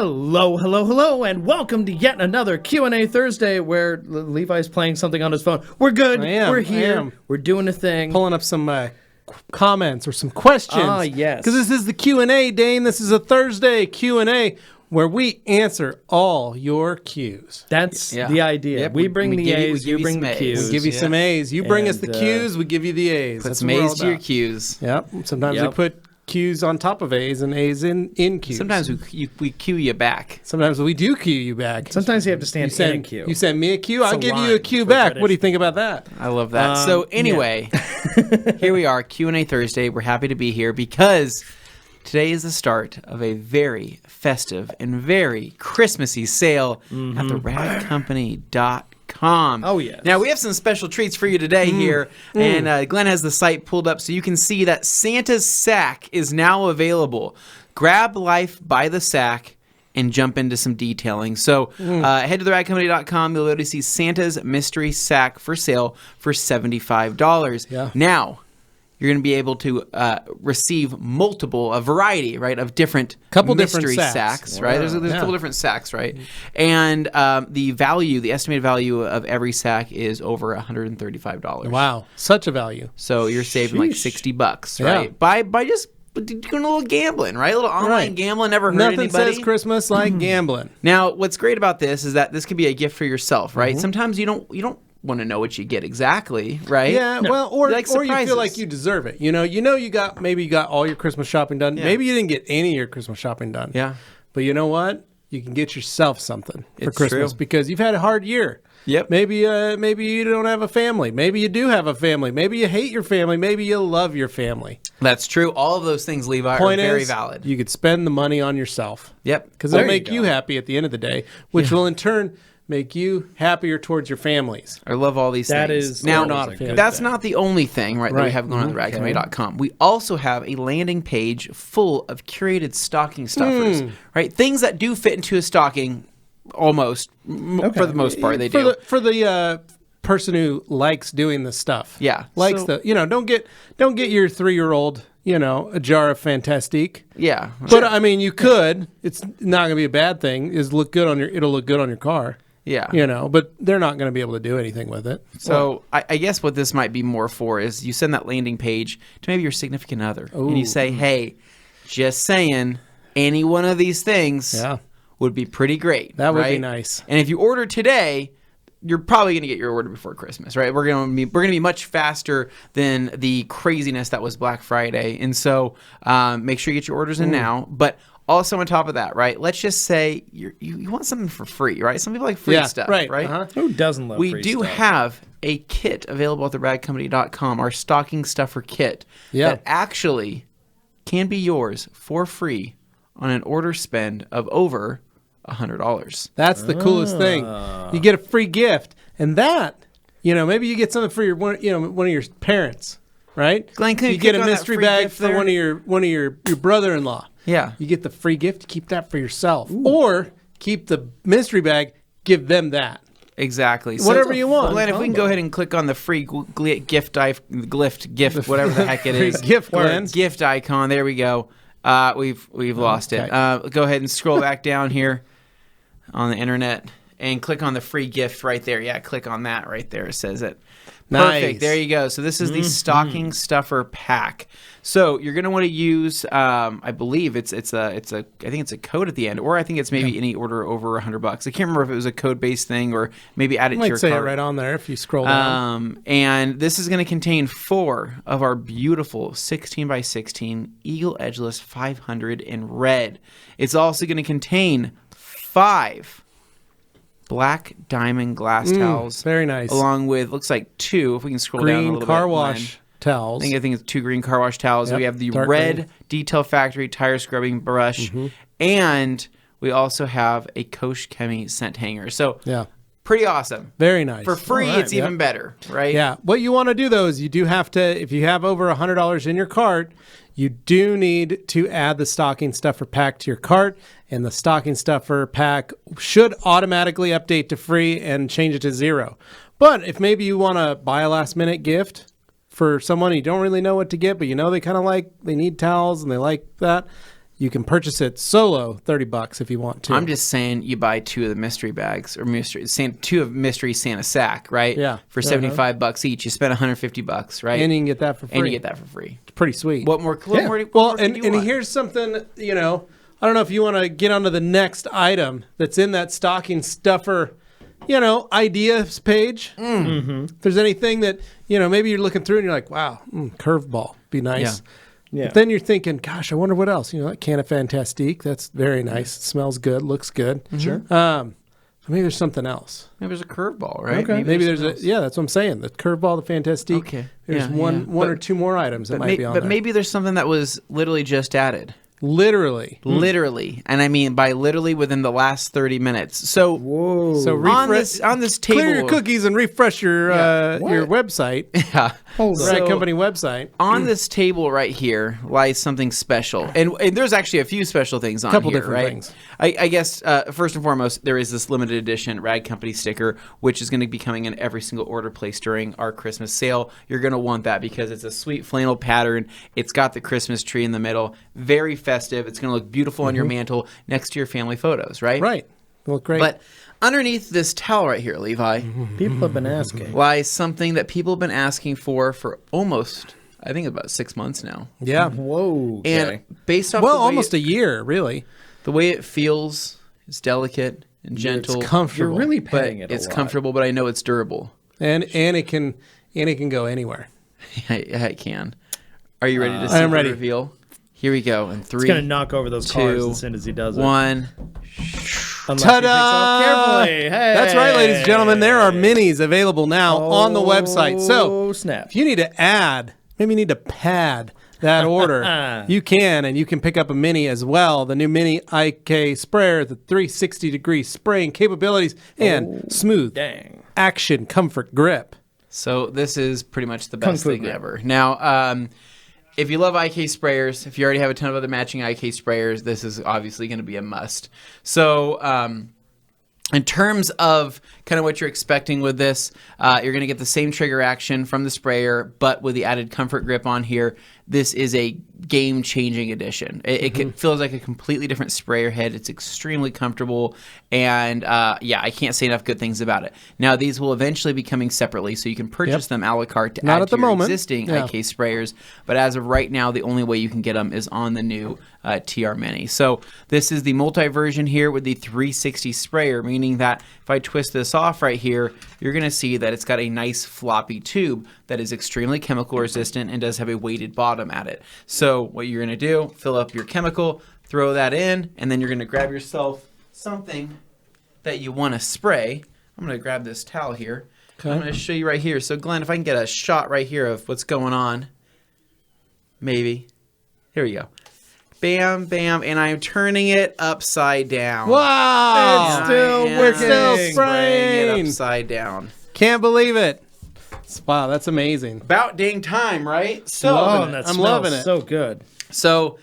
Hello, hello, hello, and welcome to yet another Q&A Thursday where Levi's playing something on his phone. We're good. We're here. We're doing a thing. Pulling up some comments or some questions. Ah, yes. Because this is the Q&A, Dane. This is a Thursday Q&A where we answer all your Qs. That's the idea. Yep. We bring the A's, you bring the A's. Qs. We give you some A's. You bring us the And, Qs, we give you the A's. Put That's some what we're A's all to your about. Q's. Yep. Sometimes we put Q's on top of A's and A's in Q's. Sometimes we cue you back. Sometimes we do Q you back. Sometimes you have to stand in a queue. You send me a Q, I'll a give you a line Q for back. British What do you think about that? I love that. So anyway, here we are, Q&A Thursday. We're happy to be here because today is the start of a very festive and very Christmassy sale at theradcompany.com. Oh, yes. Now, we have some special treats for you today here, and Glenn has the site pulled up so you can see that Santa's sack is now available. Grab life by the sack and jump into some detailing. So head to theradcompany.com. You'll be able to see Santa's mystery sack for sale for $75. Yeah. Now, you're going to be able to receive a variety, right, of different Couple mystery different sacks. right? There's a couple different sacks, right? And the estimated value of every sack is over $135. Wow. Such a value. So you're saving like $60, right? By just doing a little gambling, right? A little online gambling never hurt Nothing anybody. says Christmas like gambling. Now, what's great about this is that this could be a gift for yourself, right? Sometimes you don't want to know what you get exactly, right? Yeah, well, or like you feel surprises. like you deserve it. You got all your Christmas shopping done. Yeah. Maybe you didn't get any of your Christmas shopping done. Yeah. But you know what? You can get yourself something for It's Christmas true. because you've had a hard year. Yep. Maybe you don't have a family. Maybe you do have a family. Maybe you hate your family. Maybe you love your family. That's true. All of those things, Levi, Point are very is, valid. you could spend the money on yourself. Yep. Because There it'll you make go. you happy at the end of the day, which will in turn make you happier towards your families. I love all these That things. is now, always a good that's thing. not the only thing, right, that we Right. have going on at theradcompany.com. We also have a landing page full of curated stocking stuffers, right? Things that do fit into a stocking almost, for the most part, they do. For the person who likes doing this stuff. Yeah. Likes So- don't get your 3-year-old, a jar of Fantastique. Yeah. But I mean, you could. It's not going to be a bad thing. It'll look good on your car. Yeah. But they're not going to be able to do anything with it. So I guess what this might be more for is you send that landing page to maybe your significant other, and you say, hey, just saying, any one of these things would be pretty great. That would be right? nice. And if you order today, you're probably going to get your order before Christmas, right? We're going to be much faster than the craziness that was Black Friday, and so make sure you get your orders in now. But also on top of that, right? Let's just say you want something for free, right? Some people like free stuff, right? Uh-huh. Who doesn't love We free do stuff? have a kit available at theradcompany.com, our stocking stuffer kit, that actually can be yours for free on an order spend of over $100. That's the coolest thing. You get a free gift, and that, maybe you get something for one of your parents, right? Glenn, can you you get click a on that mystery free bag gift for there? one of your brother-in-law. Yeah. You get the free gift, keep that for yourself, or keep the mystery bag, give them that. Exactly. Whatever you want. Glenn, if we can go ahead and click on the free gift, whatever the heck it Free is. gift, Glenn. Gift icon. There we go. We've lost it. Go ahead and scroll back down here on the internet and click on the free gift right there. Yeah, click on that right there. It says it. Nice. Perfect. There you go. So this is the stocking stuffer pack. So you're going to want to use, I believe I think it's a code at the end, or I think it's maybe any order over $100. I can't remember if it was a code-based thing or maybe add it to Might your say cart. it right on there if you scroll down. And this is going to contain 4 of our beautiful 16 by 16 Eagle Edgeless 500 in red. It's also going to contain 5 black diamond glass towels. Very nice. Along with, looks like 2, if we can scroll down a Green little car bit. wash Glenn. towels. I think it's 2 green car wash towels. Yep, We have the dark red green. Detail Factory tire scrubbing brush. And we also have a Kosh Chemi scent hanger. So Yeah. pretty awesome. Very nice. For free, All right, it's even better, right? Yeah. What you want to do, though, is you do have to, if you have over $100 in your cart, you do need to add the stocking stuffer pack to your cart, and the stocking stuffer pack should automatically update to free and change it to 0. But if maybe you want to buy a last-minute gift for someone you don't really know what to get, but they kind of they need towels and they like that, You can purchase it solo, $30 if you want to. I'm just saying you buy 2 of the mystery bags or 2 of mystery Santa sack, right? Yeah. For $75 each, you spend $150, right? And you can get that for free. And you get that for free. It's pretty sweet. What more? Yeah. Well, and here's something, I don't know if you want to get onto the next item that's in that stocking stuffer, ideas page. If there's anything that, maybe you're looking through and you're like, wow, curveball, be nice. Yeah. But then you're thinking, gosh, I wonder what else. That can of Fantastique, that's very nice. It smells good, looks good. Sure. Maybe there's something else. Maybe there's a curveball, right? Okay. Maybe there's that's what I'm saying. The curveball, the Fantastique. Okay. There's one or two more items that might be on there. But maybe there's something that was literally just added. Literally. And I mean by literally within the last 30 minutes. So So on this table, clear your cookies and refresh your website. Yeah. Right company website. On this table right here lies something special, and there's actually a few special things on Couple here, different right? things. I guess first and foremost, there is this limited edition Rag Company sticker, which is going to be coming in every single order placed during our Christmas sale. You're going to want that because it's a sweet flannel pattern. It's got the Christmas tree in the middle. Very festive. It's going to look beautiful on your mantle next to your family photos, right? Right. Look great. But underneath this towel right here, Levi, People have been asking. lies something that people have been asking for almost, I think, about 6 months now. yeah. Whoa. And based off Almost a year, really. the way it feels, it's delicate and gentle. It's comfortable. You're really but paying it a it's lot. comfortable, but I know it's durable. and it can go anywhere. I can. Are you ready to see I am the ready. reveal? Here we go. In 3, He's going to knock over those cars 2, as soon as he does it. 1. Unless he picks Ta-da! up carefully. Hey. That's right, ladies and gentlemen. There are minis available now on the website. So Oh, snap. if you need to maybe you need to pad that order, you can, and you can pick up a mini as well. The new mini IK sprayer, the 360-degree spraying capabilities, and smooth Dang. action comfort grip. So this is pretty much the Kung best Fu thing grip. ever. Now, if you love IK sprayers, if you already have a ton of other matching IK sprayers, this is obviously going to be a must. So in terms of kind of what you're expecting with this, you're going to get the same trigger action from the sprayer, but with the added comfort grip on here. This is a game-changing addition. It feels like a completely different sprayer head. It's extremely comfortable, and I can't say enough good things about it. Now, these will eventually be coming separately, so you can purchase them a la carte to Not add at to the your moment. existing Yeah. IK sprayers. But as of right now, the only way you can get them is on the new TR Mini. So this is the multi-version here with the 360 sprayer, meaning that if I twist this off right here, you're going to see that it's got a nice floppy tube that is extremely chemical resistant and does have a weighted bottom at it. So what you're going to do, fill up your chemical, throw that in, and then you're going to grab yourself something that you want to spray. I'm going to grab this towel here. Okay. I'm going to show you right here. So Glenn, if I can get a shot right here of what's going on. Maybe. Here we go. Bam, bam, and I'm turning it upside down. Wow! It's still I am working. Still spraying spraying. it upside down. Can't believe it. Wow, that's amazing. About dang time, right? So, Oh, that I'm smells loving it. so good. so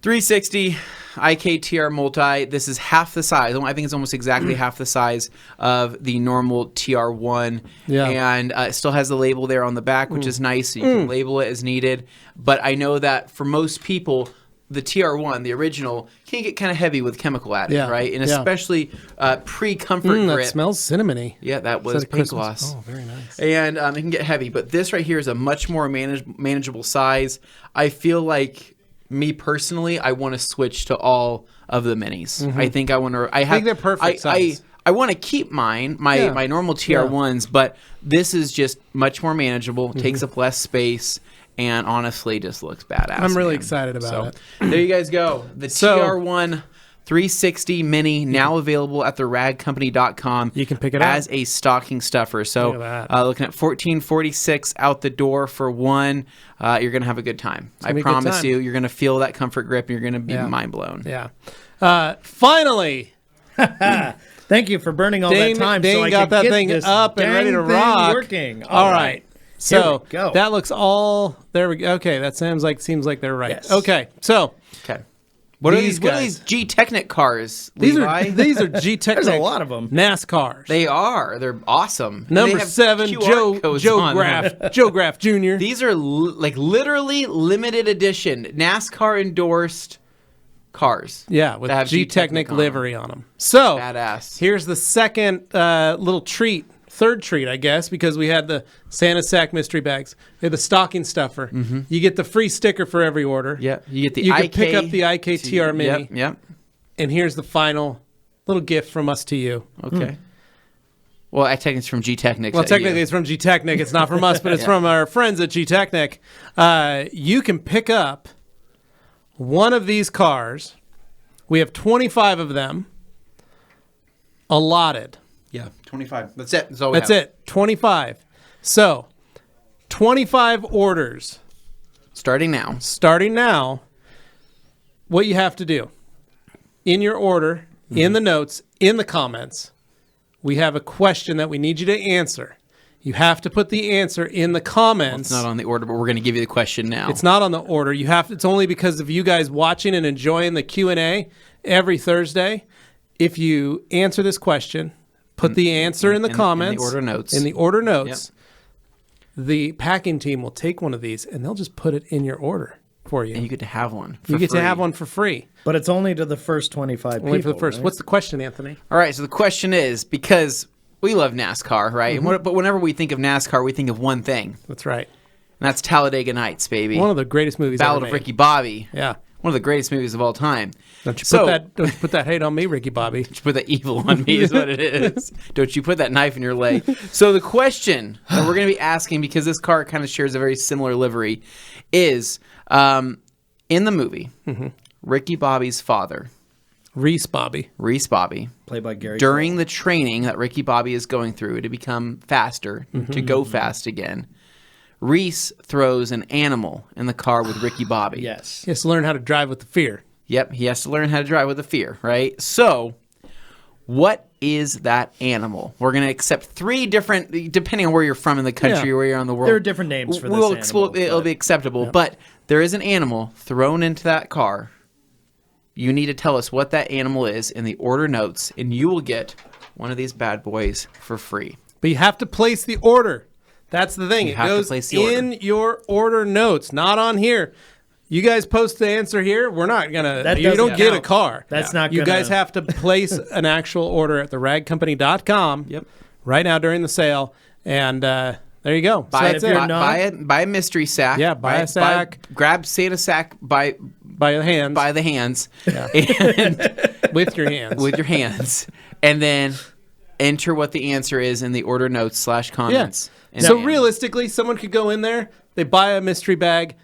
360 IKTR Multi. This is half the size. I think it's almost exactly half the size of the normal TR1. Yeah. And it still has the label there on the back, which is nice. So you can label it as needed. But I know that for most people, the TR1, the original, can get kind of heavy with chemical added, Yeah. right? And Yeah. especially pre-comfort That grip. smells cinnamony. Yeah, that Is was that a pink Christmas? gloss. Oh, very nice. And it can get heavy, but this right here is a much more manageable size. I feel like, me personally, I want to switch to all of the minis. I think I want to. I think they're perfect size. I want to keep my normal TR1s, but this is just much more manageable. Takes up less space. And honestly, just looks badass. I'm really man. excited about it. There you guys go. The So- TR1 360 Mini now available at theragcompany.com. You can pick it up. as a stocking stuffer. So Look at that. looking at $14.46 out the door for one. You're gonna have a good time. I gonna be a good promise time. you. You're gonna feel that comfort grip. And you're gonna be Yeah. mind blown. Yeah. Finally, Thank you for burning all Dane- that time. Dane so I got could that get thing this up and ready dang to thing rock. Working. All right. So Here we go. that looks all there. We go. Okay, that seems like they're right. Yes. Okay, so Okay. What are These these? What are guys. these G Technic cars, these Levi? are these are G Technic. There's a lot of them. NASCARs. They are. They're awesome. And Number they have 7, QR codes on them. Joe Graff Jr. These are like literally limited edition, NASCAR endorsed cars. Yeah, with that have G-Technic on them. livery on them. So Badass. here's the second little treat, third treat, I guess, because we had the Santa Sack mystery bags. We had the stocking stuffer. You get the free sticker for every order. Yeah, you get the You IK. can pick up the IKTR Mini. Yep. And here's the final little gift from us to you. Okay. Well, I think it's from G-Technic. Well, technically it's from G-Technic. It's not from us, but it's from our friends at G-Technic. You can pick up one of these cars. We have 25 of them allotted. Yeah, 25. That's it. That's it. 25. So, 25 orders. Starting now. Starting now, what you have to do, in your order, in the notes, in the comments, we have a question that we need you to answer. You have to put the answer in the comments. It's not on the order, but we're going to give you the question now. It's not on the order. You have. It's only because of you guys watching and enjoying the Q&A every Thursday. If you answer this question, put the answer in the comments. In the order notes. In the order notes. The packing team will take one of these and they'll just put it in your order for you. And you get to have one. You get free. to have one for free. But it's only to the first 25 people. Only for the first. Right? What's the question, Anthony? All right, so the question is, because we love NASCAR, right? But whenever we think of NASCAR, we think of one thing. That's right. And that's Talladega Nights, baby. One of the greatest movies Ballad ever of made. Ricky Bobby. Yeah. One of the greatest movies of all time. Don't you put that hate on me, Ricky Bobby. Don't you put that evil on me is what it is. Don't you put that knife in your leg. So the question that we're going to be asking, because this car kind of shares a very similar livery, is in the movie, Ricky Bobby's father, Reese Bobby. Played by Gary during the training that Ricky Bobby is going through to become faster, to go fast again, Reese throws an animal in the car with Ricky Bobby. Yes. He has to learn how to drive with the fear. Yep, he has to learn how to drive with a fear, right? So, what is that animal? We're going to accept 3 different, depending on where you're from in the country or where you're on the world. There are different names for this animal. It'll be acceptable, but there is an animal thrown into that car. You need to tell us what that animal is in the order notes, and you will get one of these bad boys for free. But you have to place the order. That's the thing. You It have to goes place the order. in your order notes, not on here. You guys post the answer here. We're not gonna. That You don't doesn't get a count. car. That's not. You gonna, guys have to place an actual order at theragcompany.com. Yep. Right now during the sale, and there you go. Buy, if you're buy a mystery sack. Yeah, buy a sack. Grab Santa sack by by the hands, and with your hands. with your hands, and then enter what the answer is in the order notes /comments. Yeah. So realistically, someone could go in there, they buy a mystery bag,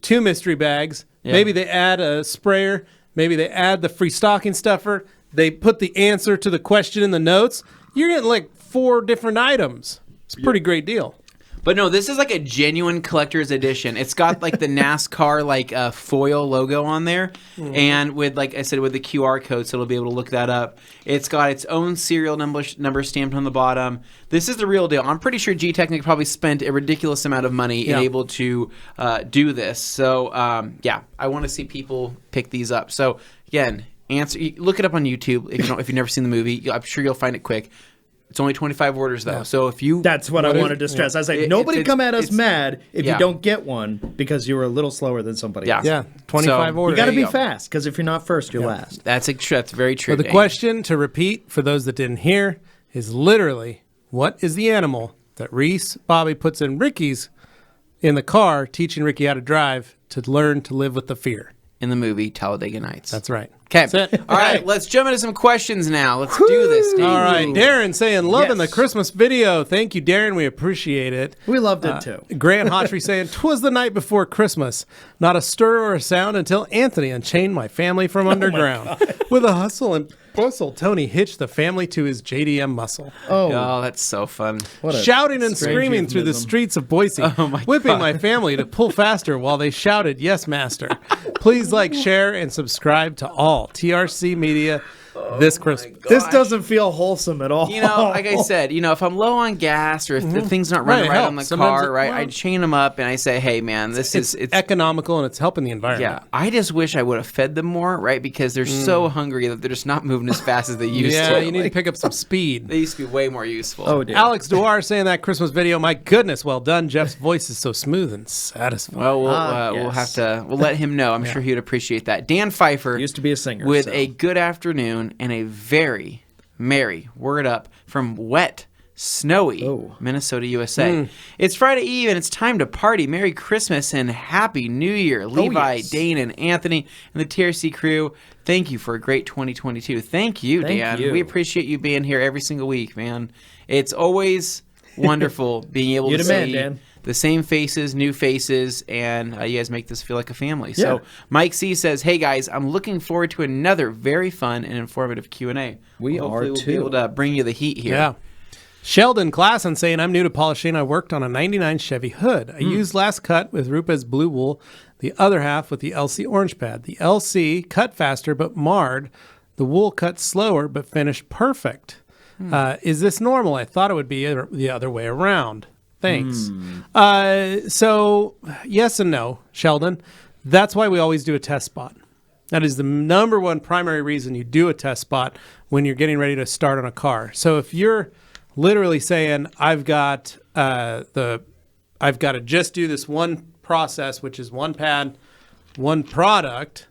2 mystery bags, maybe they add a sprayer, maybe they add the free stocking stuffer, they put the answer to the question in the notes. You're getting like 4 different items. It's a pretty great deal. But no, this is like a genuine collector's edition. It's got like the NASCAR like foil logo on there, and with, like I said, with the QR code, so it'll be able to look that up. It's got its own serial number stamped on the bottom. This is the real deal. I'm pretty sure G-Technic probably spent a ridiculous amount of money in able to do this. So I want to see people pick these up. So again, look it up on YouTube if you've never seen the movie. I'm sure you'll find it quick. It's only 25 orders, though. So if you... That's what I wanted to stress. I was like, nobody come at us mad if you don't get one because you were a little slower than somebody else. Yeah, 25 orders. You got to be go. fast because if you're not first, you're last. That's very true. So the question, to repeat for those that didn't hear, is literally, what is the animal that Reese Bobby puts in the car, teaching Ricky how to drive to learn to live with the fear? In the movie Talladega Nights. That's right. Okay. That's it. All right, let's jump into some questions now. Let's do this, Steve. All right, Darren saying, loving the Yes. Christmas video. Thank you, Darren. We appreciate it. We loved it too. Grant Hotry saying, 'twas the night before Christmas. Not a stir or a sound until Anthony unchained my family from underground. With a hustle and bustle, Tony hitched the family to his JDM muscle. Oh, that's so fun. What a Shouting and strange screaming through the euphemism. streets of Boise, whipping my family to pull faster while they shouted, yes, master. Please like, share, and subscribe to all TRC Media. this Christmas. This doesn't feel wholesome at all. You know, like I said, if I'm low on gas or if things not running right on the car, I chain them up and I say, hey, man, it's economical and it's helping the environment. Yeah, I just wish I would have fed them more, right? Because they're so hungry that they're just not moving as fast as they used to. Yeah, you need to pick up some speed. They used to be way more useful. Oh, dear. Alex Dwar saying that Christmas video, my goodness, well done. Jeff's voice is so smooth and satisfying. Well, we'll let him know. I'm sure he would appreciate that. Dan Pfeiffer used to be a singer with a good afternoon and a very merry word up from wet, snowy Minnesota, USA. It's Friday Eve and it's time to party. Merry Christmas and Happy New Year. Levi, Dane, and Anthony and the TRC crew. Thank you for a great 2022. Thank you, Dan. We appreciate you being here every single week, man. It's always wonderful being able to see Dan. The same faces, new faces, and you guys make this feel like a family. Yeah. So Mike C says, hey, guys, I'm looking forward to another very fun and informative Q&A. We are, we'll too. be able to bring you the heat here. Yeah. Sheldon Klassen saying, I'm new to polishing. I worked on a 99 Chevy hood. I used last cut with Rupes Blue Wool, the other half with the LC Orange Pad. The LC cut faster but marred. The wool cut slower but finished perfect. Is this normal? I thought it would be the other way around. Thanks. So, yes and no, Sheldon. That's why we always do a test spot. That is the number one primary reason you do a test spot when you're getting ready to start on a car. So if you're literally saying, I've got to just do this one process, which is one pad, one product,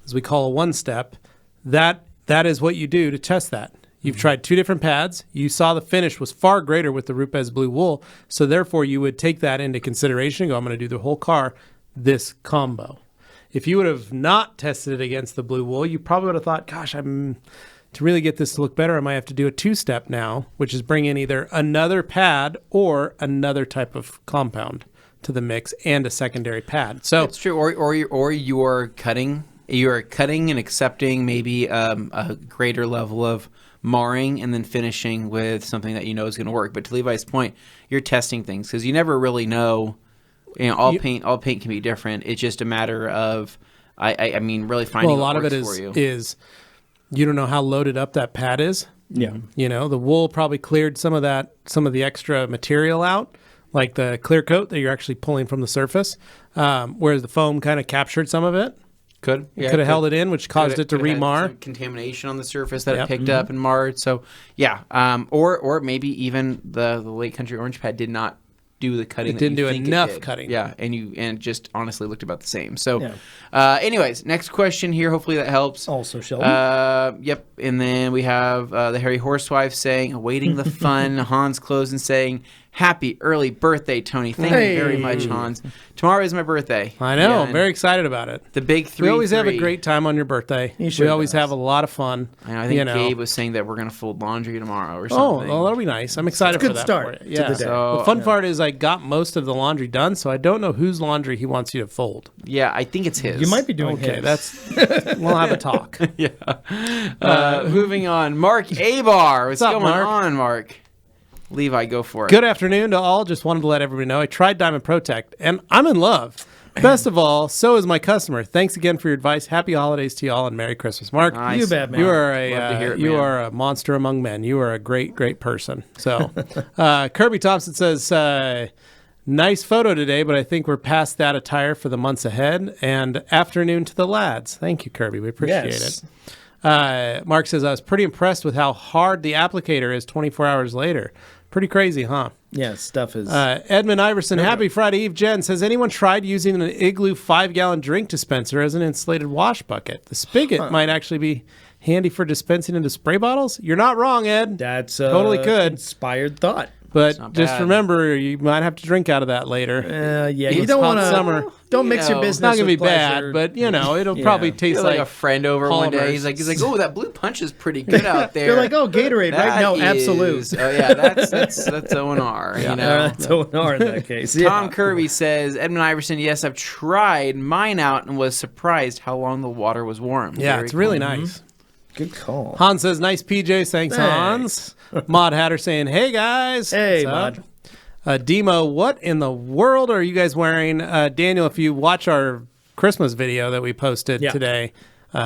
as we call a one-step, that is what you do to test that. You've tried two different pads. You saw the finish was far greater with the Rupes Blue Wool. So therefore, you would take that into consideration and go, I'm going to do the whole car, this combo. If you would have not tested it against the Blue Wool, you probably would have thought, gosh, to really get this to look better, I might have to do a two-step now, which is bring in either another pad or another type of compound to the mix and a secondary pad. So it's true. Or you're cutting and accepting maybe a greater level of marring and then finishing with something that you know is going to work. But to Levi's point, you're testing things because you never really know. All paint can be different. It's just a matter of, I mean, really finding. Well, a lot what of it works for you. is you don't know how loaded up that pad is. Yeah, the wool probably cleared some of the extra material out, like the clear coat that you're actually pulling from the surface, whereas the foam kind of captured some of it. Could have held it in, which caused it to remar. Contamination on the surface that it picked up and marred. So yeah, or maybe even the Lake Country Orange Pad did not do the cutting. It didn't do enough cutting. Yeah, and just honestly looked about the same. So, anyways, next question here. Hopefully that helps. Also, Sheldon. Yep. And then we have the Hairy Horsewife saying, awaiting the fun. Hans Closen saying, happy early birthday, Tony. Thank you very much, Hans. Tomorrow is my birthday. I know. I'm very excited about it. The big 3. We always have a great time on your birthday. We always have a lot of fun. I think Gabe was saying that we're going to fold laundry tomorrow or something. Oh, well, that'll be nice. I'm excited for that. Good start to the day. The fun part is I got most of the laundry done, so I don't know whose laundry he wants you to fold. Yeah, I think it's his. You might be doing his. We'll have a talk. Moving on. Mark Abar. What's going on, Mark? Levi, go for it. Good afternoon to all. Just wanted to let everybody know I tried Diamond Protect, and I'm in love. Best of all, so is my customer. Thanks again for your advice. Happy holidays to y'all and Merry Christmas, Mark. Nice. You bet, man. You are a monster among men. You are a great, great person. So, Kirby Thompson says, nice photo today, but I think we're past that attire for the months ahead. And afternoon to the lads. Thank you, Kirby. We appreciate it. Mark says, I was pretty impressed with how hard the applicator is 24 hours later. Pretty crazy, huh? Yeah, stuff is... Edmund Iverson, happy Friday Eve. Jen, has anyone tried using an Igloo 5-gallon drink dispenser as an insulated wash bucket? The spigot might actually be handy for dispensing into spray bottles. You're not wrong, Ed. That's totally could. Inspired thought. But just remember, you might have to drink out of that later. You don't want to. Don't mix your business. It's not gonna with be bad, but it'll probably taste like a friend over one day. He's like, oh, that Blue Punch is pretty good out there. You're like, oh, Gatorade, right? No, Absolute. Oh yeah, that's O&R. You know, that's O&R in that case. Tom Kirby says, Edmund Iverson, yes, I've tried mine out and was surprised how long the water was warm. Yeah, it's really nice. Good call. Hans says, nice PJs. Thanks, Hans. Mod Hatter saying, hey, guys. Hey, Mod. Demo, what in the world are you guys wearing? Daniel, if you watch our Christmas video that we posted today,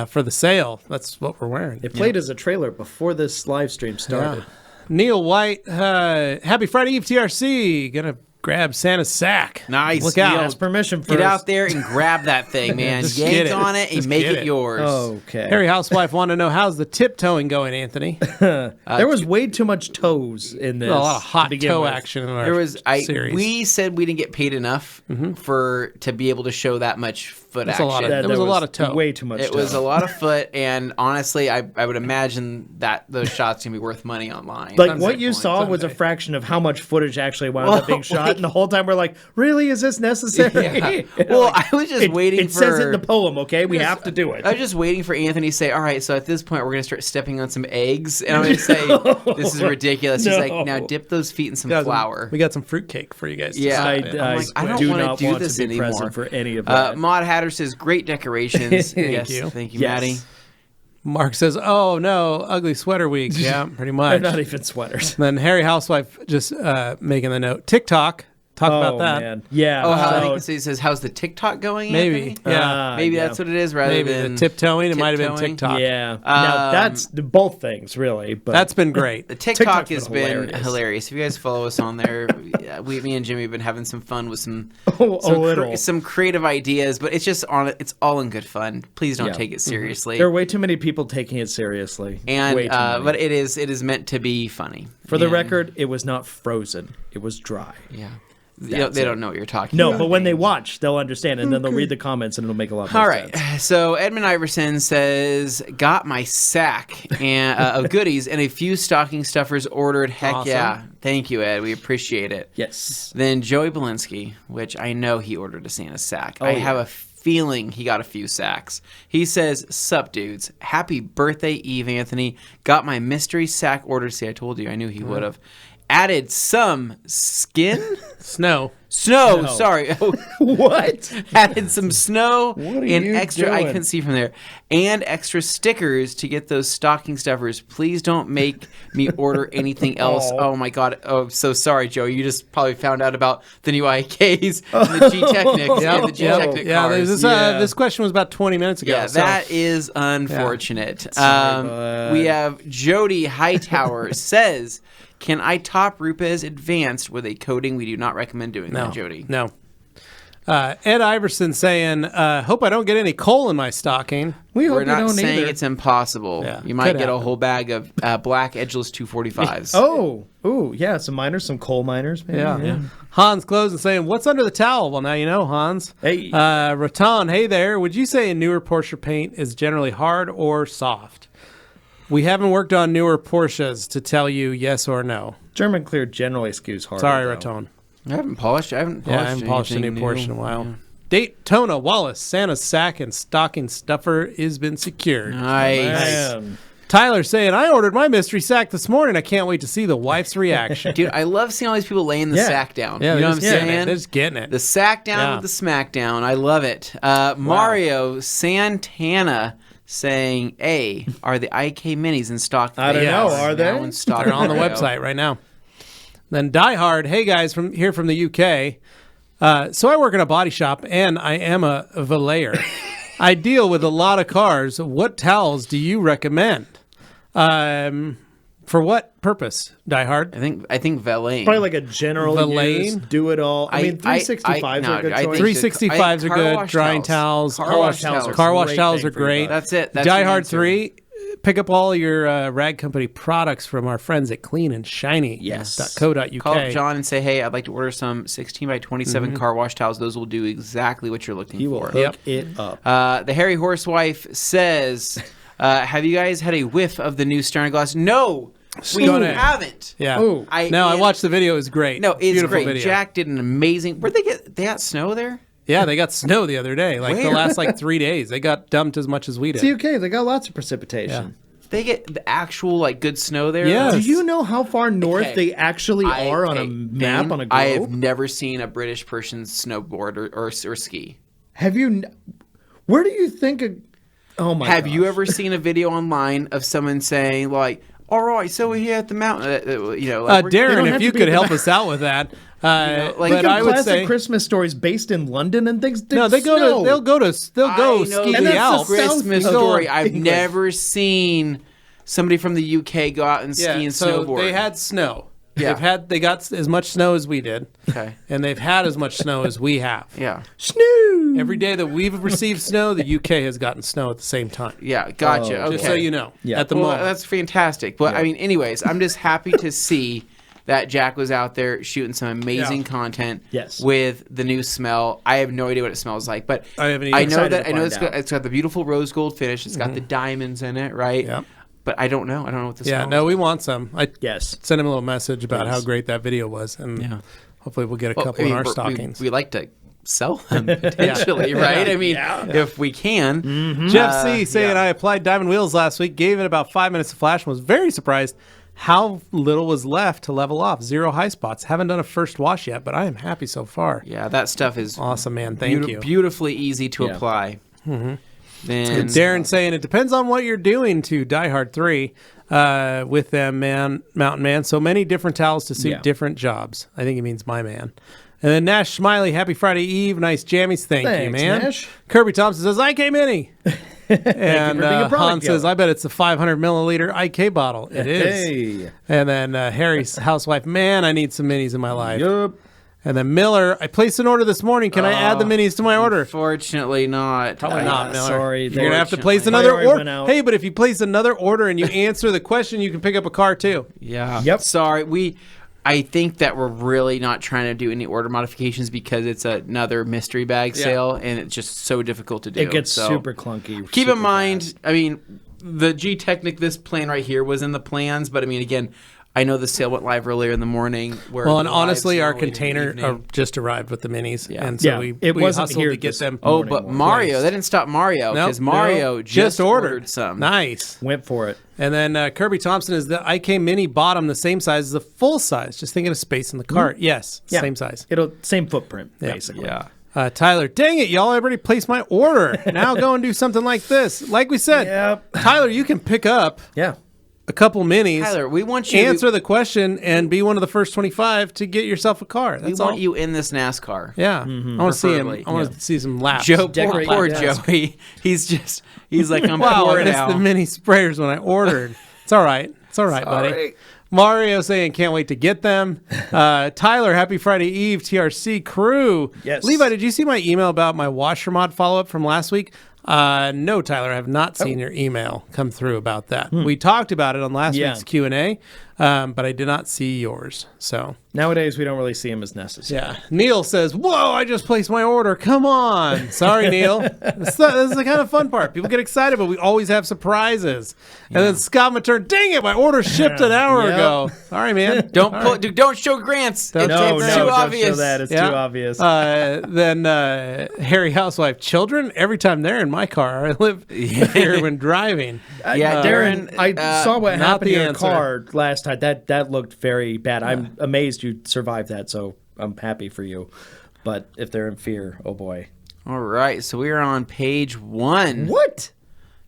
for the sale. That's what we're wearing. It played as a trailer before this live stream started. Yeah. Neil White, happy Friday Eve, TRC. Gonna grab Santa's sack. Nice. Look out. Has permission first. Get out there and grab that thing, man. Just get Yank it. on it and Just make get it it. yours. Okay. Harry Housewife wanted to know, how's the tiptoeing going, Anthony? There was way too much toes in this. A lot of hot to begin toe with. action in our There was series. we said we didn't get paid enough to be able to show that much foot That's a action. lot of- There was a lot of toe. Way too much It toe. was a lot of foot, and honestly, I would imagine that those shots can be worth money online. Like, At what some you point. saw was a fraction of how much footage actually wound up being shot, and the whole time we're like, really? Is this necessary? Yeah. Well, I was just waiting it for... says it in the poem, okay? We have to do it. I was just waiting for Anthony to say, all right, so at this point, we're going to start stepping on some eggs. And I'm going to say, this is ridiculous. He's No. like, now dip those feet in some flour. We got some fruitcake for you guys. Yeah. To sip in. I'm like, I don't do wanna not do want this to be anymore. present for any of that. Mod Hatter says, great decorations. Yes, you. Thank you, Yes. Maddie. Mark says, oh no, ugly sweater week. Yeah, pretty They're much. not even sweaters. Then Harry Housewife just making the note. TikTok. Talk about Oh, that. man. Yeah. Oh, how so- he says, how's the TikTok going, Maybe. Anthony? Yeah. Maybe yeah. that's what it is rather Maybe than the tiptoeing. It might have been tiptoeing. TikTok. Yeah. Now, that's both things, really. But That's been great. The TikTok TikTok's has been been hilarious. If you guys follow us on there, me and Jimmy have been having some fun with some little. some creative ideas, but it's just it's all in good fun. Please don't Yeah. take it seriously. There are way too many people taking it seriously. And way too many. but it is meant to be funny. For the And- record, it was not frozen. It was dry. yeah, That's they it. don't know what you're talking No, about. but when they watch, they'll understand, and then they'll read the comments, and it'll make a lot more All right, sense. so Edmund Iverson says, got my sack and, of goodies and a few stocking stuffers ordered. Heck Awesome. yeah. Thank you, Ed. We appreciate it. Yes. Then Joey Belinsky, which I know he ordered a Santa sack. I have a feeling he got a few sacks. He says, sup, dudes. Happy birthday, Eve Anthony. Got my mystery sack ordered. See, I told you. I knew he would have. Added some skin? Snow. Snow, No. sorry. What? Added some snow What are and you extra, I doing? couldn't see from there, and extra stickers to get those stocking stuffers. Please don't make me order anything else. Oh my God. Oh, so sorry, Joe. You just probably found out about the new IKs and the G-Technics and the G-Technic Yeah, cars. this question was about 20 minutes ago. Yeah, so- that is unfortunate. bud. We have Jody Hightower says, can I top Rupes Advanced with a coating? We do not recommend doing No, that, Jody. No. Ed Iverson saying, hope I don't get any coal in my stocking. We hope We're you not don't saying either. it's impossible. Yeah, You might could get a happen. whole bag of black edgeless 245s. Oh, ooh, yeah, some miners, some coal miners, maybe. Yeah. Hans closing saying, what's under the towel? Well, now you know, Hans. Hey. Ratan, hey there. Would you say a newer Porsche paint is generally hard or soft? We haven't worked on newer Porsches to tell you yes or no. German clear generally skews harder. Sorry, though. Ratan. I haven't polished. I haven't polished a new anything Porsche in a while. Daytona Wallace, Santa's sack and stocking stuffer has been secured. Nice. Man. Tyler saying, I ordered my mystery sack this morning. I can't wait to see the wife's reaction. Dude, I love seeing all these people laying the Yeah. sack down. Yeah, you know they're what I'm just getting it. saying? They're just getting it. The sack down Yeah. with the smack down. I love it. Mario Santana saying, A, are the IK minis in stock? I don't know. Are they? Now in stock. They're on the Mario. website right now. Then Die Hard, hey guys, from the UK. So I work in a body shop and I am a valeter. I deal with a lot of cars. What towels do you recommend? For what purpose, Die Hard? I think valet. Probably like a general Valine? use, do it all. I mean, 365s are a good choice. 365s are car good. wash Drying towels. towels. Car wash towels. Car wash Great towels bang are for your great. buck. That's it. That's Die your Hard answer. 3. Pick up all your Rag Company products from our friends at Clean and Shiny. Yes. .co.uk. Call up John and say, hey, I'd like to order some 16 by 27 car wash towels. Those will do exactly what you're looking He will for. hook it up. The Hairy Horsewife says, have you guys had a whiff of the new Stern Glass? No, we Stunning. haven't. Yeah. Ooh. I watched the video. It was great. No, it's Beautiful great. video. Jack did an amazing. Where'd they got snow there? Yeah, they got snow the other day. Like the Where? last 3 days. They got dumped as much as we did. It's UK. They got lots of precipitation. They get the actual good snow there. Yeah. Do you know how far north Okay. they actually are on a map on a globe? I have never seen a British person snowboard or ski. Have you? Where do you think? Oh my! Have you gosh. ever seen a video online of someone saying All right, so we're here at the mountain. Like Darren, have if to you be could at the help us out with that. like- But Think of I would classic say Christmas stories based in London and things. no. They'll go ski And the that's Alps. the Christmas South story. of I've England. never seen somebody from the UK go out and ski and so snowboard. they had snow. Yeah. They got as much snow as we did. Okay. And they've had as much snow as we have. Yeah. Snow. Every day that we've received snow, the UK has gotten snow at the same time. Yeah. Gotcha. Oh, okay. Just so you know. Yeah. At the Well, moment. that's fantastic. But I mean, anyways, I'm just happy to see that Jack was out there shooting some amazing Yeah. content Yes. with the new smell. I have no idea what it smells like, but I haven't even I know excited that to I know find out. it's got the beautiful rose gold finish. It's got the diamonds in it, right? Yep. But I don't know. I don't know what the Yeah, smell no, is. we want some. I Yes. sent him a little message about how Yes. great that video was, and Yeah. hopefully we'll get a Well, couple I mean, in our we- stockings. We like to sell them potentially, right? I mean, if we can. Jeff C. saying yeah. I applied Diamond Wheels last week, gave it about 5 minutes of flash, and was very surprised how little was left to level off. 0 high spots. Haven't done a first wash yet, but I am happy so far. Yeah, that stuff is Awesome, man. Thank you. beautifully easy to Yeah. apply. Then Darren saying it depends on what you're doing to Die Hard 3 with them, man, Mountain Man. So many different towels to suit Yeah. different jobs. I think he means my man. And then Nash Smiley, happy Friday Eve. Nice jammies. Thank you, Thanks, man. Nash. Kirby Thompson says, IK Mini. And being a product Han says, dealer. I bet it's a 500 milliliter IK bottle. It is. Hey. And then Harry's housewife, man, I need some minis in my life. Yup. And then Miller, I placed an order this morning. Can I add the minis to my order? Fortunately not. Probably not, Miller. Sorry, You're gonna have to Fortunately. place another Priority went order. out. Hey, but if you place another order and you answer the question, you can pick up a car too. Yeah. Yep. Sorry. I think that we're really not trying to do any order modifications because it's another mystery bag Yeah. sale and it's just so difficult to do. It gets So super clunky. Keep super in mind, fast. I mean, the G Technic, this plan right here was in the plans, but I mean, again, I know the sale went live earlier in the morning. Where Well, it and lives honestly, our normally in the container evening. just arrived with the minis, Yeah. and so Yeah, we it wasn't hustled here to get this them. Oh, morning but one. Mario, that didn't stop Mario because Mario just ordered some. Nice. Went for it. And then Kirby Thompson is the IK Mini bottom, the same size as the full size. Just thinking of space in the cart. Yes, Yeah. same size. Same footprint, basically. Yeah. Tyler, dang it, y'all already placed my order. Now go and do something like this. Like we said, Yep. Tyler, you can pick up Yeah. a couple minis. Tyler, we want you answer the question and be one of the first 25 to get yourself a car. We That's want all. you in this NASCAR. Yeah, I want to see him. Preferably. I want to see some laps. Joe, Decorate poor your desk. Joey. He's like, I'm Wow, I poor missed now. the mini sprayers when I ordered. It's all right. It's all right, buddy. Sorry. Mario saying can't wait to get them. Tyler, happy Friday Eve, TRC crew. Yes. Levi, did you see my email about my washer mod follow up from last week? No, Tyler, I have not seen your email come through about that. We talked about it on last Yeah. week's Q&A, but I did not see yours. So Nowadays, we don't really see them as necessary. yeah, Neil says, "Whoa! I just placed my order. Come on." Sorry, Neil. This is the kind of fun part. People get excited, but we always have surprises. And then Scott Matern, "Dang it! My order shipped an hour Yep. ago." Sorry, man. Don't show grants. Don't It's show No, too grants. don't obvious. show that. It's Yeah. too obvious. Then Harry housewife children. Every time they're in my car, I live here when driving. Yeah, Darren, I saw what not happened the to your answer. car last time. That looked very bad. I'm amazed you survived that, so I'm happy for you. But if they're in fear, oh boy. All right, so we are on page 1. What?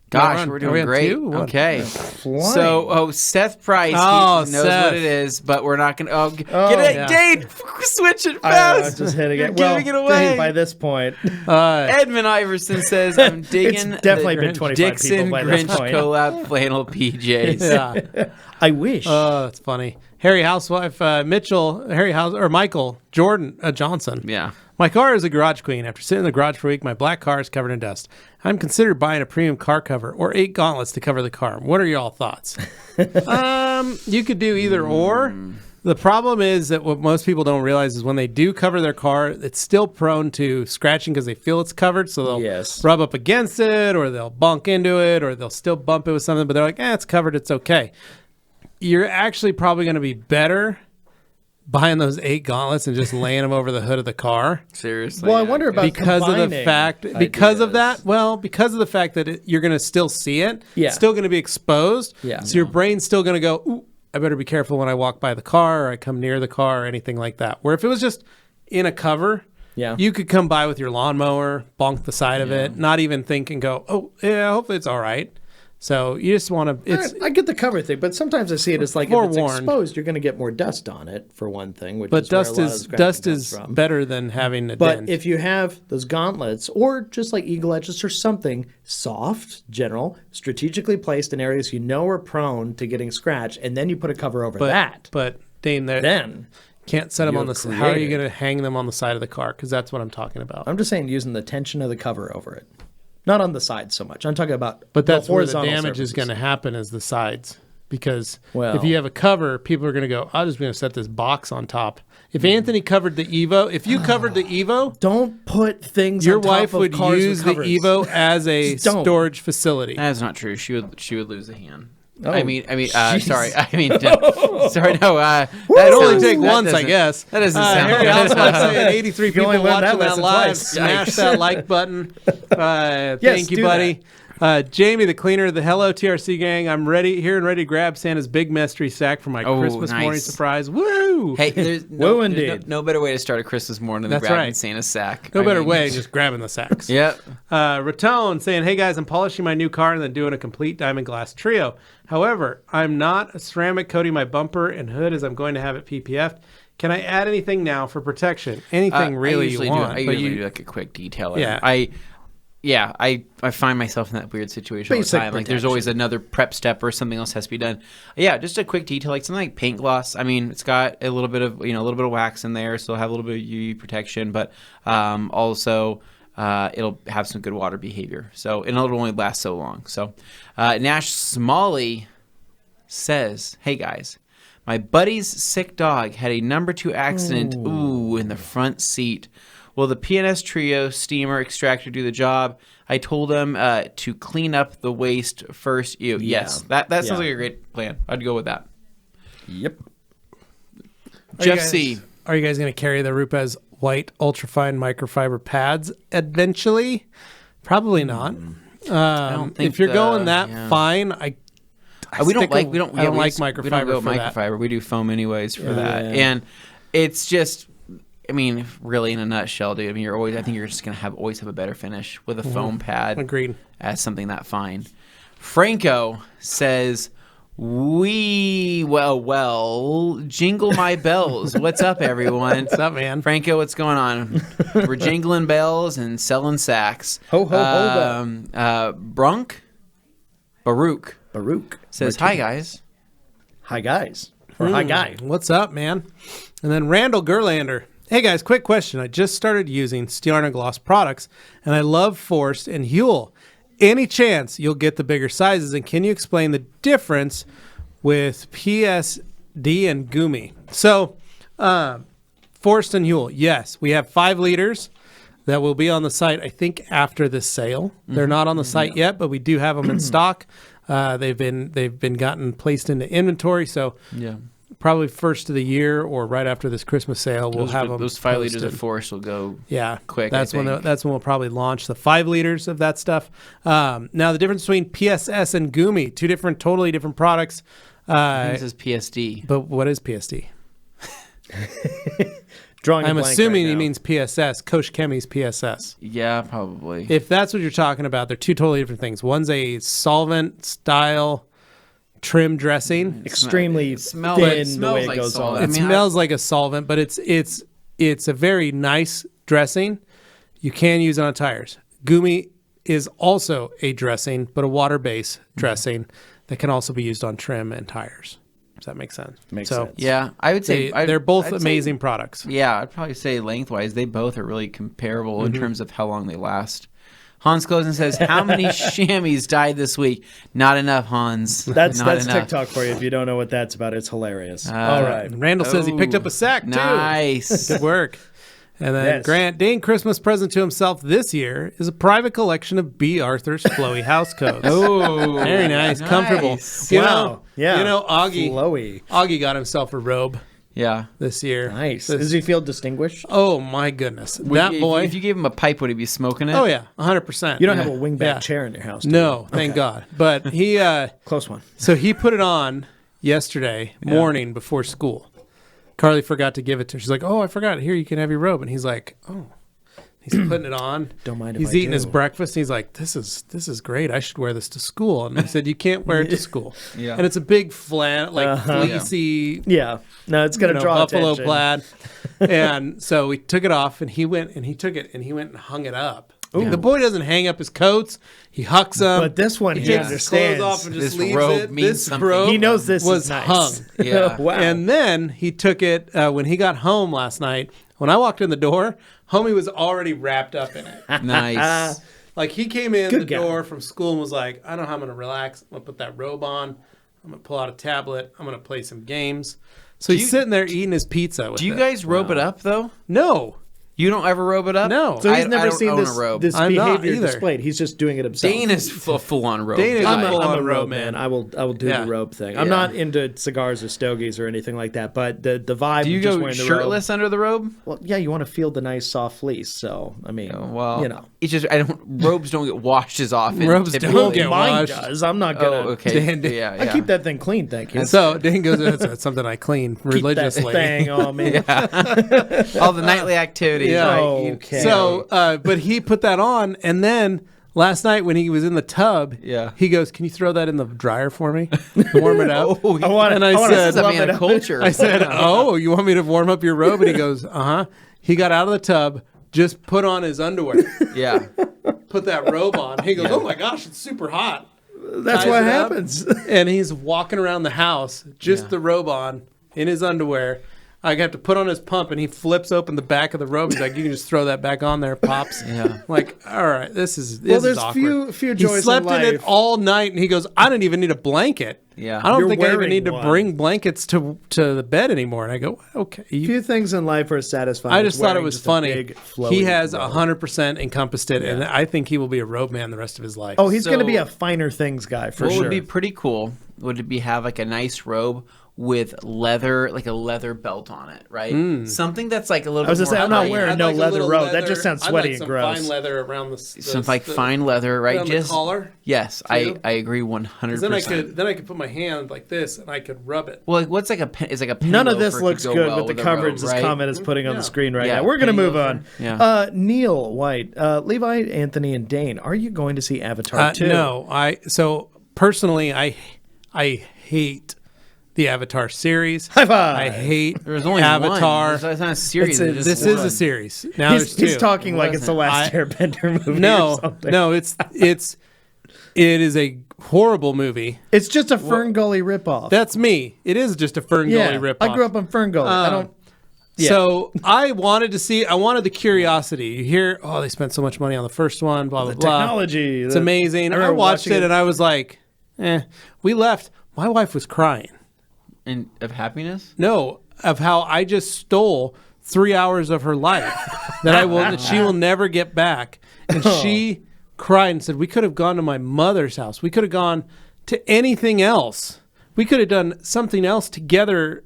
Gosh, We're we're on- are we doing on great. 2? What? Okay. Flying. So, Seth Price, Oh, he knows Seth. what it is, but we're not going to. Get it, yeah. Dave, switch it I fast. just hitting You're it. Well, giving it away. by this point, Edmund Iverson says, I'm digging It's definitely the been 25 Dixon people by this Grinch point. collab flannel PJs. Yeah. I wish. Oh, that's funny. Harry housewife Mitchell, Michael Jordan Johnson. Yeah. My car is a garage queen. After sitting in the garage for a week, my black car is covered in dust. I'm considered buying a premium car cover or 8 gauntlets to cover the car. What are y'all thoughts? You could do either or. The problem is that what most people don't realize is when they do cover their car, it's still prone to scratching because they feel it's covered. So they'll Yes. rub up against it, or they'll bunk into it, or they'll still bump it with something, but they're like, it's covered, it's okay. You're actually probably going to be better buying those 8 gauntlets and just laying them over the hood of the car. Seriously. Well, I yeah. wonder about Because of the combining fact, because of ideas. that, well, because of the fact that you're going to still see it, Yeah. it's still going to be exposed. Yeah. So your brain's still going to go, ooh, I better be careful when I walk by the car or I come near the car or anything like that. Where if it was just in a cover, Yeah. you could come by with your lawnmower, bonk the side of it, not even think and go, oh, yeah, hopefully it's all right. So you just want to. I get the cover thing, but sometimes I see it as like if it's forewarned. exposed, you're going to get more dust on it for one thing. Which But is where dust a lot of the is scratching dust comes is from. better than having a But dent. if you have those gauntlets, or just like eagle edges or something soft, general, strategically placed in areas you know are prone to getting scratched, and then you put a cover over that, But Dane, then can't set them you on the. have How are you created- going to hang them on the side of the car? Because that's what I'm talking about. I'm just saying using the tension of the cover over it, not on the side so much. I'm talking about But that's the where the horizontal damage is surfaces. going to happen is the sides. Because Well- if you have a cover, people are going to go, I'm just going to set this box on top. If Anthony covered the Evo, if you covered the Evo, Don't put things. your on top wife of would cars use with the covers. Evo as a Just don't. storage facility. That's not true. She would lose a hand. Oh, sorry. Sorry, no. It That only sounds- take that once, I doesn't- guess. That doesn't sound Harry, good. I also want to say, 83 You people only learned watching that that lesson live. twice. Smash Yikes. that like button. Thank you, do buddy. Jamie, the cleaner, the hello TRC gang. I'm ready to grab Santa's big mystery sack for my Oh, Christmas morning nice. surprise. Woo! Hey, there's Whoa, there's indeed. no better way to start a Christmas morning than That's grabbing right. Santa's sack. No I better mean, way, just grabbing the sacks. Yep. Ratone saying, hey guys, I'm polishing my new car and then doing a complete diamond glass trio. However, I'm not ceramic coating my bumper and hood as I'm going to have it PPF'd. Can I add anything now for protection? Anything really I usually you want. I but usually do like a quick detailer. Yeah. I find myself in that weird situation all the Basic time. Like there's protection. always another prep step or something else has to be done. Yeah, just a quick detail, like something like paint gloss. I mean, it's got a little bit of a little bit of wax in there, so it'll have a little bit of UV protection, but also it'll have some good water behavior. So and it'll only last so long. So Nash Smalley says, "Hey guys, my buddy's sick dog had a number 2 accident. In the front seat. Will the PNS Trio steamer extractor do the job? I told him to clean up the waste first. Yes, that sounds like a great plan. I'd go with that. Yep. Jeff C. Are you guys going to carry the Rupes white ultrafine microfiber pads eventually? Probably not. I don't think if you're going that fine, we don't like microfiber We don't go for that. microfiber. We do foam anyways for that, Yeah. and it's just. I mean, really, in a nutshell, dude. I mean, I think you're just gonna always have a better finish with a foam pad. Agreed. As something that fine. Franco says, well, jingle my bells. What's up, everyone? What's up, man? Franco, what's going on? We're jingling bells and selling sacks. Ho, ho, ho, Baruch says, Martinez. hi, guys. Hi guys. Or hi guy. What's up, man? And then Randall Gerlander. Hey guys, quick question. I just started using Stiarna Gloss products and I love Forst and Huel. Any chance you'll get the bigger sizes? And can you explain the difference with PSD and Gumi? So, Forst and Huel, yes, we have 5 liters that will be on the site, I think, after this sale. They're not on the site yet, but we do have them in stock. They've been gotten placed into inventory, so Yeah. probably first of the year or right after this Christmas sale, we'll have them. Those 5 liters posted. of Force will go quick. I That's when think. that's when we'll probably launch the 5 liters of that stuff. Now the difference between PSS and Gumi, totally different products. I think it says PSD. But what is PSD? Drawing a I'm blank assuming right he now. means PSS, Coach Chemi's PSS. Yeah, probably. If that's what you're talking about, they're 2 totally different things. One's a solvent style trim dressing. extremely It smells thin like- the smells way it like goes salt. on. I It mean, smells like a solvent, but it's a very nice dressing. You can use it on tires. Gumi is also a dressing, but a water-based dressing that can also be used on trim and tires. Does that make sense? Makes so sense. Yeah, I would say they're both I'd say- amazing products. Yeah, I'd probably say lengthwise, they both are really comparable Mm-hmm. in terms of how long they last. Hans Closen says, "How many chamois died this week? Not enough, Hans. That's Not enough. TikTok for you. If you don't know what that's about, it's hilarious. All right. Randall says he picked up a sack too. Nice. Good work. And then Yes. Grant Dane Christmas present to himself this year is a private collection of B. Arthur's flowy house coats. Oh, Very nice, comfortable. Nice. You Wow. know, Yeah. You know, Augie Flowy. got himself a robe Yeah. this year. Nice. This- Does he feel distinguished? oh my goodness, that If- boy! If you gave him a pipe, would he be smoking it? oh yeah, 100%. You don't have a wingback Yeah. chair in your house, do you? No, thank God. But he, Close one. so he put it on yesterday morning before school. Carly forgot to give it to her. She's like, "Oh, I forgot. Here, you can have your robe." And he's like, "Oh." He's putting it on. Don't mind if He's I eating his do. breakfast. He's like, this is great. I should wear this to school. And I said, you can't wear it to school. Yeah. And it's a big flat, like fleecy, Yeah. No, it's going to draw buffalo attention. plaid. And so we took it off, and he went and he took it and he went and hung it up. The boy doesn't hang up his coats. He hucks them. But this one, he he takes his understands. clothes off and just This leaves robe it. means This something. robe He knows this was is nice. hung. Yeah. Wow. And then he took it when he got home last night. When I walked in the door, homie was already wrapped up in it. Nice. Like he came in Good the guy. door from school and was like, I don't know how I'm going to relax. I'm going to put that robe on. I'm going to pull out a tablet. I'm going to play some games. So he's sitting there eating his pizza with Do you it. guys robe it up though? No. You don't ever robe it up? No. So he's I never don't seen own this, a robe. this I'm not behavior either. displayed. He's just doing it himself. Dane is full on robe. Dane is guy. a full- I'm on a robe robe man. I will do Yeah. the robe thing. I'm Yeah. not into cigars or stogies or anything like that. But the vibe. Do you of just go wearing the shirtless under the robe? Robe, well, yeah, you want to feel the nice soft fleece. So I mean, Well, you know, it's just robes don't get washed as often. Robes typically. don't get mine washed. does. I'm not gonna. Oh, okay. Dan- Yeah, I keep that thing clean. Thank you. And so Dane goes, that's something I clean Keep religiously. that thing on me. all the nightly activities. Yeah. Right? Okay. So, but he put that on, and then last night when he was in the tub, Yeah. he goes, "Can you throw that in the dryer for me, warm it up?" Oh, I want. And I wanna said- this is a love man it of up. culture. I said, "Oh, you want me to warm up your robe?" And he goes, "Uh-huh." He got out of the tub, just put on his underwear, Yeah. put that robe on. He goes, "Oh my gosh, it's super hot." That's Ties what it up, happens. And he's walking around the house, just Yeah. the robe on, in his underwear. I have to put on his pump, and he flips open the back of the robe. He's like, "You can just throw that back on there, pops." Yeah. I'm like, all right, this is Well, is there's awkward. few He joys in slept in it life. all night, and he goes, "I don't even need a blanket. Yeah. I don't You're think I even wearing need to one." bring blankets to the bed anymore." And I go, "Okay." Few things in life are satisfying. I as just thought it wearing was just a funny. big, flowy He has robe. 100% encompassed it, and I think he will be a robe man the rest of his life. Oh, he's going to So- be a finer things guy for What sure. would be pretty cool would it be have like a nice robe with leather, like a leather belt on it, right? Something that's like a little. I was bit gonna say, more I'm not high-end. wearing I'd no like a leather little robe. That just sounds I'd sweaty like and some gross. fine leather around the some like fine leather, right? around Just the collar. Yes, too. I agree 100%. Then I could put my hand like this and I could rub it. Well, like, what's like a pen? Is like a pen None of loafer this could looks go good well with the a coverage robe, this right? comment is putting on Yeah. the screen right Yeah, now. We're going to penny move loafer. on. Yeah. Neil White, Levi, Anthony, and Dane, are you going to see Avatar 2? No, so personally I hate the Avatar series. High five. I hate There was only Avatar. one. It's not a series. It's a- there's This just is one. a series. Now He's, there's two. he's talking like it's the last I- Airbender movie. or No, something. no, it is a horrible movie. It's just a Fern Gully ripoff. That's me. It is just a Fern yeah, Gully ripoff. I grew up on Fern Gully. I don't. Yeah. So I wanted the curiosity. You hear, oh, they spent so much money on the first one, blah, blah, blah. Technology. It's amazing. I remember watched watching it and I was like, we left. My wife was crying. And of happiness. No, of how I just stole 3 hours of her life that she will never get back. And she cried and said, we could have gone to my mother's house. We could have gone to anything else. We could have done something else together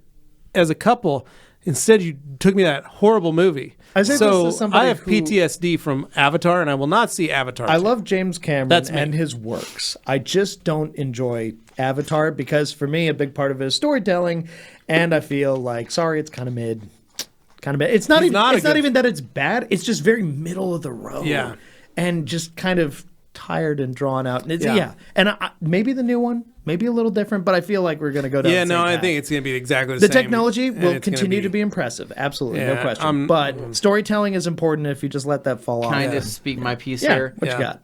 as a couple. Instead, you took me to that horrible movie. I say so this is somebody I have who- PTSD from Avatar, and I will not see Avatar. I love James Cameron That's me. and his works. I just don't enjoy Avatar because for me, a big part of it is storytelling, and I feel like, sorry, it's kind of mid. Kind of bad. It's not He's even. not a It's not good- even that it's bad. It's just very middle of the road. Yeah. and just kind of tired and drawn out. And it's, Yeah. yeah, and maybe the new one, maybe a little different, but I feel like we're going to go down. yeah, the no, same I path. think it's going to be exactly the The same. technology and will it's gonna continue to be impressive. Absolutely, no Yeah, question. But storytelling is important if you just let that fall off. Can I just speak my piece Yeah, here? what Yeah. you got?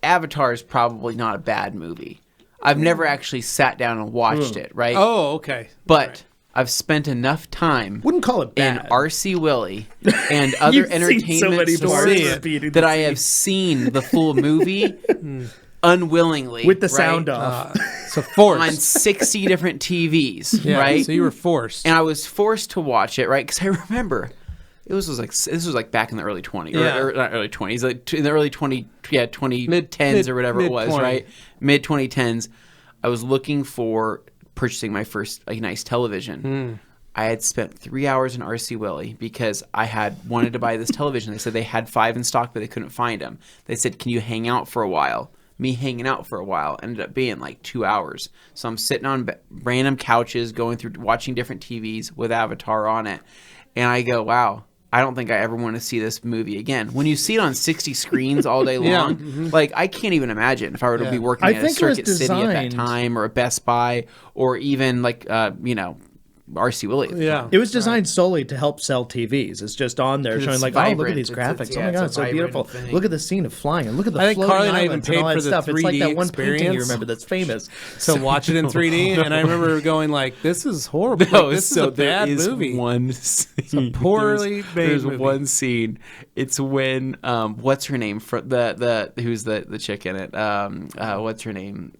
Avatar is probably not a bad movie. I've never actually sat down and watched it, right? Oh, okay. but I've spent enough time Wouldn't call it in bad. RC Willie and other You've seen so entertainment many stores parts repeating that the I have seen the full movie unwillingly with the right, sound off. So forced. on 60 different TVs, Yeah, right? So you were forced. And I was forced to watch it, right? Because I remember this was like back in the early 20s, Yeah. or not early 20s, like in the early 2010s or whatever it was, mid-20. right? Mid 2010s. I was looking for purchasing my first like nice television. I had spent 3 hours in RC Willie because I had wanted to buy this television. They said they had 5 in stock, but they couldn't find them. They said, "Can you hang out for a while?" Me hanging out for a while ended up being like 2 hours. So I'm sitting on random couches, going through watching different TVs with Avatar on it, and I go, "Wow, I don't think I ever want to see this movie again. When you see it on 60 screens all day long, like I can't even imagine if I were to be working I at a think it was Circuit City at that designed- time, or a Best Buy, or even like R.C. Willey. Yeah. It was designed solely to help sell TVs. It's just on there showing it's like, oh, look at vibrant. these It's- graphics. yeah, oh my it's god, a it's so vibrant beautiful. thing. Look at the scene of flying, and look at the I think floating Carly and I even islands and paid all that for the stuff. It's like 3D that one painting you experience. remember that's famous. So watch it in 3D, and I remember going like, "This is horrible. No, Like, this is so a bad there is movie." one scene. poorly made There's movie. one scene. It's when what's her name? Who's the chick in it? What's her name?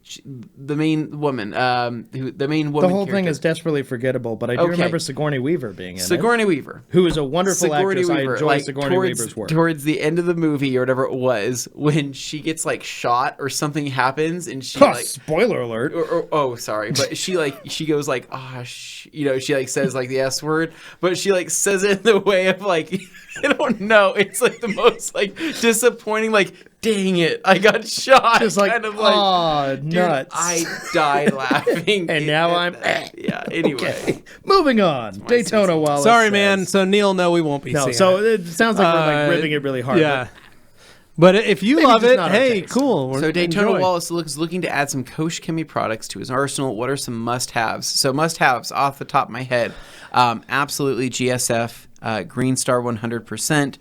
The main woman. The main woman. The whole thing character. is desperately forgettable, but I do Okay. remember Sigourney Weaver being in it. Sigourney Weaver. Who is a wonderful Sigourney actress. Weaver, I enjoy like, Sigourney Weaver's work. towards the end of the movie or whatever it was, when she gets like shot or something happens and she Huh, like spoiler alert. oh sorry, but she goes like she like says like the S word, but she like says it in the way of like I don't know, it's like the most like disappointing, like dang it, I got shot, Just like, kind of like aw, dude, nuts. I died laughing, And now I'm- yeah. Anyway, Okay. Moving on. Daytona Wallace. Sorry, says- man. So Neil, no, we won't be No, seeing so it. it sounds like we're like ripping it really hard. Yeah. But if you Maybe love just it, not our hey, taste. cool. So Daytona Enjoy. Wallace is looking to add some Koch Chemie products to his arsenal. What are some must-haves? So must-haves off the top of my head, absolutely GSF, Green Star 100%,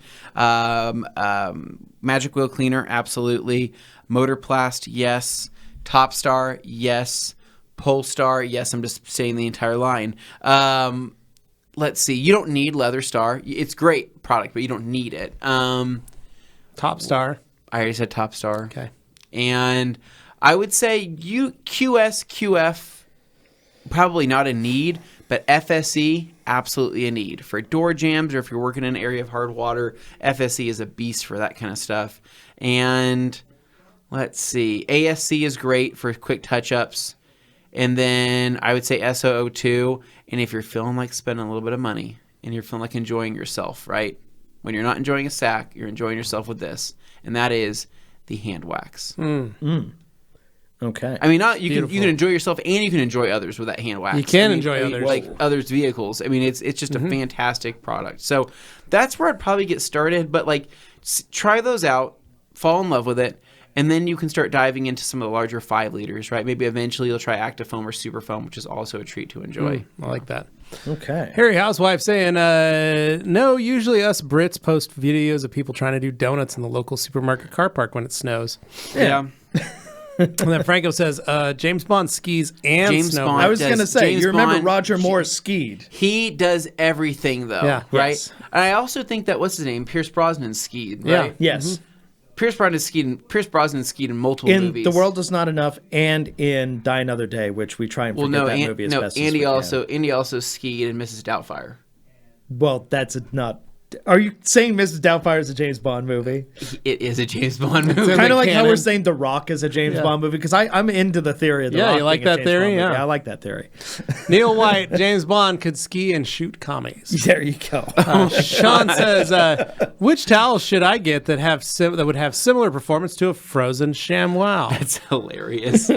Magic Wheel Cleaner, absolutely, Motorplast, yes, Top Star, yes, Polestar, yes. I'm just saying the entire line. Let's see. You don't need Leather Star. It's great product, but you don't need it. Top Star. I already said Top Star. Okay. And I would say QF, probably not a need, but FSE, absolutely a need. For door jams or if you're working in an area of hard water, FSE is a beast for that kind of stuff. And let's see, ASC is great for quick touch-ups. And then I would say SO02. And if you're feeling like spending a little bit of money and you're feeling like enjoying yourself, right? When you're not enjoying a sack, you're enjoying yourself with this. And that is the hand wax. Okay. I mean, you can enjoy yourself and you can enjoy others with that hand wax. You can I mean, enjoy others. like others' vehicles. I mean, it's just a fantastic product. So that's where I'd probably get started. But like, try those out, fall in love with it, and then you can start diving into some of the larger 5 liters. Right? Maybe eventually you'll try Actifoam or Superfoam, which is also a treat to enjoy. I like that. Okay. Harry Housewife saying, no, usually us Brits post videos of people trying to do donuts in the local supermarket car park when it snows. Yeah. And then Franco says, James Bond skis and James snowboards. Bond I was does- going to say, James you remember Bond- Roger Moore skied. He does everything though, Yeah. right? Yes. And I also think that what's his name, Pierce Brosnan skied, Yeah. right? Yes. Pierce Brosnan skied in multiple In movies. The World Is Not Enough and in Die Another Day, which we try and forget that movie as best as Andy we can. also skied in Mrs. Doubtfire. Well, that's not... Are you saying Mrs. Doubtfire is a James Bond movie? It is a James Bond movie. Kind of like how canon. we're saying The Rock is a James Bond movie, because I'm into the theory of The Yeah, Rock you like being a that James theory? Bond movie. Yeah. I like that theory. Neil White, James Bond could ski and shoot commies. There you go. Sean says, which towels should I get that have that would have similar performance to a frozen ShamWow? It's hilarious.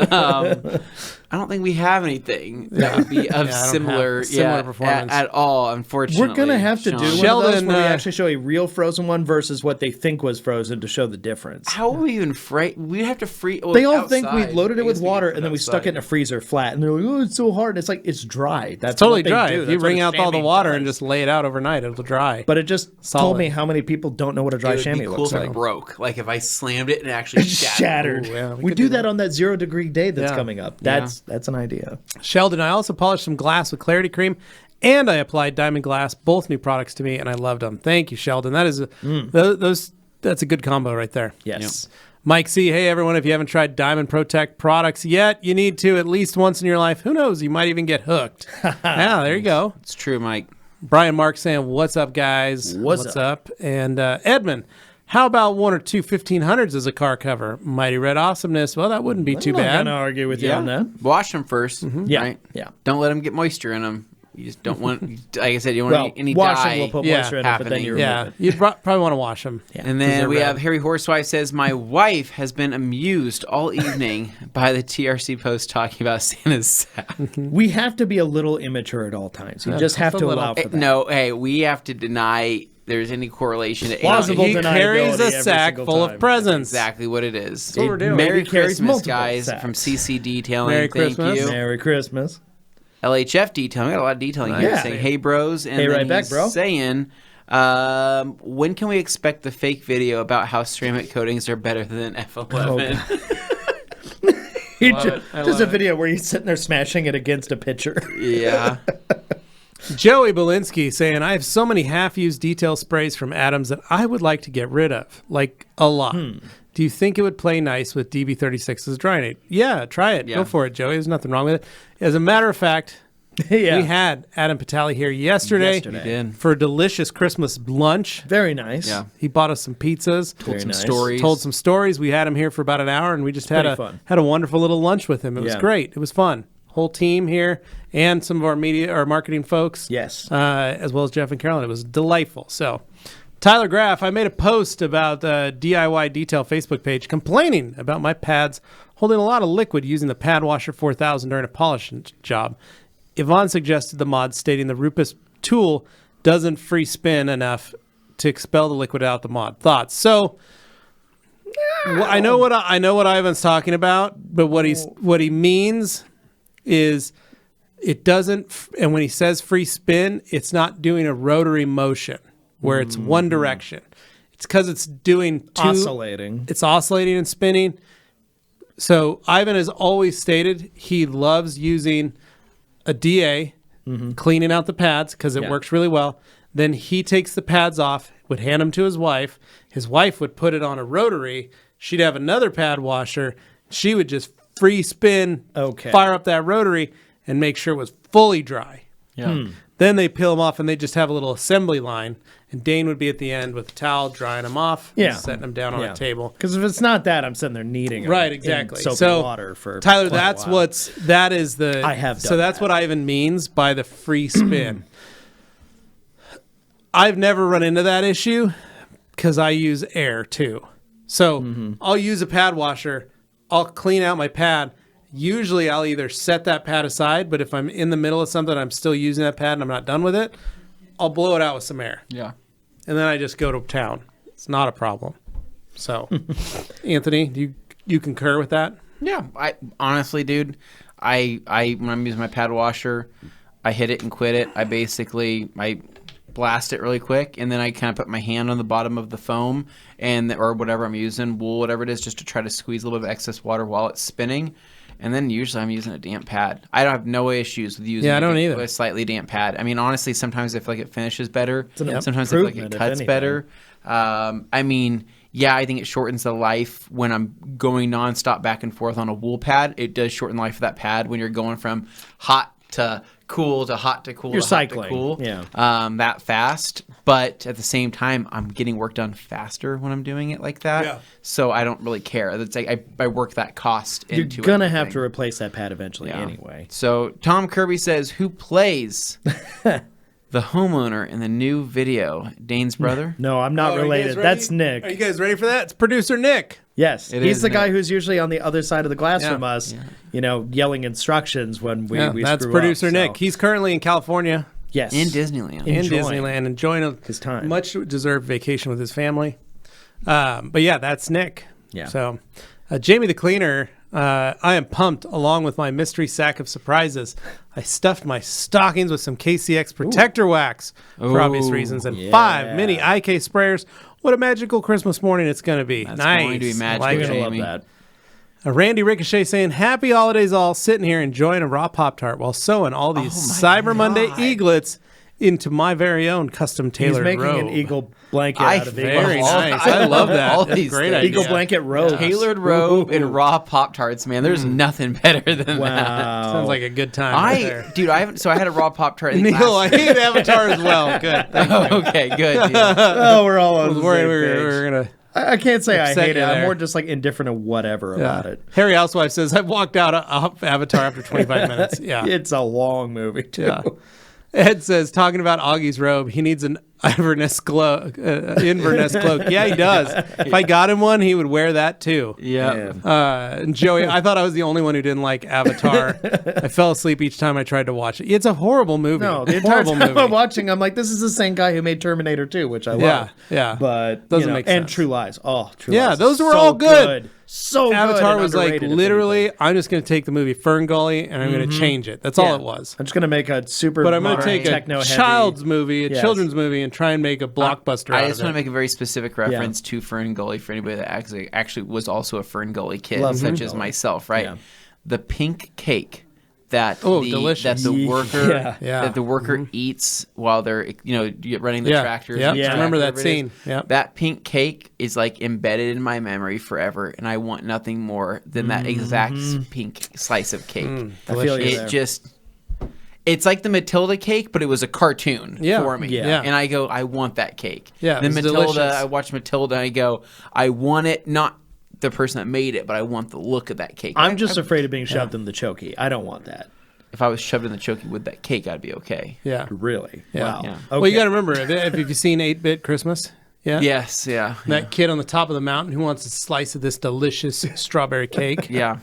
I don't think we have anything that would be of Yeah, I don't similar, have similar performance. at all. Unfortunately, We're going to have to do Sean. one of those Sheldon, where we uh, actually show a real frozen one versus what they think was frozen to show the difference. How would we even we have to free. Well, They all think we outside. loaded I it with guess we water could and then put we stuck it in a outside. freezer flat. And they're like, oh, it's so hard. It's like, it's dry. That's Totally what they dry. do. If That's you what bring a out all the chamois water does. and just lay it out overnight, it'll dry. But it just Solid. told me how many people don't know what a dry It would chamois be cool looks if like. it broke. Like if I slammed it and it actually Shattered. Ooh, yeah, we we could do do that that. on that 0 degree day that's Yeah. coming up. That's an idea. Sheldon, I also polished some glass with Clarity Cream, and I applied Diamond Glass, both new products to me, and I loved them. Thank you, Sheldon. That is that's a good combo right there. Yes. Mike C. Hey, everyone, if you haven't tried Diamond Protect products yet, you need to at least once in your life. Who knows? You might even get hooked. Yeah, there you go. It's true, Mike. Brian Mark saying, what's up, guys? What's up? And Edmund, how about 1 or 2 1500s as a car cover? Mighty Red Awesomeness. Well, that wouldn't be too I'm not bad. going to argue with you on that. Wash them first. Yeah. Right? Yeah. Don't let them get moisture in them. You just don't want, like I said, you don't Well, want any washing dye. will put Yeah, moisture in it, but then happening. you remove Yeah, it. you'd probably want to wash them. And then they're we red. have Harry Horsewife says, my wife has been amused all evening by the TRC post talking about Santa's sack. We have to be a little immature at all times. You just have just a to little. allow for that. No, hey, we have to deny there's any correlation to Plausible He deniability carries a every sack single full time. of presents. exactly what it is. That's what we're doing. Merry He carries Christmas, multiple guys, sacks. from CC Detailing. Merry Thank Christmas. you. Merry Christmas. LHF Detailing. We got a lot of detailing here. Yeah. Saying, hey, bros. And Hey, then right back, he's bro. saying, when can we expect the fake video about how ceramic coatings are better than F11? He love it. I There's love a it. video where he's sitting there smashing it against a pitcher. Yeah. Joey Belinsky saying, I have so many half-used detail sprays from Adams that I would like to get rid of, like a lot. Do you think it would play nice with DB36's drying aid? Yeah, try it. Yeah. Go for it, Joey. There's nothing wrong with it. As a matter of fact, Yeah. we had Adam Patali here yesterday, Yesterday. He did. for a delicious Christmas lunch. Very nice. Yeah. He bought us some pizzas, Very Some nice. stories. told some stories. We had him here for about an hour, and we just had pretty a fun. had a wonderful little lunch with him. It was Yeah. great. It was fun. Whole team here, and some of our marketing folks. Yes. As well as Jeff and Carolyn. It was delightful. So, Tyler Graff, I made a post about the DIY Detail Facebook page complaining about my pads holding a lot of liquid using the Pad Washer 4000 during a polishing job. Yvonne suggested the mod, stating the Rupus tool doesn't free spin enough to expel the liquid out the mod. Thoughts? So, I know what Ivan's talking about, but what he means is it doesn't, and when he says free spin, it's not doing a rotary motion where it's one direction. It's because it's doing Oscillating. It's oscillating and spinning. So Ivan has always stated he loves using a DA, cleaning out the pads because it Yeah. works really well. Then he takes the pads off, would hand them to his wife. His wife would put it on a rotary. She'd have another pad washer. She would just free spin, Okay. fire up that rotary, and make sure it was fully dry. Yeah. Then they peel them off and they just have a little assembly line. And Dane would be at the end with a towel drying them off, Yeah. and setting them down on a table. Because if it's not that, I'm sitting there kneading 'em Right, in exactly. soap So, and water for Tyler, quite a that's while. that is the. I have So done that's that. what Ivan means by the free spin. I've never run into that issue because I use air too. So I'll use a pad washer. I'll clean out my pad. Usually I'll either set that pad aside, but if I'm in the middle of something, I'm still using that pad and I'm not done with it, I'll blow it out with some air. Yeah. And then I just go to town. It's not a problem. So, Anthony, do you concur with that? Yeah, I honestly, dude, I when I'm using my pad washer, I hit it and quit it. I blast it really quick, and then I kind of put my hand on the bottom of the foam or whatever I'm using, wool, whatever it is, just to try to squeeze a little bit of excess water while it's spinning. And then usually I'm using a damp pad. I don't have no issues with using I don't either. a slightly damp pad. I mean, honestly, sometimes I feel like it finishes better. an Sometimes I feel like it improvement, if cuts anything. better. I mean, yeah, I think it shortens the life when I'm going nonstop back and forth on a wool pad. It does shorten the life of that pad when you're going from hot to cool to hot to cool You're to cycling, hot to cool. yeah. That fast. But at the same time, I'm getting work done faster when I'm doing it like that. Yeah. So I don't really care. It's like I work that cost You're into gonna everything. have to replace that pad eventually Yeah. anyway. So Tom Kirby says, who plays the homeowner in the new video? Dane's brother? No, I'm not Oh, are you guys related. ready? That's Nick. Are you guys ready for that? It's producer Nick. Yes, It he's is the guy Nick. who's usually on the other side of the glass Yeah. from us, yelling instructions when we That's screw producer up, Nick. so- He's currently in California. Yes, In Disneyland. In Enjoying Disneyland, enjoying his time. much deserved vacation with his family. But yeah, that's Nick. Yeah. So, Jamie the Cleaner, I am pumped along with my mystery sack of surprises. I stuffed my stockings with some KCX protector wax for obvious Ooh, reasons and yeah. 5 mini IK sprayers. What a magical Christmas morning it's going to be. That's nice. going to be I magical, like You're it. gonna love Jamie. that. Randy Ricochet saying, happy holidays all, sitting here enjoying a raw Pop-Tart while sewing all these Cyber Monday eaglets into my very own custom He's tailored making robe. an eagle blanket out of very eagle. nice. I love that. All That's these great things. idea. Eagle blanket robe. Tailored robe and raw Pop-Tarts, man. There's nothing better than that. Wow. Sounds like a good time right there. Dude, I haven't. So I had a raw Pop-Tart. Neil, I hate Avatar as well. Good. Okay, good. Dude. Oh, we're all on I was the worried same we page. were going to... I can't say I upset hate it. you I'm there. more just like indifferent or whatever about it. Harry Housewife says, I walked out of Avatar after 25 minutes. Yeah. It's a long movie too. Yeah. Ed says, talking about Augie's robe, he needs an Inverness cloak. Yeah, he does. If I got him one, he would wear that too. Yeah. And Joey, I thought I was the only one who didn't like Avatar. I fell asleep each time I tried to watch it. It's a horrible movie. No, the entire horrible time movie. I'm watching, I'm like, this is the same guy who made Terminator 2, which I love. Yeah. But Doesn't make And sense. True Lies. Oh, True Yeah, Lies. those were So all good. So good. Avatar and was like underrated, if literally, anything. I'm just going to take the movie Fern Gully and I'm going to change it. That's all it was. I'm just gonna make a super. But I'm going to modern, take a techno-heavy- child's movie, a Yes. children's movie, and try and make a blockbuster I out just of want to it. make a very specific reference to Fern Gully for anybody that actually was also a Fern Gully kid, Love Fern such as Gully. myself, right? Yeah. The pink cake that delicious. that the worker Yeah. that the worker eats while they're running the tractors. Yeah, and Yeah. I remember that whatever it is. scene. Yeah. That pink cake is like embedded in my memory forever, and I want nothing more than that exact pink slice of cake. I feel you It there. just. It's like the Matilda cake, but it was a cartoon for me. Yeah. And I go, I want that cake. Yeah, it Then was Matilda, delicious. I watch Matilda, and I go, I want it, not the person that made it, but I want the look of that cake. I'm just afraid of being shoved in the chokey. I don't want that. If I was shoved in the chokey with that cake, I'd be okay. Yeah. Really? Yeah. Wow. Yeah. Okay. Well, you got to remember, if you've seen 8-Bit Christmas, Yes, yeah. that kid on the top of the mountain who wants a slice of this delicious strawberry cake. Yeah.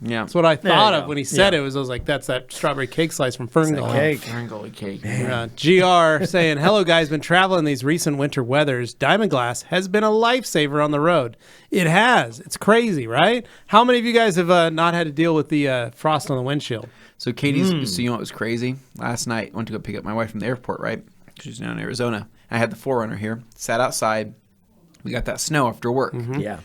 Yeah. That's what I There thought you of go. when he said Yeah. it. I was like, that's that strawberry cake slice from Fern Gully. cake. Fern Gully cake. GR saying, hello guys, been traveling these recent winter weathers. Diamond Glass has been a lifesaver on the road. It has. It's crazy, right? How many of you guys have not had to deal with the frost on the windshield? So Katie's, so you know what was crazy? Last night, I went to go pick up my wife from the airport, right? She's down in Arizona. I had the 4Runner here, sat outside. We got that snow after work. Yeah.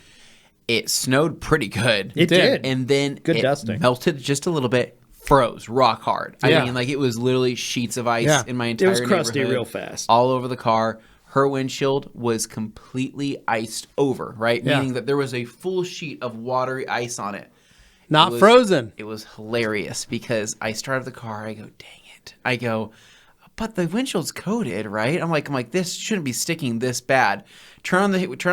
It snowed pretty good. It did. And then Good it dusting. melted just a little bit, froze rock hard. Yeah. I mean, like it was literally sheets of ice Yeah. in my It entire was crusty neighborhood, real fast. all over the car. Her windshield was completely iced over, right? Yeah. Meaning that there was a full sheet of watery ice on it. Not was- frozen. It was hilarious because I started the car. I go, dang it. I go, but the windshield's coated, right? I'm like, this shouldn't be sticking this bad. Turn on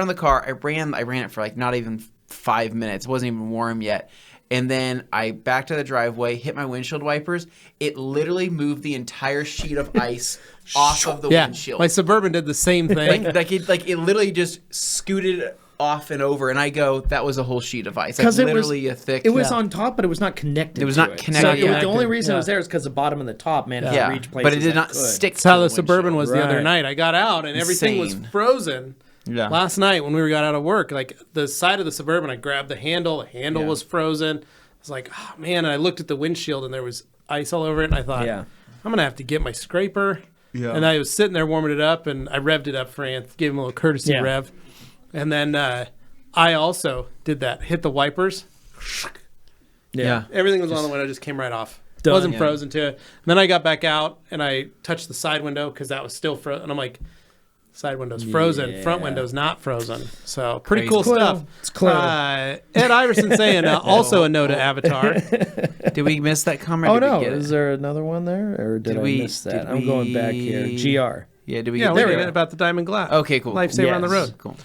the car. I ran it for like not even 5 minutes. It wasn't even warm yet. And then I backed to the driveway, hit my windshield wipers. It literally moved the entire sheet of ice off of the Yeah. windshield. My Suburban did the same thing. like it literally just scooted off and over, and I go, that was a whole sheet of ice. Like Because literally a thick. It was on top, but it was not connected. It was to not it. connected, So it was- yeah. the only reason Yeah. it was there is because the bottom and the top managed yeah, to reach places. but it did that not could. stick. That's how to the Suburban windshield. was the other Right. night. I got out and everything was Insane. frozen. Yeah. Last night when we got out of work, like the side of the Suburban, I grabbed the handle. The handle was frozen. I was like, oh man. And I looked at the windshield and there was ice all over it. And I thought, Yeah. I'm going to have to get my scraper. Yeah. And I was sitting there warming it up and I revved it up for Anth, gave him a little courtesy Yeah. rev. And then I also did that, hit the wipers. Yeah. Everything was on the window, just came right off. Done. Wasn't Yeah. frozen to it. And then I got back out and I touched the side window because that was still frozen. And I'm like, side window's frozen, front Yeah. window's not frozen. So pretty Crazy. cool Cool. stuff. It's cool. Ed Iverson saying also a no to Avatar. Did we miss that comment? Oh or did no! we get Is it? there another one there, or did I miss that? did I'm going back here. we- GR. Yeah, did we Yeah, get we there? did it about the Diamond Glass. Okay, cool. Lifesaver on the Yes. road. Cool.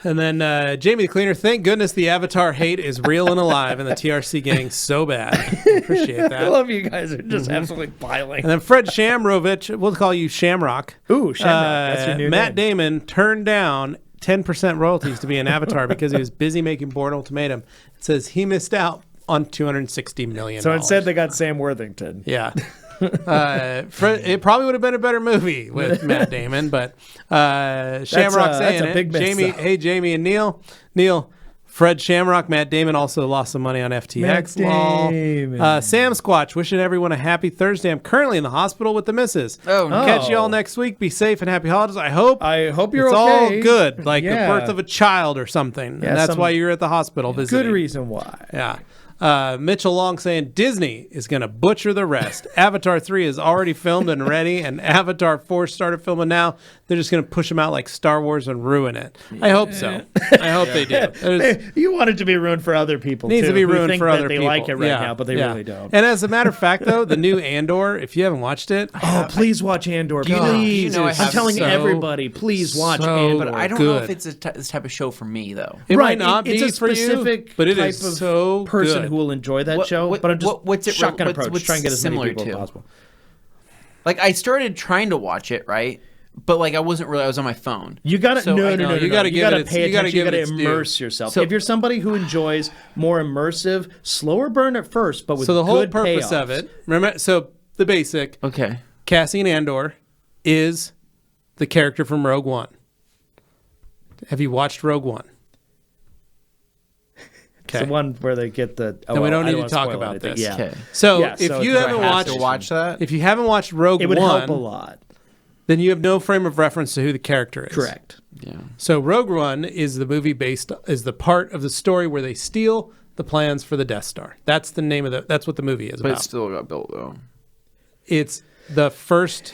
And then Jamie the Cleaner, thank goodness the Avatar hate is real and alive and the TRC gang so bad. Appreciate I that. love you guys are just absolutely piling. And then Fred Shamrovich, we'll call you Shamrock. Ooh, Shamrock. That's your new Matt name. Damon turned down 10% royalties to be an Avatar because he was busy making Bourne Ultimatum. It says he missed out on $260 million. So instead, they got Sam Worthington. yeah. It probably would have been a better movie with Matt Damon, but Shamrock that's saying a big it. miss, Jamie, though. hey Jamie and Neil, Fred Shamrock, Matt Damon also lost some money on FTX. Matt Lol. Damon. Sam Squatch, wishing everyone a happy Thursday. I'm currently in the hospital with the missus. Oh, no. Catch y'all next week. Be safe and happy holidays. I hope you're it's okay. all good, like Yeah. the birth of a child or something. Yeah, and that's some- why you're at the hospital visiting. Good reason why. Yeah. Mitchell Long saying Disney is going to butcher the rest. Avatar 3 is already filmed and ready, and Avatar 4 started filming now. They're just going to push them out like Star Wars and ruin it. I hope so. I hope they do. There's- You want it to be ruined for other people. needs too, to be who ruined think for that other they people. like it right Yeah, now, but they yeah. really don't. And as a matter of fact, though, the new Andor, if you haven't watched it, Oh, please watch Andor. you know- Please. you know I I'm have telling so- everybody, please watch so Andor. But I don't know good. if it's this type of show for me, though. it Right, might not it's be a for you, specific but it type is of so person good. who will enjoy that What- show. what- but I'm just what's it- shotgun what's- approach. what's Try and get as many similar people to? as possible. Like I started trying to watch it, right? But like I wasn't really. I was on my phone. You gotta So no, I- no, no, you no. gotta You give gotta it its- pay you gotta attention. You give it gotta its due. immerse yourself. So- if you're somebody who enjoys more immersive, slower burn at first, but with So the whole good purpose payoffs. of it, remember, so the basic, Okay. Cassian Andor is the character from Rogue One. Have you watched Rogue One? It's the one where they get the. Oh, Then we don't I need to wanna talk spoil about anything. this. Yeah. Okay. So Yeah, if so you do I haven't have watched to watch that? if you haven't watched Rogue It would One, help a lot. then you have no frame of reference to who the character is. Correct. Yeah. So Rogue One is the movie is the part of the story where they steal the plans for the Death Star. That's the name of that's what the movie is But about. it still got built though. It's the first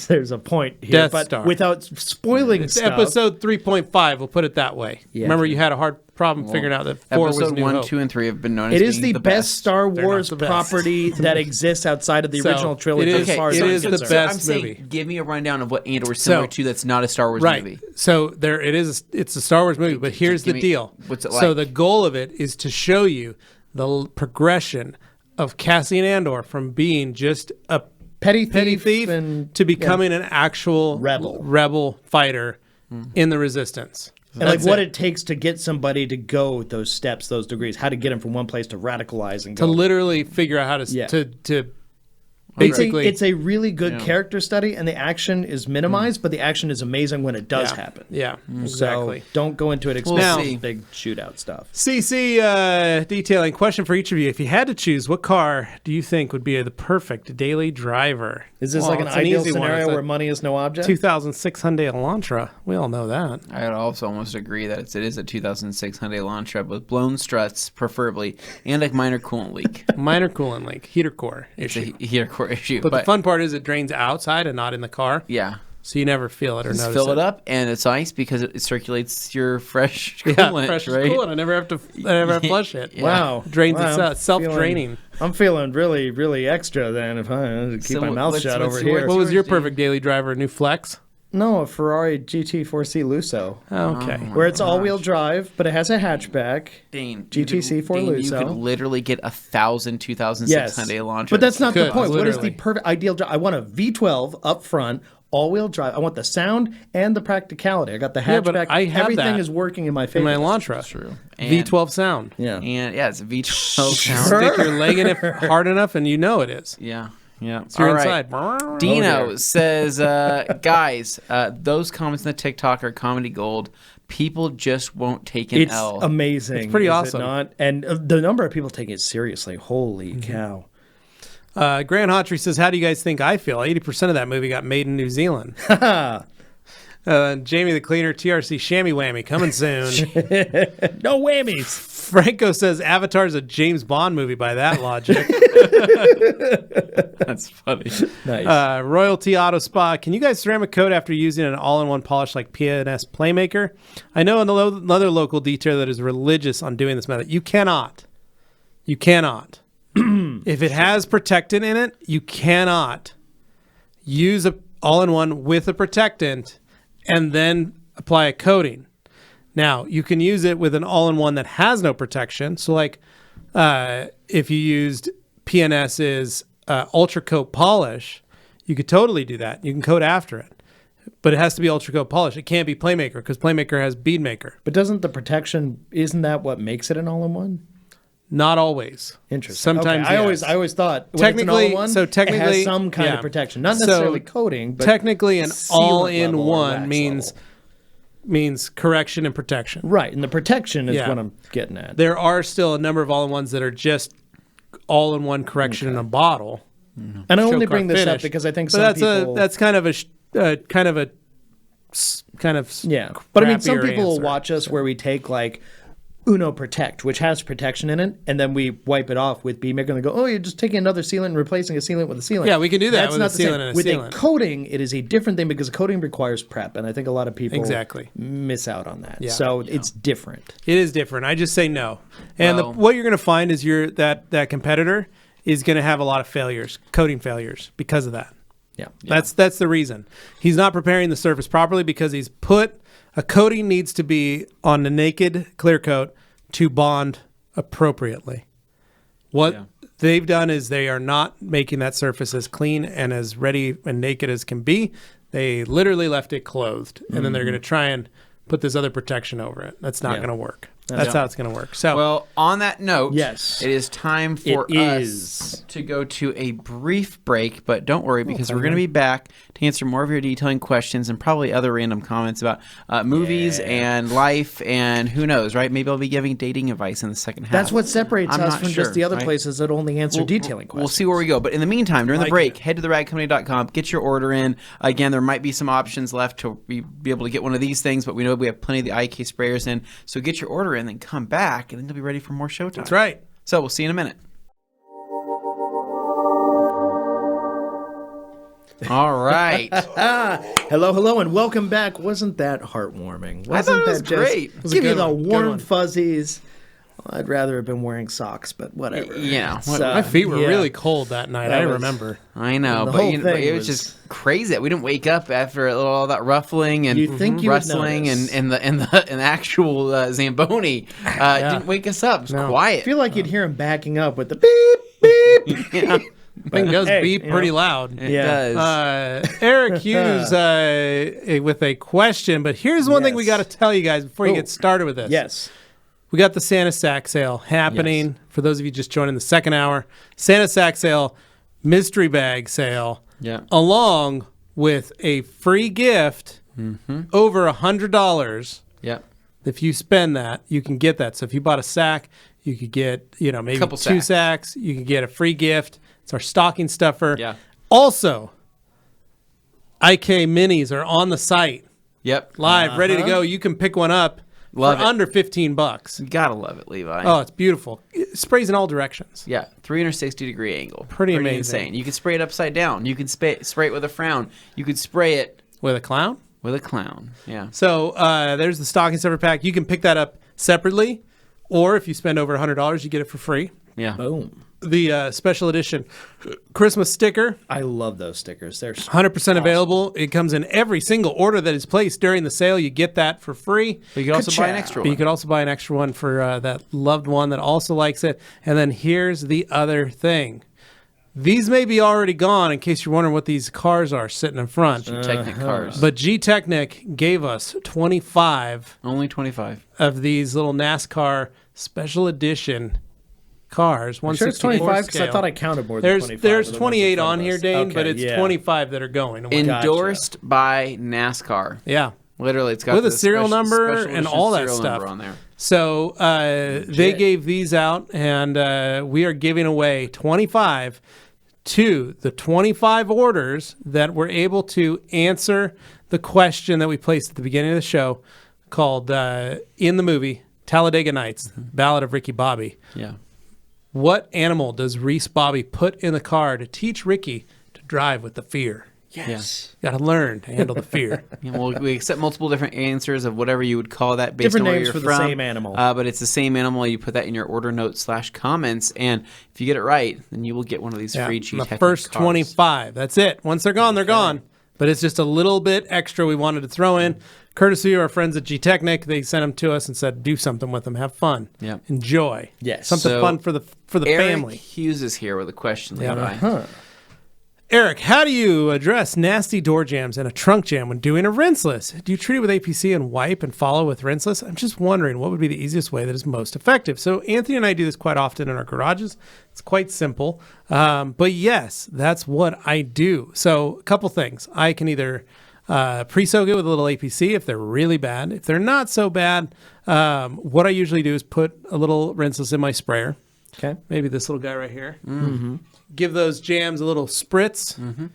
There's a point here, Death but Star. without spoiling it's stuff. episode 3.5, we'll put it that way. Yeah. Remember you had a hard problem figuring out that 4 was Episode New 1, Hope. 2, and 3 have been known as It is being the best Star They're not Wars the best. property that exists outside of the So, original trilogy. it is- as far as it I'm is the concerned. best I'm saying, movie. give me a rundown of what Andor is similar So- to that's not a Star Wars Right. movie. So there it is. It's a Star Wars movie, but here's give the me- deal. what's it So like? the goal of it is to show you the progression of Cassian Andor from being just a petty thief and to becoming an actual Rebel. fighter in the Resistance. and like That's what it takes to get somebody to go those steps, those degrees, how to get them from one place to radicalize and to go. literally figure out how to Yeah. to basically it's a really good character study, and the action is minimized, but the action is amazing when it does yeah, happen. Yeah, exactly. So don't go into it We'll expecting see. big shootout stuff. CC detailing question for each of you. If you had to choose, what car do you think would be the perfect daily driver? Is this Well, like an it's ideal easy one. scenario It's a where money is no object? 2006 Hyundai Elantra. We all know that. I would also almost agree that it is a 2006 Hyundai Elantra with blown struts, preferably, and a minor coolant leak. Minor coolant leak, heater core It's issue. a heater core issue. But the fun part is it drains outside and not in the car, yeah. so you never feel it or Just notice fill it up, and it's nice because it circulates your fresh Yeah, coolant, fresh right? coolant. I never have to flush it. Yeah. Wow. Drains Wow, itself, I'm self-draining. I'm feeling really, really extra then if I keep So my mouth what's- shut what's over your- here. What was yours, your Dean? perfect daily driver? A new Flex? No, a Ferrari GT4C Lusso, Okay. where it's all-wheel drive, but it has a hatchback. Dane, GTC for Dane, you Lusso. could literally get 1,000 2006 Yes, Hyundai Elantra. but that's not the Could, point. What is the literally. perfect ideal drive? I want a V12 up front, all-wheel drive. I want the sound and the practicality. I got the Yeah, but hatchback. I have Everything that is working in my In favor. my Elantra. true. V12 sound. Yeah. And yeah, it's a V12 sound. Stick your leg in it hard enough and you know it is. Yeah, yeah. So you're All right. inside. Dino says, guys, those comments in the TikTok are comedy gold. People just won't take an It's L. amazing. It's pretty is it awesome. not? And the number of people taking it seriously. Holy cow. Grant Hawtrey says, how do you guys think I feel? 80% of that movie got made in New Zealand. Jamie the Cleaner, TRC Shammy Whammy, coming soon. No whammies. Franco says, Avatar's a James Bond movie by that logic. That's funny. Nice. Royalty Auto Spa, can you guys ceramic coat after using an all-in-one polish like PNS Playmaker? I know another local detailer that is religious on doing this method. You cannot. You cannot. If it has protectant in it, you cannot use a all-in-one with a protectant and then apply a coating. Now, you can use it with an all-in-one that has no protection. So like if you used PNS's Ultra Coat polish, you could totally do that. You can coat after it. But it has to be Ultra Coat polish. It can't be Playmaker because Playmaker has bead maker. But doesn't the protection, isn't that what makes it an all-in-one? Not always. Interesting. Sometimes Okay, yes. I always thought when Technically- it's an all-in-one, so technically- it has some kind yeah. of protection. Not So necessarily coating, but technically an sealant level or all-in-one wax means correction and protection. right, and the protection is Yeah. what I'm getting at. There are still a number of all-in-ones that are just all-in-one correction in a bottle. And I only Show bring car this up finish. because I think But some that's people that's kind of yeah. But I mean, some crappier people will answer. watch us where we take like Uno Protect, which has protection in it, and then we wipe it off with bead maker and they go, oh, you're just taking another sealant and replacing a sealant with a sealant. Yeah, we can do that That's with not a the sealant same. and a with sealant. a coating, it is a different thing because coating requires prep, and I think a lot of people Exactly. miss out on that. Yeah. So it's different. It is different. I just say no. And Well- what you're going to find is that competitor is going to have a lot of failures, coating failures because of that. Yeah. That's the reason. He's not preparing the surface properly because he's put a coating needs to be on the naked clear coat to bond appropriately. What they've done is they are not making that surface as clean and as ready and naked as can be. They literally left it clothed, and then they're going to try and put this other protection over it. That's not going to work. That's how it's going to work. So, Well, on that note, Yes. it is time for It us is. to go to a brief break, but don't worry because we're going to be back to answer more of your detailing questions and probably other random comments about movies and life and who knows, right? Maybe I'll be giving dating advice in the second half. That's what separates I'm us not from sure, just the other right? places that only answer detailing questions. We'll see where we go. But in the meantime, during the Like break, it. head to theradcompany.com, get your order in. Again, there might be some options left to be able to get one of these things, but we know we have plenty of the IK sprayers in. So get your order in, then come back, and then you'll be ready for more showtime. that's right. So we'll see you in a minute. All right. Hello, and welcome back. Wasn't that heartwarming? Wasn't thought it was that just great. It was a give you good the one. Good warm one. fuzzies? Well, I'd rather have been wearing socks, but whatever. Yeah. It's, My feet were yeah. really cold that night. That I was- remember. I know, The but whole you know, thing it was just crazy that we didn't wake up after all that ruffling and You'd think you would rustling and, notice. and the actual Zamboni didn't wake us up. It was No. I quiet. feel like you'd hear him backing up with the beep, beep. Yeah, Thing does hey, beep you pretty know. loud. it Yeah. does. Eric Hughes with a question, but here's one thing we Yes. got to tell you guys before you Oh. get started with this. Yes. We got the Santa Sack Sale happening. For those of you just joining the second hour, Santa Sack Sale, mystery bag sale, Yeah. along with a free gift over $100. Yep. If you spend that, you can get that. So if you bought a sack, you could get, maybe Couple two sacks. sacks. You can get a free gift. It's our stocking stuffer. Yeah. Also, IK minis are on the site Yep. live, ready to go. You can pick one up Love for it. under $15. You gotta love it, Levi. Oh, it's beautiful. It sprays in all directions. Yeah, 360-degree angle. Pretty amazing. insane. You can spray it upside down. You can spray it with a frown. You could spray it With a clown. with a clown. Yeah. So there's the stocking stuffer pack. You can pick that up separately, or if you spend over $100, you get it for free. Yeah. Boom. The special edition Christmas sticker, I love those stickers. They're 100% available. It comes in every single order that is placed during the sale. You get that for free. But you can also buy an Ka-chow. extra But you one. could also buy an extra one for that loved one that also likes it. And then here's the other thing. These may be already gone in case you're wondering what these cars are sitting in front. Technic cars. But G-Technic gave us 25 Only 25. of these little NASCAR special edition cars. I'm sure it's 25 because I thought I counted more than There's 25. there's of the ones 28 in front on of here, us. Dane, Okay, but it's yeah. 25 that are going. Endorsed by NASCAR. Yeah. Literally, it's got With a the serial number special and edition all that serial stuff. number on there. So they gave these out, and we are giving away 25 to the 25 orders that were able to answer the question that we placed at the beginning of the show called in the movie Talladega Nights, Ballad of Ricky Bobby. Yeah. What animal does Reese Bobby put in the car to teach Ricky to drive with the fear? Yes. Got to learn to handle the fear. Yeah, well, we accept multiple different answers of whatever you would call that based Different on where names you're for the from. same animal. But it's the same animal. You put that in your order notes /comments, and if you get it right, then you will get one of these Yeah, free and G-Technic the first cars. 25. That's it. Once they're gone, they're gone. But it's just a little bit extra we wanted to throw in. Courtesy of our friends at G-Technic, they sent them to us and said, do something with them. Have fun. Yep. Enjoy. Yes. Something So, fun for the Eric family. Hughes is here with a question. Yeah. Levi. Eric, how do you address nasty door jams and a trunk jam when doing a rinseless? Do you treat it with APC and wipe and follow with rinseless? I'm just wondering what would be the easiest way that is most effective. So Anthony and I do this quite often in our garages. It's quite simple. But yes, that's what I do. So a couple things. I can either pre-soak it with a little APC if they're really bad. If they're not so bad, what I usually do is put a little rinseless in my sprayer. Okay. Maybe this little guy right here. Mm-hmm. Give those jams a little spritz. Mm-hmm.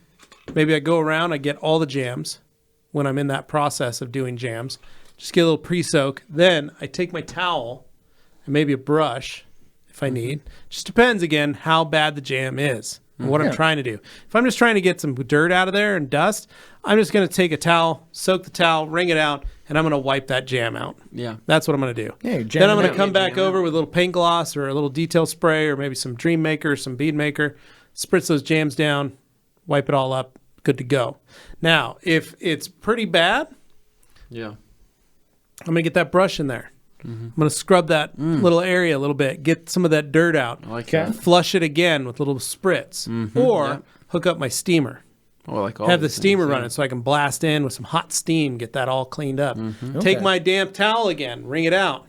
Maybe I go around, I get all the jams when I'm in that process of doing jams. Just get a little pre-soak. Then I take my towel and maybe a brush if I need. Just depends, again, how bad the jam is and what I'm trying to do. If I'm just trying to get some dirt out of there and dust, I'm just going to take a towel, soak the towel, wring it out, and I'm going to wipe that jam out. Yeah. That's what I'm going to do. Yeah, you're Then I'm jamming going it to come out. back Jam it over with a little paint gloss or a little detail spray or maybe some Dream Maker, some Bead Maker, spritz those jams down, wipe it all up, good to go. Now, if it's pretty bad, Yeah. I'm going to get that brush in there. I'm going to scrub that little area a little bit, get some of that dirt out. I like Okay. that. Flush it again with little spritz. Or Yep. hook up my steamer. Oh, I like all Have the these steamer things, yeah. running so I can blast in with some hot steam, get that all cleaned up. Take Okay. my damn towel again, wring it out,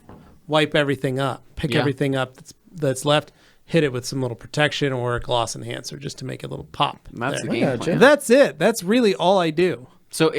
wipe everything up, pick Yeah. everything up that's left, hit it with some little protection or a gloss enhancer just to make it a little pop. That's the there. game gotcha. plan. That's it. That's really all I do. So,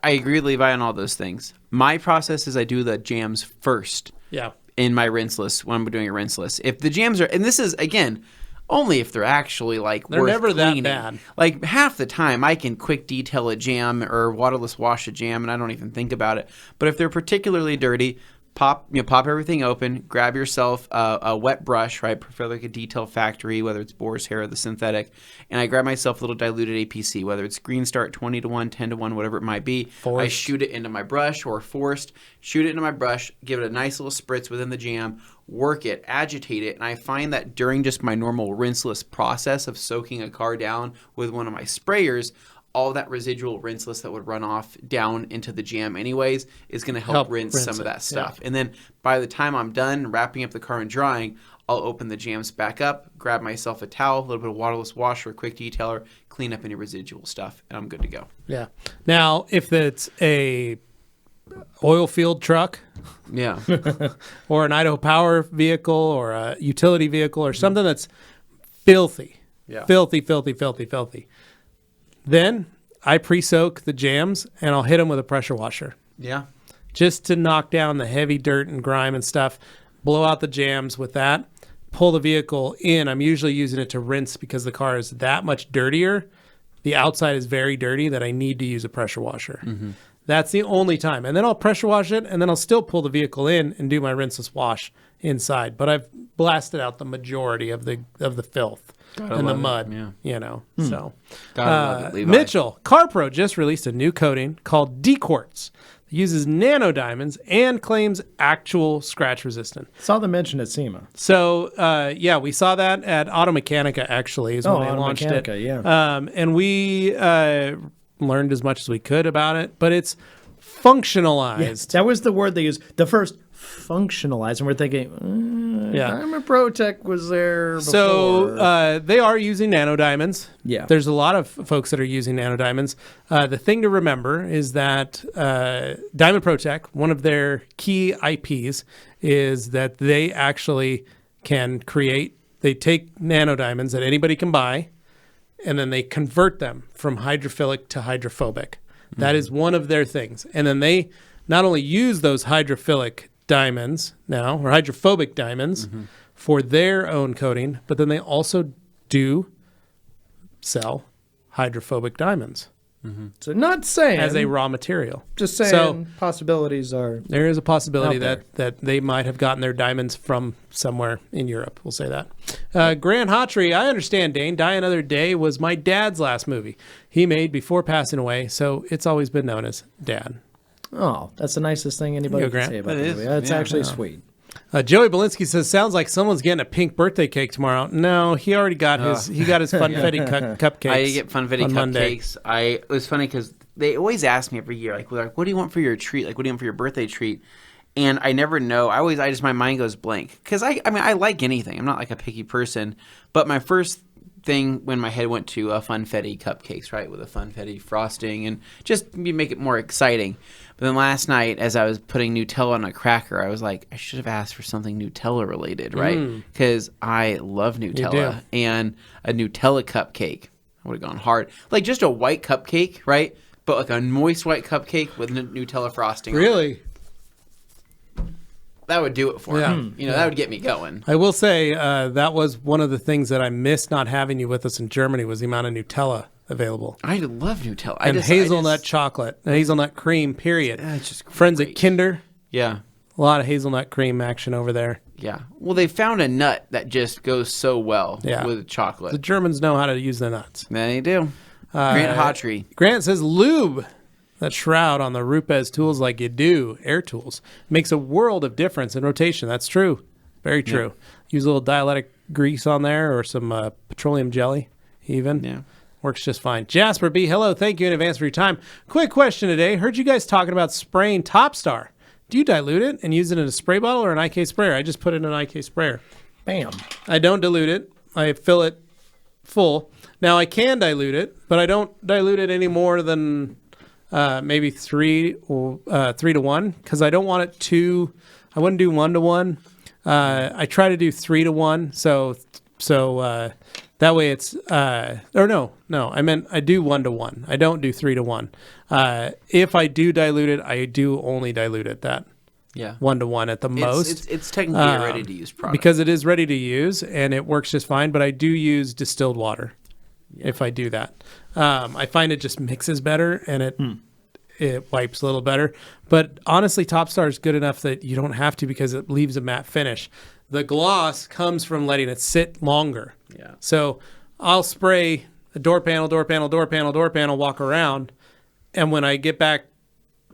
I agree with Levi on all those things. My process is I do the jams first Yeah. in my rinseless when I'm doing a rinseless. If the jams are, and this is again only if they're actually like They're worth never that cleaning. bad. Like half the time I can quick detail a jam or waterless wash a jam and I don't even think about it. But if they're particularly dirty, pop everything open, grab yourself a wet brush, right? Prefer like a Detail Factory, whether it's boar's hair or the synthetic, and I grab myself a little diluted APC, whether it's Green Start 20-1, 10-1, whatever it might be. I Forced. shoot it into my brush or forced, shoot it into my brush, give it a nice little spritz within the jam, work it, agitate it, and I find that during just my normal rinseless process of soaking a car down with one of my sprayers, all that residual rinseless that would run off down into the jam anyways is going to help rinse some rinse of it, that stuff. And then by the time I'm done wrapping up the car and drying, I'll open the jams back up, grab myself a towel, a little bit of waterless wash or a quick detailer, clean up any residual stuff, and I'm good to go. Yeah. Now, if it's a oil field truck Yeah. or an Idaho Power vehicle or a utility vehicle or something that's filthy, Yeah. filthy, then I pre-soak the jams and I'll hit them with a pressure washer Yeah. just to knock down the heavy dirt and grime and stuff. Blow out the jams with that. Pull the vehicle in. I'm usually using it to rinse because the car is that much dirtier. The outside is very dirty that I need to use a pressure washer. That's the only time. And then I'll pressure wash it, and then I'll still pull the vehicle in and do my rinseless wash inside. But I've blasted out the majority of the filth and the love it, mud. yeah. You know. So Gotta love it, Levi. Mitchell, CarPro just released a new coating called D-Quartz. It uses nano diamonds and claims actual scratch resistant. Saw the mention at SEMA. So, yeah, we saw that at Automechanica, actually, is when they launched it. Automechanica, yeah. And we learned as much as we could about it, but it's functionalized. That was the word they used. The first functionalized, and we're thinking, Yeah. I'm a ProTech was there before. So they are using nano diamonds. Yeah. There's a lot of folks that are using nano diamonds. The thing to remember is that Diamond ProTech, one of their key IPs, is that they actually can create, they take nano diamonds that anybody can buy, and then they convert them from hydrophilic to hydrophobic. That is one of their things. And then they not only use those hydrophilic diamonds now, or hydrophobic diamonds, for their own coating, but then they also do sell hydrophobic diamonds so not saying as a raw material. just saying So possibilities are there is a possibility Out there. that they might have gotten their diamonds from somewhere in Europe. We'll say that. Grant Hotry, I understand, Dane. Die Another Day was my dad's last movie he made before passing away, so it's always been known as Dad. Oh, that's the nicest thing anybody Go, can Grant. say about That the is, movie. That's yeah. actually sweet. Joey Belinsky says, sounds like someone's getting a pink birthday cake tomorrow. No, he already got his funfetti cupcakes. I get funfetti on Monday. cupcakes. It was funny because they always ask me every year, like, what do you want for your treat? Like, what do you want for your birthday treat? And I never know. My mind goes blank. Because I like anything. I'm not like a picky person. But my first thing when my head went to funfetti cupcakes, right, with a funfetti frosting and just make it more exciting. But then last night, as I was putting Nutella on a cracker, I was like, I should have asked for something Nutella related, right? Because I love Nutella. And a Nutella cupcake, I would have gone hard. Like just a white cupcake, right? But like a moist white cupcake with Nutella frosting on it. Really? That would do it for Yeah. me. That would get me going. I will say that was one of the things that I missed not having you with us in Germany was the amount of Nutella available. I love Nutella. And hazelnut chocolate, and hazelnut cream, period. Yeah, it's just Friends at great. Kinder, Yeah. a lot of hazelnut cream action over there. Yeah. Well, they found a nut that just goes so well Yeah. with The chocolate. Germans know how to use the nuts. They do. Grant Hotry. Grant says, lube that shroud on the Rupes tools like you do, air tools, makes a world of difference in rotation. That's true. Very true. Use a little dielectric grease on there or some petroleum jelly even. Yeah. Works just fine. Jasper B, hello. Thank you in advance for your time. Quick question today. Heard you guys talking about spraying Topstar do you dilute it and use it in a spray bottle or an IK sprayer? I just put it in an IK sprayer. Bam. I don't dilute it. I fill it full. Now I can dilute it, but I don't dilute it any more than maybe 3 to 1 because I don't want it too. I wouldn't do 1 to 1. I try to do 3 to 1. So that way it's no. I meant I do 1 to 1. I don't do 3 to 1. If I do dilute it, I do only dilute it that. Yeah. 1 to 1 at the most. It's technically a ready to use product because it is ready to use and it works just fine. But I do use distilled water if I do that. I find it just mixes better and it wipes a little better. But honestly, Top Star is good enough that you don't have to because it leaves a matte finish. The gloss comes from letting it sit longer. Yeah. So I'll spray a door panel, walk around, and when I get back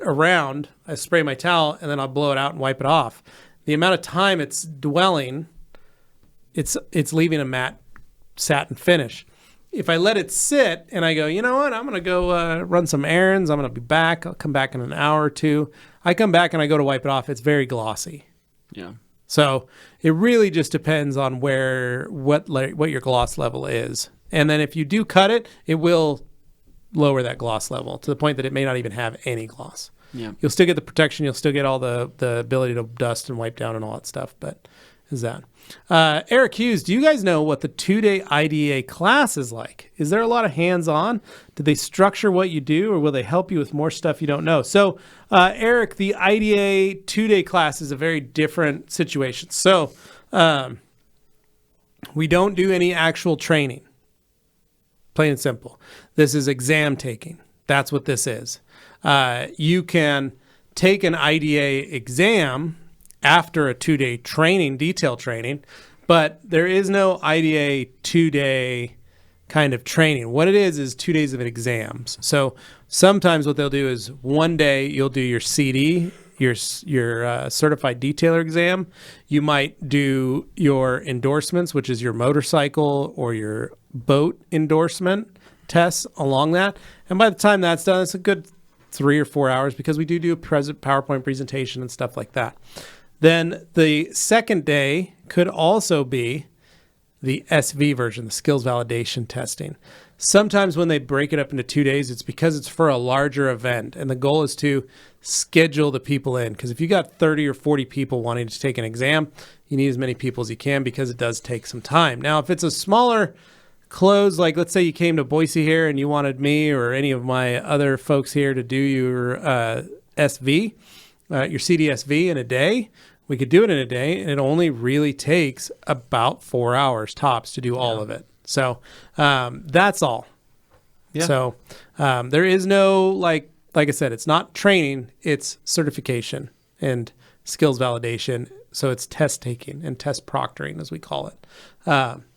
around, I spray my towel and then I'll blow it out and wipe it off. The amount of time it's dwelling, it's leaving a matte satin finish. If I let it sit and I go, you know what, I'm going to go run some errands. I'm going to be back. I'll come back in an hour or two. I come back and I go to wipe it off. It's very glossy. Yeah. So it really just depends on what your gloss level is. And then if you do cut it, it will lower that gloss level to the point that it may not even have any gloss. Yeah. You'll still get the protection. You'll still get all the ability to dust and wipe down and all that stuff. But is that. Eric Hughes, do you guys know what the 2-day IDA class is like? Is there a lot of hands-on? Do they structure what you do or will they help you with more stuff you don't know? So, Eric, the IDA 2-day class is a very different situation. So, we don't do any actual training. Plain and simple. This is exam taking. That's what this is. You can take an IDA exam after a 2-day training, detail training, but there is no IDA 2-day kind of training. What it is 2 days of exams. So sometimes what they'll do is 1 day you'll do your CD, your certified detailer exam. You might do your endorsements, which is your motorcycle or your boat endorsement tests along that. And by the time that's done, it's a good 3 or 4 hours because we do a PowerPoint presentation and stuff like that. Then the second day could also be the SV version, the skills validation testing. Sometimes when they break it up into 2 days, it's because it's for a larger event. And the goal is to schedule the people in. Because if you got 30 or 40 people wanting to take an exam, you need as many people as you can because it does take some time. Now, if it's a smaller close, like let's say you came to Boise here and you wanted me or any of my other folks here to do your SV, your CDSV in a day, we could do it in a day, and it only really takes about 4 hours tops to do all of it. So that's all. Yeah. So there is no, like I said, it's not training, it's certification and skills validation. So it's test taking and test proctoring, as we call it.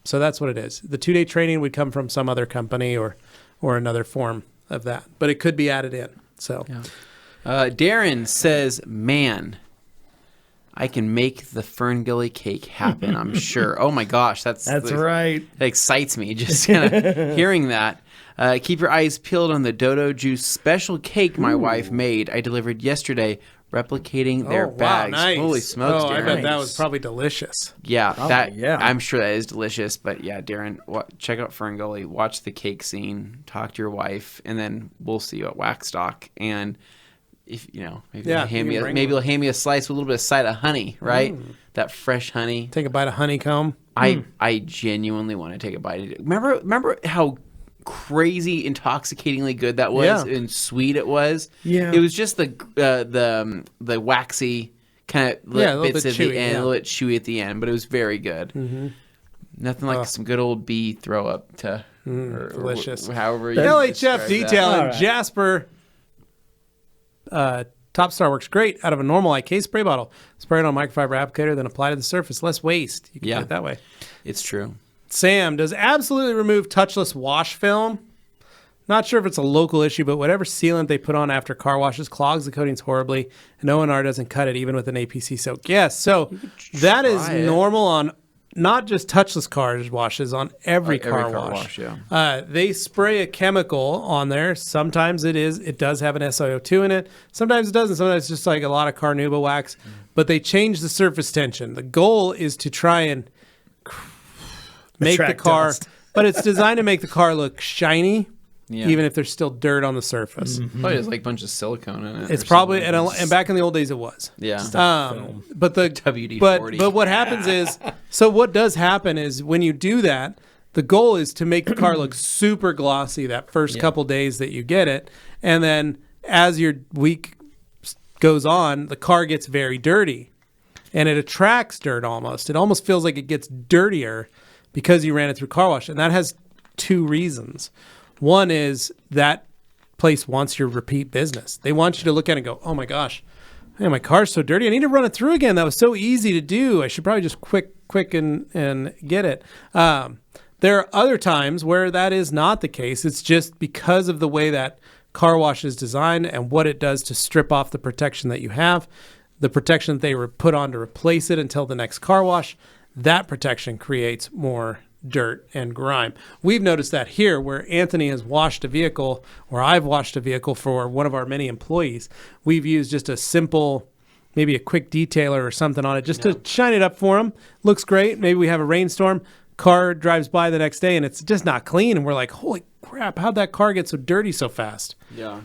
So that's what it is. The 2-day training would come from some other company or another form of that, but it could be added in. So. Yeah. Darren says, man, I can make the Ferngully cake happen, I'm sure. Oh my gosh, that's right. That excites me just kind of hearing that. Keep your eyes peeled on the Dodo Juice special cake my wife made. I delivered yesterday, replicating their bags. Nice. Holy smokes, Darren. I bet that was probably delicious. Yeah, I'm sure that is delicious. But yeah, Darren, check out Ferngully, watch the cake scene, talk to your wife, and then we'll see you at Waxstock. And if maybe you'll hand me a slice with a little bit of side of honey, right? That fresh honey. Take a bite of honeycomb. I genuinely want to take a bite of it. Remember how crazy intoxicatingly good that was and sweet it was? Yeah. It was just the waxy kind of bits at the end, a little bit chewy at the end, but it was very good. Mm-hmm. Nothing like some good old bee throw up to delicious. However you LHF Detailing, right. Jasper. Top Star works great out of a normal IK spray bottle. Spray it on a microfiber applicator, then apply to the surface. Less waste. You can do it that way. It's true. Sam, does absolutely remove touchless wash film? Not sure if it's a local issue, but whatever sealant they put on after car washes clogs the coatings horribly, and ONR doesn't cut it even with an APC soak. Yes, so that is normal on not just touchless car washes, on every Every car car wash. wash, yeah. They spray a chemical on there. Sometimes it does have an SiO2 in it. Sometimes it doesn't. Sometimes it's just like a lot of Carnauba wax. But they change the surface tension. The goal is to try and make the Attract car, dust. but it's designed to make the car look shiny, Yeah. even if there's still dirt on the surface. Probably has like a bunch of silicone in it. It's or probably something. and back in the old days it was. Yeah. But the WD-40. but what happens is, so what does happen is when you do that, the goal is to make the car look super glossy that first couple days that you get it, and then as your week goes on, the car gets very dirty, and it attracts dirt almost. It almost feels like it gets dirtier because you ran it through car wash, and that has two reasons. One is that place wants your repeat business. They want you to look at it and go, oh my gosh, man, my car's so dirty. I need to run it through again. That was so easy to do. I should probably just quick and get it. There are other times where that is not the case. It's just because of the way that car wash is designed and what it does to strip off the protection that you have, the protection that they were put on to replace it until the next car wash. That protection creates more dirt and grime. We've noticed that here where Anthony has washed a vehicle, or I've washed a vehicle for one of our many employees. We've used just a simple, maybe a quick detailer or something on it just to shine it up for him. Looks great. Maybe we have a rainstorm. Car drives by the next day and it's just not clean. And we're like, holy crap, how'd that car get so dirty so fast? Yeah.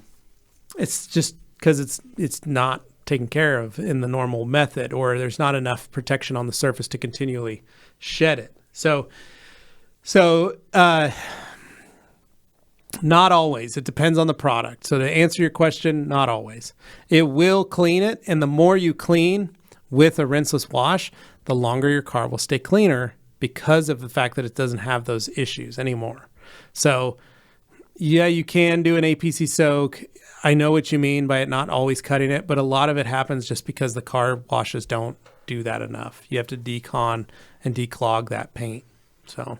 It's just because it's not taken care of in the normal method, or there's not enough protection on the surface to continually shed it. So not always. It depends on the product. So to answer your question, not always. It will clean it, and the more you clean with a rinseless wash, the longer your car will stay cleaner because of the fact that it doesn't have those issues anymore. So yeah, you can do an APC soak. I know what you mean by it not always cutting it, but a lot of it happens just because the car washes don't do that enough. You have to decon and declog that paint. So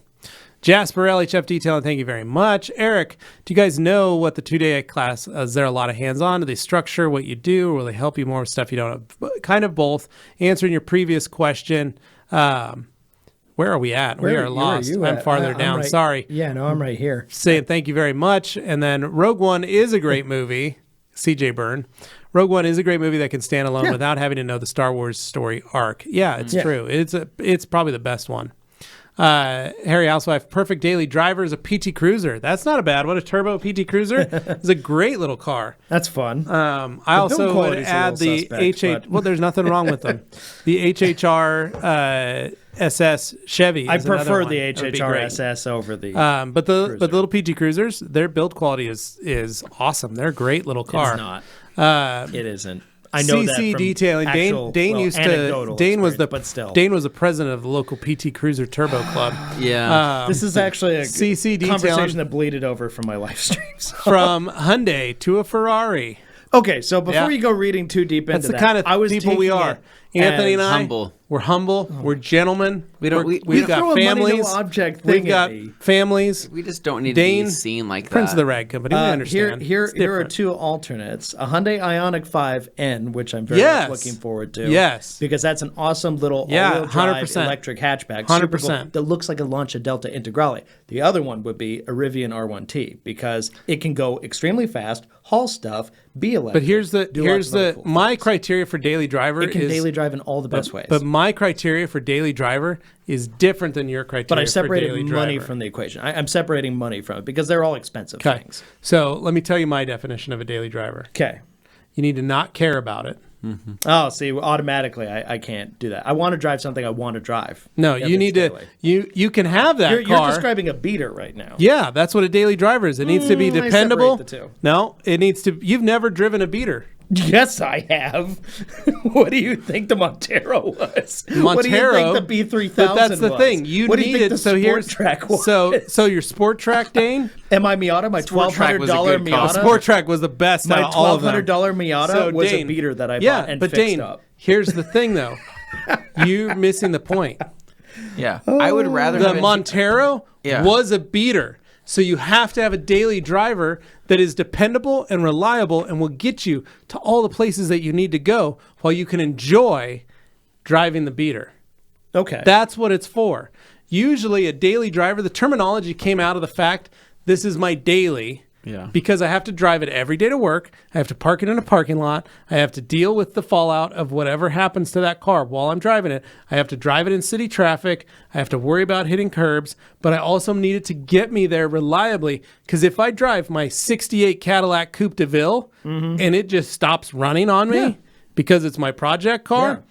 Jasper, LHF Detailing, thank you very much. Eric, do you guys know what the 2-day class, is there a lot of hands-on? Do they structure what you do, or will they help you more with stuff you don't have? Kind of both. Answering your previous question, where are we at? We are lost. I'm farther down. right, Sorry. Yeah, no, I'm right here. Saying thank you very much. And then Rogue One is a great movie. CJ Byrne. Rogue One is a great movie that can stand alone without having to know the Star Wars story arc. Yeah, it's true. It's probably the best one. Harry Housewife, perfect daily driver is a PT Cruiser. That's not a bad one. A turbo PT Cruiser. It's a great little car. That's fun. I also would quality's a add little the suspect, but- Well, there's nothing wrong with them. The HHR SS Chevy. I is another prefer one. the That would be great. HHR-SS over the. But the little PT Cruisers, their build quality is awesome. They're a great little car. It's not. It isn't. I know that CC from Detailing. actual, Dane well, used to. anecdotal Dane was the. experience, but still. Dane was the president of the local PT Cruiser Turbo Club. Yeah. This is actually a CC Detailing. conversation that bleeded over from my live streams. From Hyundai to a Ferrari. Okay, so before Yeah. you go reading too deep into That's the that, kind of I was people we taking are. it Anthony and as- I, humble. we're humble. We're gentlemen. We don't- We're- we we've throw got a money, no families. object We've thing at got me. families. We just don't need Dane, to be seen like Prince of that. the Rag Company. We understand. Here It's are different. two alternates: a Hyundai Ioniq 5N, which I'm very Yes. much looking forward to. Yes. because that's an awesome little Yeah, all-wheel drive 100%. electric hatchback, 100%. super cool, that looks like a Lancia Delta Integrale. The other one would be a Rivian R1T because it can go extremely fast, haul stuff, be electric. But here's the do lots of other cool my things. criteria for daily driver It can is daily drive in all the best ways. But my criteria for daily driver is different than your criteria. But I for separated daily money driver. from the equation. I'm separating money from it because they're all expensive Okay. things. So let me tell you my definition of a daily driver. Okay. You need to not care about it. Oh, see, automatically I can't do that. I want to drive something I want to drive. No, If you it's need to. daily. You can have that You're car. describing a beater right now. Yeah, that's what a daily driver is. It needs to be I separate dependable. the two. No, it needs to. You've never driven a beater. Yes, I have. What do you think the Montero was? What do you Montero, think the B3000 But that's the was? thing. You what do you needed. think the so Sport here's Track was? So your Sport Track, Dane. Am I Miata? My Sport Track was a $1,200 good car. Miata. Sport Track was the best My out of all of them. $1,200 Miata So, was Dane, a beater that I yeah, bought and but fixed Dane, up. here's the thing though. You're missing the point. Yeah. I would rather The have it- Montero Yeah. was a beater. So you have to have a daily driver that is dependable and reliable and will get you to all the places that you need to go while you can enjoy driving the beater. Okay. That's what it's for. Usually a daily driver, the terminology came out of the fact this is my daily. Yeah. Because I have to drive it every day to work. I have to park it in a parking lot. I have to deal with the fallout of whatever happens to that car while I'm driving it. I have to drive it in city traffic. I have to worry about hitting curbs. But I also need it to get me there reliably. Because if I drive my 68 Cadillac Coupe de Ville and it just stops running on me because it's my project car,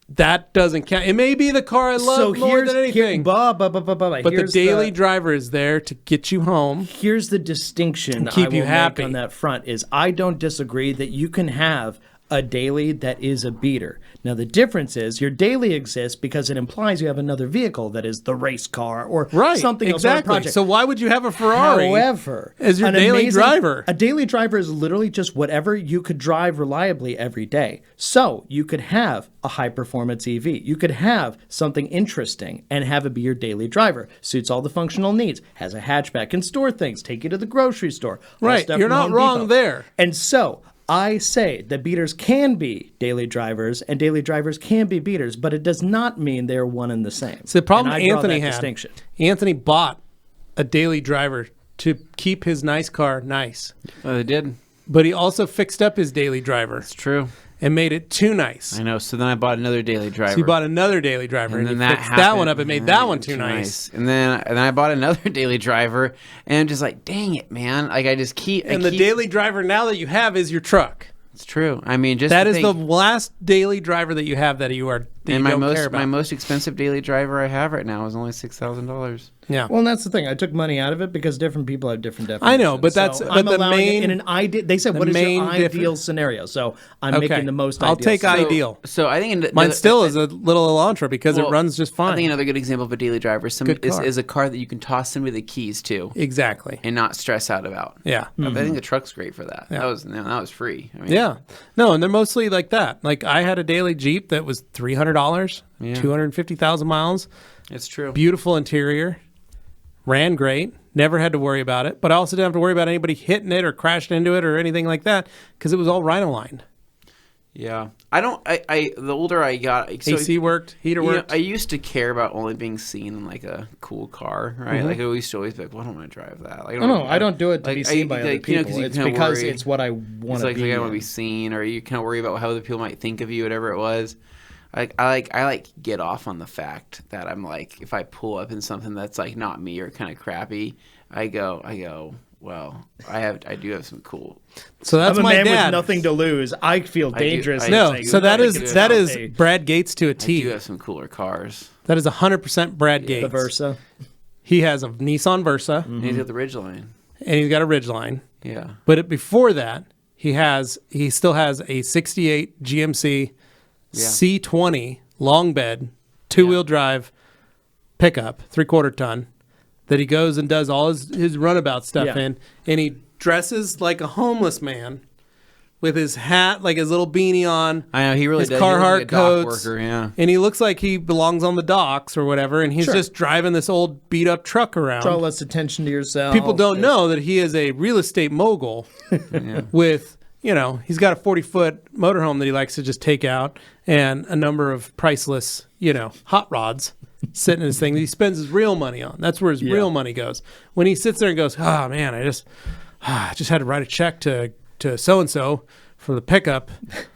that doesn't count. It may be the car I love more than anything. But But the daily driver is there to get you home. Here's the distinction keep I will you happy. make on that front is I don't disagree that you can have a daily that is a beater. Now the difference is your daily exists because it implies you have another vehicle that is the race car or something else on a Exactly. project. So why would you have a Ferrari However, as your an daily amazing- driver? A daily driver is literally just whatever you could drive reliably every day. So you could have a high performance EV. You could have something interesting and have it be your daily driver. Suits all the functional needs. Has a hatchback, can store things, take you to the grocery store. all Right. stuff You're from not Home wrong Depot. there. And so I say that beaters can be daily drivers and daily drivers can be beaters, but it does not mean they're one and the same. So the problem And I draw Anthony that had, distinction. Anthony bought a daily driver to keep his nice car nice. Oh, they did. But he also fixed up his daily driver It's true. and made it too nice. I know. So then I bought another daily driver. So he bought another daily driver and, and he then that fixed happened. that one up and made that one too nice. And then I bought another daily driver, and I'm just like, dang it, man! Like I just keep. And the daily driver now that you have is your truck. It's true. I mean, just That to is the think- last daily driver that you have that you are that and you my don't care most about. my most expensive daily driver I have right now is only $6,000. Yeah. Well, and that's the thing. I took money out of it because different people have different definitions. I know, but that's- So but I'm the allowing it main- in an ideal. They said, the "What is main your ideal difference- scenario?" So I'm Okay. making the most. I'll ideal take scenario. ideal. So I think Mine still is a little Elantra because it well, runs just fine. I think another good example of a daily driver Good car. is a car that you can toss somebody the keys to Exactly. and not stress out about. Yeah. I think the truck's great for that. Yeah. That was free. I mean, Yeah. No, and they're mostly like that. Like I had a daily Jeep that was $300, 250,000 miles, it's true. beautiful interior, ran great, never had to worry about it. But I also didn't have to worry about anybody hitting it or crashing into it or anything like that because it was all Rhino lined. Yeah, I don't. I the older I got, so, AC worked, heater you know, worked. I used to care about only being seen in like a cool car, right? Mm-hmm. Like I used to always be like, well, I don't want to drive that. Like, No, I don't do it to like, be seen by other like, you know, 'cause people. you It's kinda because worry. it's what I want It's to like, be. I don't want to be in. seen, or you kind of worry about how other people might think of you, whatever it was. I get off on the fact that I'm like, if I pull up in something that's like not me or kind of crappy, I go. Well, I do have some cool. So that's I'm a my man dad. with nothing to lose. I feel dangerous. I- in No, saying so that I is can that tell is they- Brad Gates to a I do T. have some cooler cars. That is 100% Brad Gates. the Versa. He has a Nissan Versa And he's got the Ridgeline. and he's got a Ridgeline. Yeah. But before that, he still has a 68 GMC C20 long bed, 2-wheel drive pickup, 3/4 ton that he goes and does all his runabout stuff Yeah. in, and he dresses like a homeless man with his hat, like his little beanie on. I know he really His does. He looks Carhartt like a dock coats, worker, yeah. and he looks like he belongs on the docks or whatever, and he's Sure. just driving this old beat up truck around. Draw less attention to yourself. People don't know that he is a real estate mogul with, he's got a 40-foot motorhome that he likes to just take out and a number of priceless, hot rods sitting in his thing that he spends his real money on. That's where his real money goes. When he sits there and goes, oh, man, I just had to write a check to so-and-so for the pickup,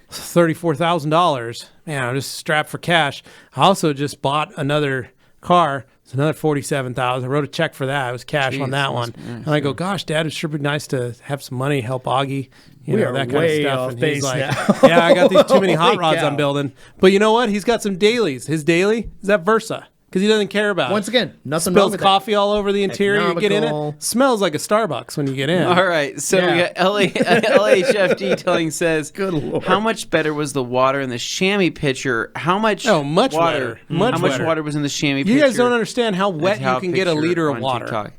$34,000. Man, I'm just strapped for cash. I also just bought another car. It's another $47,000. I wrote a check for that. It was cash on that one. And I go, gosh, Dad, it sure be nice to have some money, help Augie, We are that kind way of stuff. off And base he's like, now. yeah, I got these too many hot Holy rods cow. I'm building. But you know what? He's got some dailies. His daily is that Versa because he doesn't care about Once it. again, nothing wrong Spills with coffee all over the interior. You get in Economical. it. Smells like a Starbucks when you get in. All right, so we Yeah. got LHF detailing says, Good Lord. how much better was the water in the chamois pitcher? How much? Oh, much water? better. Much how much better. water was in the chamois pitcher? You guys don't understand how wet That's how you can get a picture liter of on water. TikTok.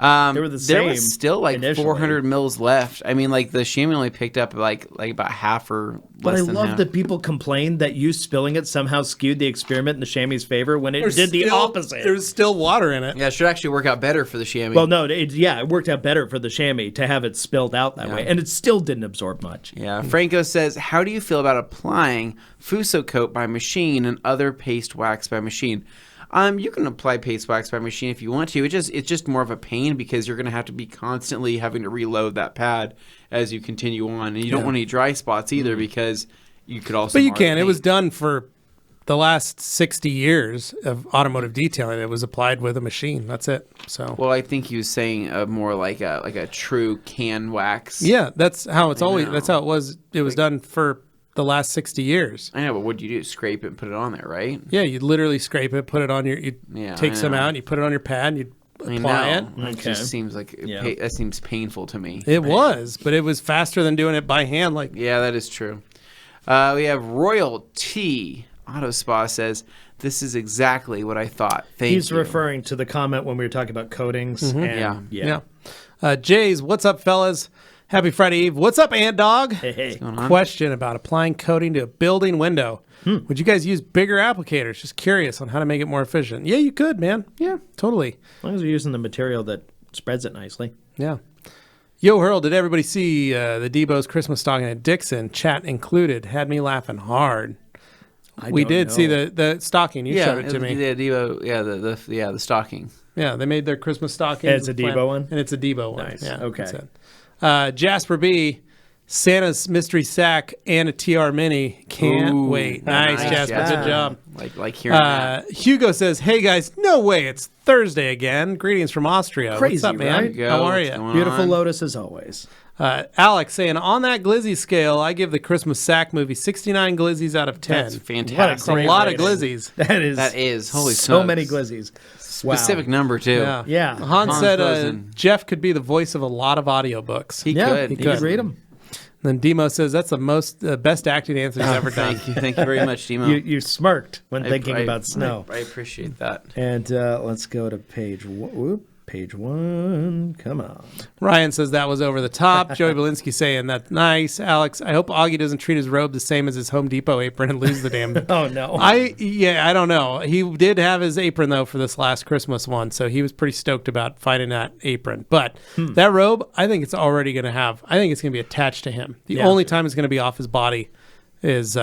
They were the There same was still like initially. 400 mils left. I mean, like the chamois only picked up like about half or But less I than love half. that people complained that you spilling it somehow skewed the experiment in the chamois' favor when it did the opposite. There's still water in it. Yeah, it should actually work out better for the chamois. Well, no, it worked out better for the chamois to have it spilled out that way, and it still didn't absorb much. Yeah, Franco says, how do you feel about applying Fuso coat by machine and other paste wax by machine? You can apply paste wax by machine if you want to. It's just more of a pain because you're going to have to be constantly having to reload that pad as you continue on, and you don't want any dry spots either because you could also. But you mar the can. It was paint. done for the last 60 years of automotive detailing. It was applied with a machine. That's it. So Well, I think he was saying more like a true can wax. yeah, that's how it's always. know. That's how it was. It was done for the last 60 years. I know, but what do you do? Scrape it and put it on there, right? Yeah, you literally scrape it, put it on your. You Yeah, take I some know. out, and you put it on your pad, and you I apply it. know. It Okay. just seems like Yeah. that seems painful to me. It was, but it was faster than doing it by hand. Like Yeah, that is true. We have Royal T. Auto Spa says, this is exactly what I thought. Thank He's you. referring to the comment when we were talking about coatings. And, Yeah. Jays, what's up, fellas? Happy Friday Eve. What's up, Ant Dog? Hey. Question about applying coating to a building window. Would you guys use bigger applicators? Just curious on how to make it more efficient. Yeah, you could, man. Yeah, totally. As long as you're using the material that spreads it nicely. Yeah. Yo, Hurl, did everybody see the Debo's Christmas stocking at Dixon? Chat included. Had me laughing hard. We don't did know. see the stocking. You showed it to me. Yeah, Devo, the stocking. Yeah, they made their Christmas stocking. And it's a Debo one? And it's a Debo one. Nice. Yeah, Okay. that's it. Jasper B, Santa's mystery sack and a TR Mini. Can't Ooh, wait. Nice, Jasper. Good job. Like hearing that. Hugo says, "Hey guys, no way, it's Thursday again. Greetings from Austria. Crazy, What's up, man? right? How are What's you?" going Beautiful on? Lotus as always. Alex saying, "On that glizzy scale, I give the Christmas sack movie 69 glizzies out of 10. That's What a fantastic. a great lot of rating. glizzies." That is. Holy so smokes. many glizzies. Wow. Specific number too. Yeah. Yeah. Hans Hans said Rosen. Jeff could be the voice of a lot of audiobooks. He Yeah, could. he could. could read them. Then Demo says that's the best acting answer he's ever done. Thank you very much, Demo. You smirked when thinking I- about snow. I appreciate that. And let's go to page page one. Come on. Ryan says that was over the top. Joey Belinsky saying that's nice. Alex, I hope Augie doesn't treat his robe the same as his Home Depot apron and lose the damn thing. Oh no. I don't know. He did have his apron though for this last Christmas one, so he was pretty stoked about finding that apron. But that robe, I think it's already going to have. I think it's going to be attached to him. The Yeah. only time it's going to be off his body is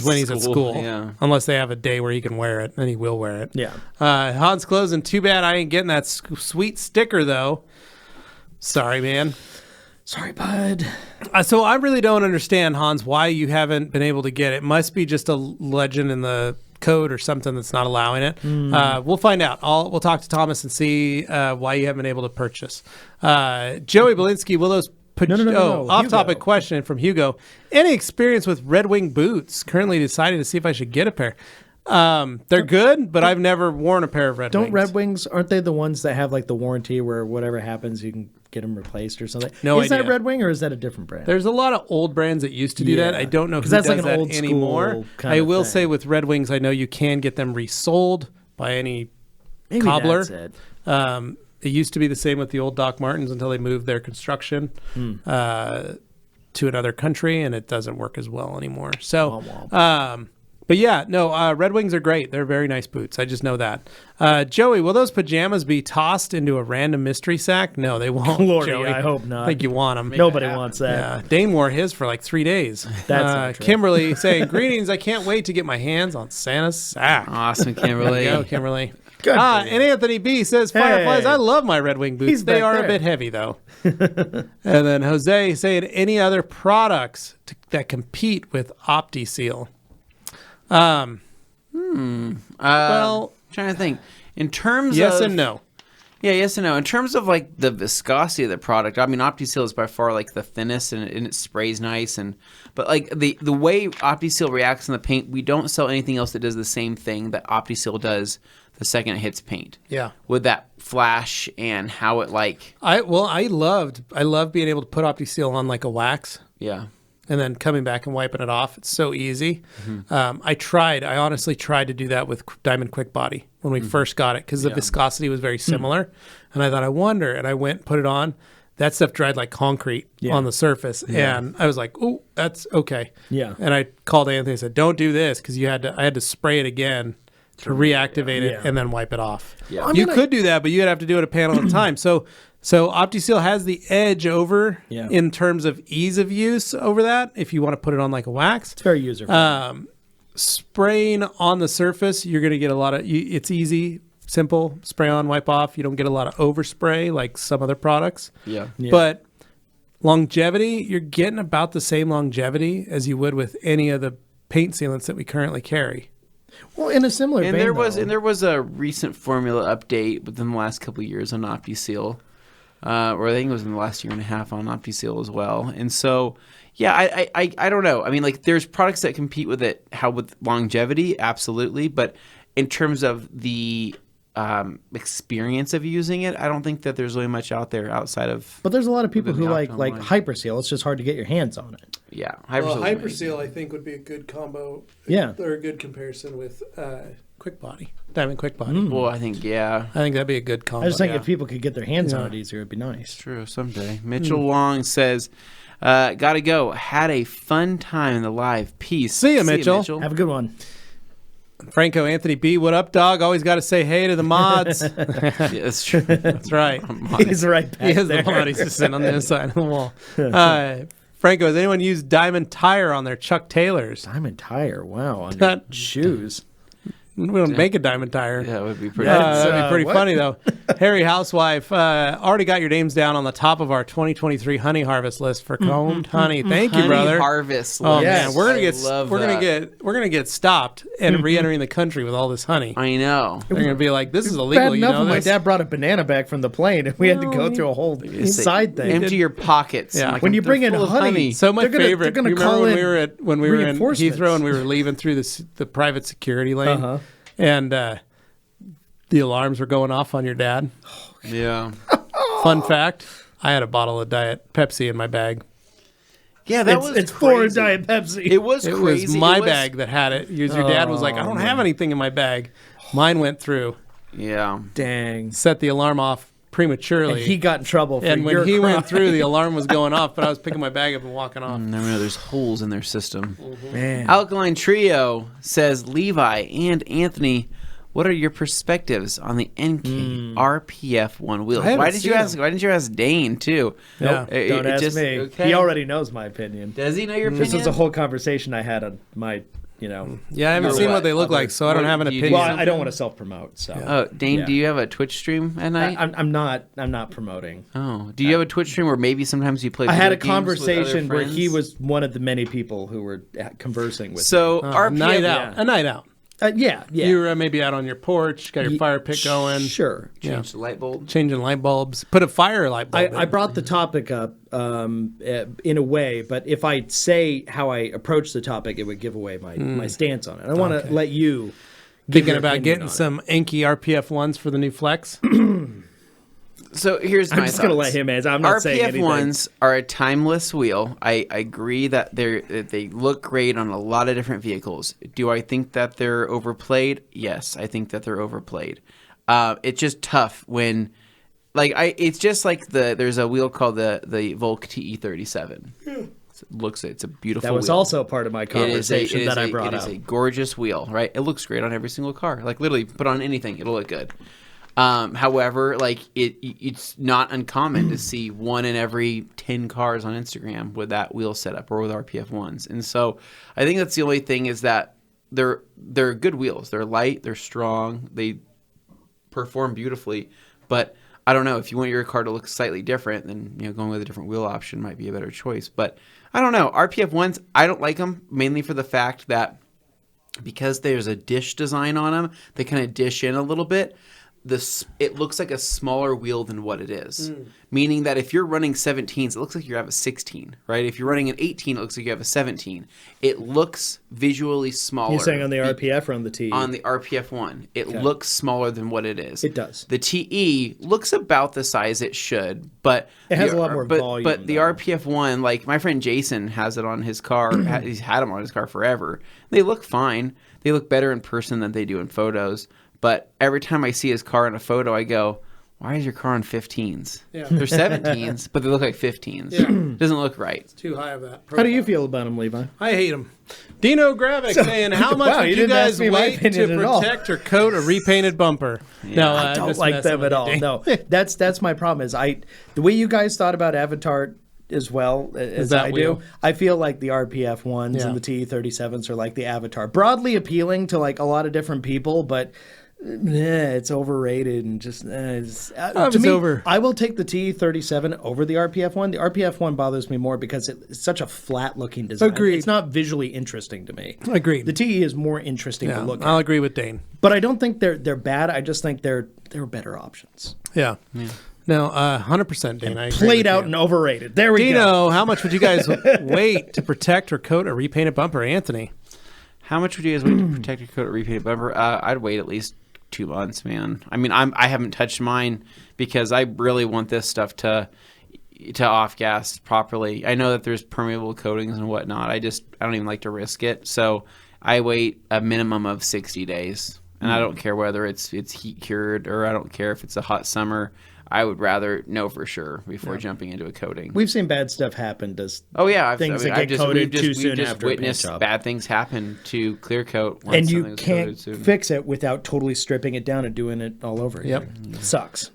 when he's at School, school. yeah. Unless they have a day where he can wear it, then he will wear it. Yeah. Hans closing. Too bad I ain't getting that sweet sticker though. Sorry, man. Sorry, bud. So I really don't understand, Hans, why you haven't been able to get it. Must be just a legend in the code or something that's not allowing it. We'll find out. We'll talk to Thomas and see why you haven't been able to purchase. Joey Belinsky, will those No, off-topic Hugo. question from Hugo. Any experience with Red Wing boots? Currently deciding to see if I should get a pair. They're good, but I've never worn a pair of Red Wings. Don't Red Wings, aren't they the ones that have like the warranty where whatever happens you can get them replaced or something? No Is that idea. Red Wing or is that a different brand? There's a lot of old brands that used to do that. Yeah. I don't know who 'Cause that's does like an that old school anymore. kind I of will thing. say with Red Wings, I know you can get them resold by any Maybe cobbler. that's it. It used to be the same with the old Doc Martens until they moved their construction to another country, and it doesn't work as well anymore. So, but yeah, no, Red Wings are great. They're very nice boots. I just know that. Joey, will those pajamas be tossed into a random mystery sack? No, they won't. Lordy, Joey. I hope not. I think you want them. Nobody wants that. Yeah, Dane wore his for like 3 days. That's not true. Kimberly saying, "Greetings! I can't wait to get my hands on Santa's sack." Awesome, There Kimberly. you go, Kimberly. Good for you. And Anthony B says, "Fireflies, Hey. I love my Red Wing boots. He's They back are a there. bit heavy, though." And then Jose saying, "Any other products that compete with OptiSeal?" Well, trying to think. In terms yes of and no. Yeah, yes and no. In terms of like the viscosity of the product, I mean, OptiSeal is by far like the thinnest, and it sprays nice. But like the way OptiSeal reacts in the paint, we don't sell anything else that does the same thing that OptiSeal does the second it hits paint. Yeah. With that flash and how it like I love being able to put OptiSeal on like a wax. yeah. and then coming back and wiping it off. It's so easy. I honestly tried to do that with Diamond Quick Body when we first got it because the viscosity was very similar. And I thought, I wonder, and I went and put it on. That stuff dried like concrete on the surface. And I was like, oh, that's okay. Yeah. And I called Anthony and said, don't do this because I had to spray it again to reactivate it and then wipe it off. Yeah. You could do that, but you'd have to do it a panel at a time. So OptiSeal has the edge over in terms of ease of use over that if you want to put it on like a wax. It's very user-friendly. Spraying on the surface, you're going to get a lot of, it's easy, simple, spray on, wipe off. You don't get a lot of overspray like some other products. Yeah. But longevity, you're getting about the same longevity as you would with any of the paint sealants that we currently carry. Well, in a similar And vein, there was a recent formula update within the last couple of years on OptiSeal, or I think it was in the last year and a half on OptiSeal as well. And so, yeah, I don't know. I mean, like there's products that compete with it. How with longevity, absolutely, but in terms of the experience of using it, I don't think that there's really much out there outside of. But there's a lot of people within who the like Optimum line. HyperSeal. It's just hard to get your hands on it. Yeah, HyperSeal, I think, would be a good combo. Yeah. Or a good comparison with Quick Body, Diamond Quick Body. Well, I think I think that'd be a good combo. I just think if people could get their hands on it easier, it'd be nice. True, someday. Mitchell Long says, gotta go. Had a fun time in the live. Peace. See ya, Mitchell. Have a good one. Franco Anthony B, what up, dog? Always got to say hey to the mods. Yeah, that's true. That's right. He's right back He is there. the mod. He's just sitting on the other side of the wall. Franco, has anyone used Diamond Tire on their Chuck Taylors? Diamond Tire. Wow. On your That- shoes. We don't make a Diamond Tire. Yeah, it would be pretty. That'd be pretty what? funny, though. Harry Housewife, already got your names down on the top of our 2023 honey harvest list for combed honey. Thank you, Honey brother. Harvest. Oh Yes. man, we're I gonna get stopped and re-entering the country with all this honey. I know. They're gonna be like, this is Bad illegal. You enough know when my this? dad brought a banana back from the plane and we had to go through a whole inside thing. Empty your pockets. Yeah. Like, When you they're bring in full of honey, So my They're gonna- favorite. they're gonna you remember call when in we were in reinforcements. Heathrow and we were leaving through the private security lane, Uh-huh. and the alarms were going off on your dad. Yeah. Fun fact: I had a bottle of Diet Pepsi in my bag. Yeah, that It's was for crazy. Diet Pepsi. It was It crazy. was my It was- bag that had it. Your dad was like, I don't have anything in my bag. Mine went through, Yeah. Dang. set the alarm off prematurely. And he got in trouble for And when your he crime. went through, the alarm was going off, but I was picking my bag up and walking off. Never know. There's holes in their system. Man. Alkaline Trio says, Levi and Anthony, what are your perspectives on the NK RPF1 wheels? I haven't Why didn't you seen ask? Why didn't you ask Dane too? Yeah. Don't ask me. okay. He already knows my opinion. Does he know your opinion? This was a whole conversation I had on my, Yeah, I haven't You're seen what? what they look like, so I don't What have an do you do? opinion. Well, I don't want to self-promote, so Oh, Dane, Yeah. do you have a Twitch stream at night? I'm not promoting. Oh, do you have a Twitch stream where maybe sometimes you play? I had a video games with other conversation where he friends? was one of the many people who were conversing with. So A night RPF, out. A night out. Yeah. You were maybe out on your porch, got your fire pit going, Sure. change the light bulb. changing light bulbs. Put a fire light bulb I in. brought the topic up in a way, but if I say how I approach the topic, it would give away my stance on it. I want to let you give Thinking your about opinion getting on it. some Enki RPF ones for the new Flex. So here's my I'm just going to let thoughts. him answer. I'm not saying RPF anything. ones are a timeless wheel. I agree that they look great on a lot of different vehicles. Do I think that they're overplayed? Yes, I think that they're overplayed. It's just tough when, it's just like there's a wheel called the Volk TE37. It's a beautiful. That was wheel. also part of my conversation that I brought It up. is a gorgeous wheel, right? It looks great on every single car. Like literally, put on anything, it'll look good. However, it's not uncommon to see one in every 10 cars on Instagram with that wheel setup or with RPF ones. And so I think that's the only thing is that they're good wheels. They're light, they're strong, they perform beautifully. But I don't know, if you want your car to look slightly different, then going with a different wheel option might be a better choice. But I don't know. RPF ones, I don't like them mainly for the fact that because there's a dish design on them, they kind of dish in a little bit. it looks like a smaller wheel than what it is. Meaning that if you're running 17s, it looks like you have a 16, right? If you're running an 18, it looks like you have a 17. It looks visually smaller. You're saying on the RPF or on the TE? On the RPF one, it looks smaller than what it is. It does. The TE looks about the size it should, but It has a lot more volume, But the though. RPF one, like my friend Jason has it on his car. He's had them on his car forever. They look fine. They look better in person than they do in photos. But every time I see his car in a photo, I go, why is your car on 15s? Yeah. They're 17s, but they look like 15s. Yeah. Doesn't look right. Too high of that. How do you feel about him, Levi? I hate him. Dino Gravik saying, how much Wow, would you you didn't guys ask me my wait opinion to at all. protect or coat a repainted bumper? No, I don't just like messing them with at you, all. Dane. No, that's my problem. Is the way you guys thought about Avatar as well as that I wheel? do. I feel like the RPF ones Yeah. and the TE37s are like the Avatar, broadly appealing to like a lot of different people, but. It's overrated and just to me, over. I will take the TE37 over the RPF one. The RPF one bothers me more because it's such a flat looking design. Agreed. It's not visually interesting to me. Agreed. The TE is more interesting to Yeah, look I'll at. agree with Dane. But I don't think they're bad. I just think they're better options. Yeah. No, 100% Dane. I agree Played with out you. and overrated. There we go. Dino, how much would you guys wait to protect or coat a repainted bumper? Anthony. How much would you guys wait to protect your coat or repaint a bumper? I'd wait at least 2 months, man. I mean, I haven't touched mine because I really want this stuff to off gas properly. I know that there's permeable coatings and whatnot. I don't even like to risk it. So I wait a minimum of 60 days, and I don't care whether it's heat cured or I don't care if it's a hot summer. I would rather know for sure before jumping into a coating. We've seen bad stuff happen. Oh yeah, things that get coated too soon we've just after a paint witnessed job. bad things happen to clear coat, once And you something was can't coated soon. fix it without totally stripping it down and doing it all over Yep. again. Sucks.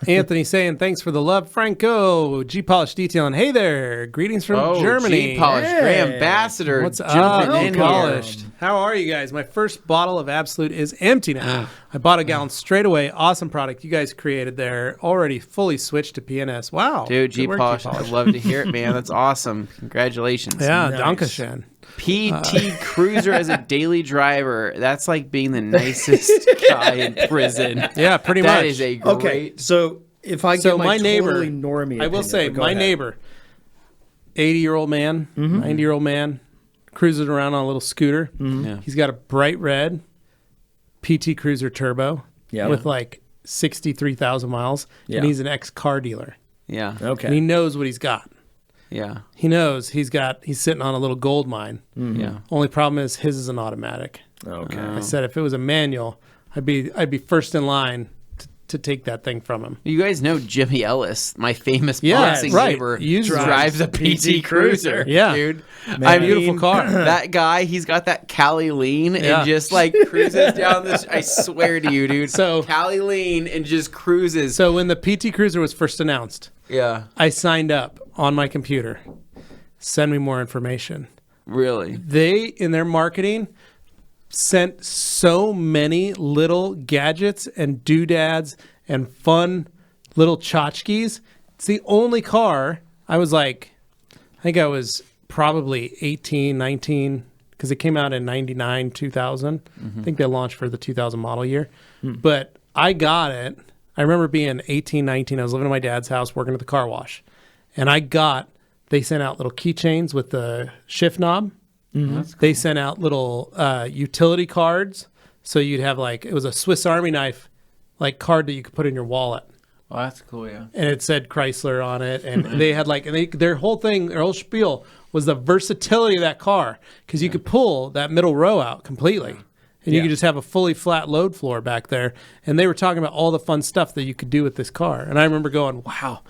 Anthony saying, thanks for the love, Franco. G-Polish Detailing. Hey there. Greetings from Germany. G-Polish, Hey. Gray Ambassador. What's up, jumping in here. G-Polished? How are you guys? My first bottle of Absolute is empty now. I bought a gallon straight away. Awesome product you guys created there. Already fully switched to PNS. Wow. Dude, Good work, G-Polish, G-Polish. I'd love to hear it, man. That's awesome. Congratulations. Yeah, Nice. Dankeschön. PT Cruiser as a daily driver. That's like being the nicest guy in prison. Yeah, pretty much. That is a great... Okay, so if I So get my my neighbor, totally normie I will opinion, say, but go my ahead. neighbor, 80-year-old man, 90-year-old man, cruising around on a little scooter. Yeah. He's got a bright red PT Cruiser Turbo Yeah. with like 63,000 miles, Yeah. and he's an ex-car dealer. Yeah. Okay. And he knows what he's got. Yeah. He knows he's sitting on a little gold mine. Yeah. Only problem is his is an automatic. Okay. I said if it was a manual, I'd be first in line to take that thing from him. You guys know Jimmy Ellis, my famous Yeah, boxing right. neighbor, He drives a PT Cruiser. Yeah. Dude. Man. Beautiful car. That guy, he's got that Cali lean Yeah. and just like cruises down this. I swear to you, dude. So- Cali lean and just cruises. So when the PT Cruiser was first announced, Yeah. I signed up on my computer. Send me more information. Really. They, in their marketing, sent so many little gadgets and doodads and fun little tchotchkes. It's the only car I was like, I think I was probably 18, 19, because it came out in 99, 2000. I think they launched for the 2000 model year. But I got it. I remember being 18, 19. I was living in my dad's house working at the car wash. And they sent out little keychains with the shift knob. They sent out little utility cards. So you'd have it was a Swiss Army knife card that you could put in your wallet. Oh, that's cool. Yeah. And it said Chrysler on it. And they had their whole spiel was the versatility of that car. Because you could pull that middle row out completely. And you could just have a fully flat load floor back there. And they were talking about all the fun stuff that you could do with this car. And I remember going, wow,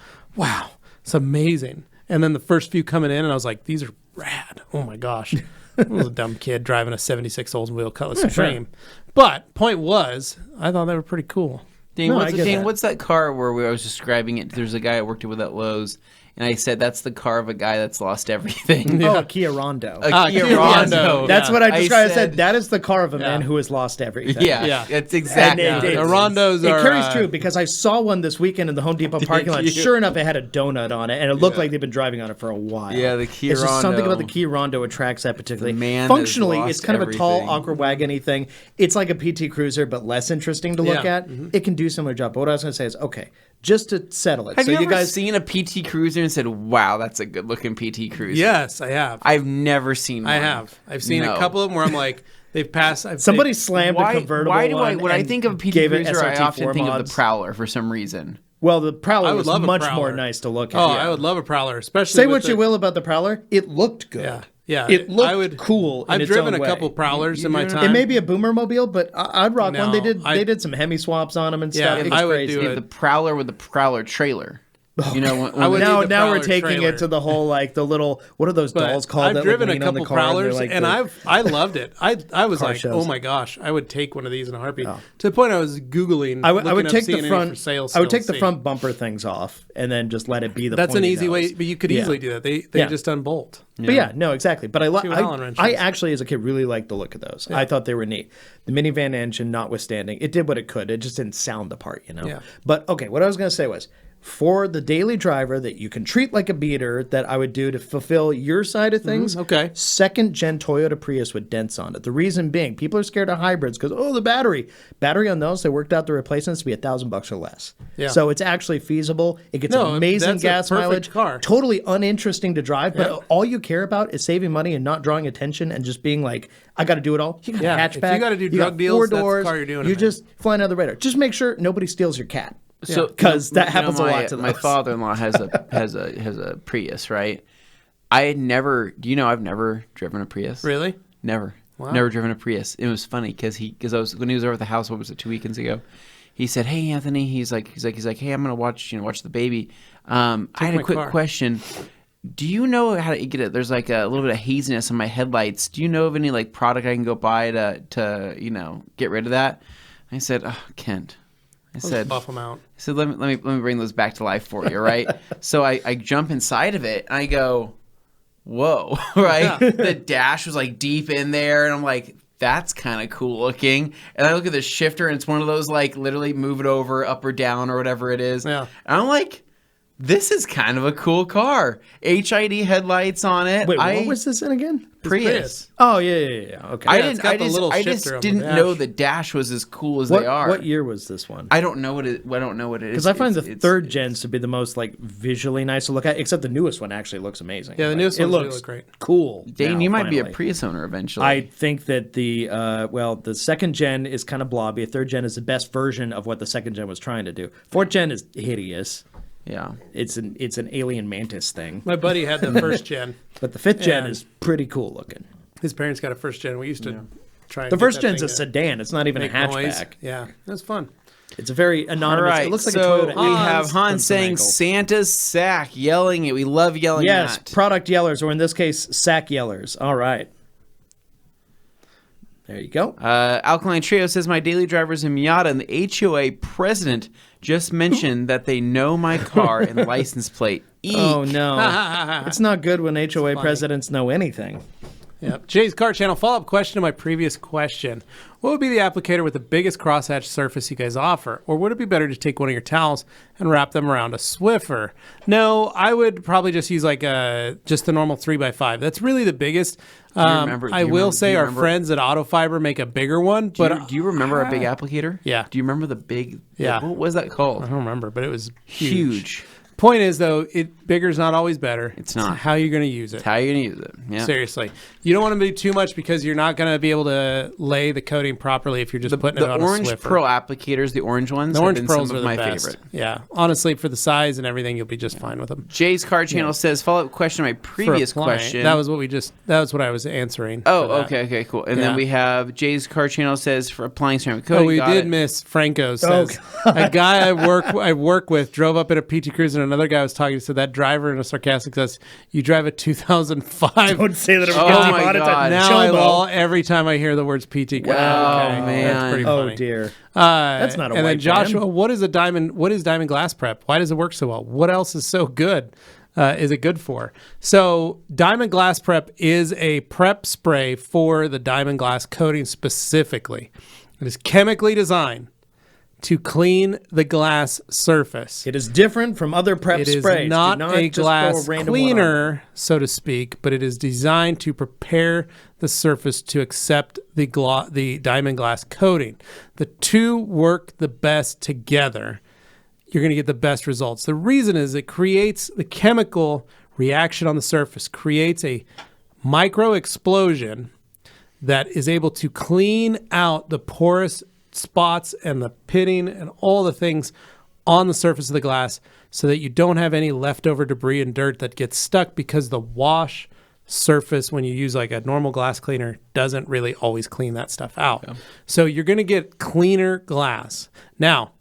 it's amazing. And then the first few coming in, and I was like, these are rad. Oh my gosh. I was a dumb kid driving a 76 Oldsmobile Cutlass Supreme. But point was, I thought they were pretty cool. Dane, No, I get that. what's that car where I was describing it? There's a guy I worked with at Lowe's, and I said that's the car of a guy that's lost everything. Oh, a Kia Rondo. A Kia Kia Rondo. Rondo. That's what I I described. I said- said that is the car of a man who has lost everything. Yeah, Yeah. it's exactly. And The Rondos are. It carries true because I saw one this weekend in the Home Depot parking lot. you? Sure enough, it had a donut on it, and it looked like they've been driving on it for a while. Yeah, the Kia It's just something Rondo. about the Kia Rondo attracts that particularly. The man Functionally, has it's kind of a lost tall, everything. awkward wagony thing. It's like a PT Cruiser, but less interesting to look Yeah. at. It can do a similar job. But what I was going to say is, okay, just to settle it. Have so you you ever guys seen a PT Cruiser and said, "Wow, that's a good-looking PT Cruiser"? Yes, I have. I've never seen one. I have. I've seen No. a couple of them where I'm like, they've passed. somebody slammed a Why, convertible why do I, one when I and think of a PT gave it Cruiser, I SRT4 often think of mods. the Prowler for some reason. Well, the Prowler I would was love a much Prowler. more nice to look at. Oh, Yeah. I would love a Prowler, especially. Say with what the- you will about the Prowler, it looked good. Yeah, yeah. It looked I would, cool. I've in its driven own a way. couple Prowlers in my driven- time. It may be a boomer mobile, but I'd rock No, one. They did. I- They did some Hemi swaps on them and Yeah, stuff. It I was would crazy. do You have the Prowler with the Prowler trailer. You know, when I would Now, need the now we're Prowler taking trailer. it to the whole like the little what are those But dolls called? I've that driven a lean on the couple car and they're Prowlers, like and the- I loved it. I was Car like, shows. oh my gosh, I would take one of these in a heartbeat. To the point I was googling. I would looking up take seeing the any front. for sale I would still, take the see. front bumper things off and then just let it be the. That's an pointy easy way, nose. but you could Yeah. easily do that. They Yeah. just unbolt. But yeah, no, exactly. But Two Allen wrenches. I actually, as a kid, really liked the look of those. I thought they were neat. The minivan engine, notwithstanding, it did what it could. It just didn't sound the part, you know. Yeah. But okay, what I was going to say was, for the daily driver that you can treat like a beater, that I would do to fulfill your side of things. okay. Second gen Toyota Prius with dents on it. The reason being, people are scared of hybrids because the battery on those, they worked out the replacements to be $1,000 or less. Yeah. So it's actually feasible. It gets No, amazing that's a gas perfect mileage. car. Totally uninteresting to drive, but Yeah. all you care about is saving money and not drawing attention and just being like, I got to do it all. You got Yeah, a if you hatchback. gotta do got drug deals, four that's the doors. car you're doing it You in. just flying under the radar. Just make sure nobody steals your cat. So, because that you know, happens a my, lot to my those. father-in-law has a Prius, right? I had never. Do you know I've never driven a Prius? Really? Never. Wow. Never driven a Prius. It was funny because when he was over at the house, what was it, 2 weekends ago? He said, "Hey Anthony," he's like, "Hey, I'm gonna watch the baby." I had my a quick car. question. Do you know how to get it? There's like a little bit of haziness on my headlights. Do you know of any like product I can go buy to get rid of that? I said, "Oh, Kent." I said, Buff them out. so let me bring those back to life for you, right? So I jump inside of it and I go, whoa, right? The dash was like deep in there and I'm like, that's kind of cool looking. And I look at the shifter and it's one of those like literally move it over up or down or whatever it is. Yeah. And I'm like, this is kind of a cool car. HID headlights on it. Wait, what was this in again? Prius. Oh, yeah. Okay. I Yeah, it's didn't. got I the just, little I just shifter on the didn't dash. know the dash was as cool as what, they are. what year was this one? I don't know what it. I don't know what it is. Because I find the It's- third gens to be the most like visually nice to look at, except the newest one actually looks amazing. Yeah, the Like, newest it ones really looks look great. cool. Dane, now, you might be a finally. Prius owner eventually. I think that the second gen is kind of blobby. A third gen is the best version of what the second gen was trying to do. Fourth gen is hideous. yeah. It's an alien mantis thing. My buddy had the first gen. But the fifth gen Yeah. is pretty cool looking. His parents got a first gen. We used to try. And The get first that gen's a thing to sedan. It's not even a make noise. hatchback. Yeah, that's fun. It's a very All anonymous. right. It looks like so a Toyota. we have Ace Han from some saying angle. Santa's sack, yelling it. We love yelling Yes, that. product yellers, or in this case, sack yellers. All right. There you go. Alkaline Trio says my daily driver is a Miata, and the HOA president just mentioned that they know my car and license plate. Eek. Oh no, it's not good when HOA presidents know anything. Yep. Jay's Car Channel. Follow-up question to my previous question. What would be the applicator with the biggest crosshatch surface you guys offer? Or would it be better to take one of your towels and wrap them around a Swiffer? No, I would probably just use like just the normal 3x5. That's really the biggest. remember- do I you will remember- do say you our remember- friends at Auto Fiber make a bigger one. But Do you remember our big applicator? Yeah. Do you remember the big? Yeah. What was that called? I don't remember, but it was Huge. Point is, though, bigger is not always better. It's not. how you're going to use it. How are you gonna use it? Yeah. Seriously. You don't want to do too much because you're not going to be able to lay the coating properly if you're just putting it The on Orange a Swiffer. Pro applicators, the orange ones, The have Orange been Pros some are of the my best. favorite. Yeah. Honestly, for the size and everything, you'll be just fine with them. Jay's Car Channel says follow-up question to my For a previous client, question. That was what I was answering. Oh, for that. okay, cool. And Yeah. then we have Jay's Car Channel says for applying ceramic coating. Oh, we got did it. miss Franco says a guy I work with drove up in a PT Cruiser and another guy was talking to that driver in a sarcastic says, "You drive a 2005." Don't say that. Oh my God. Now I lol every time I hear the words PT Cruiser. Wow, Okay, man. that's pretty funny. Oh dear. That's not a And then white Joshua, van. what is diamond glass prep? Why does it work so well? What else is so good? is it good for? So Diamond Glass Prep is a prep spray for the diamond glass coating specifically. It is chemically designed to clean the glass surface. It is different from other prep It is sprays. not Do a just throw glass random one on. cleaner, so to speak, but it is designed to prepare the surface to accept the diamond glass coating. The two work the best together. You're going to get the best results. The reason is it creates the chemical reaction on the surface, creates a micro explosion that is able to clean out the porous spots and the pitting and all the things on the surface of the glass so that you don't have any leftover debris and dirt that gets stuck, because the wash surface when you use like a normal glass cleaner doesn't really always clean that stuff out. So you're going to get cleaner glass. Now,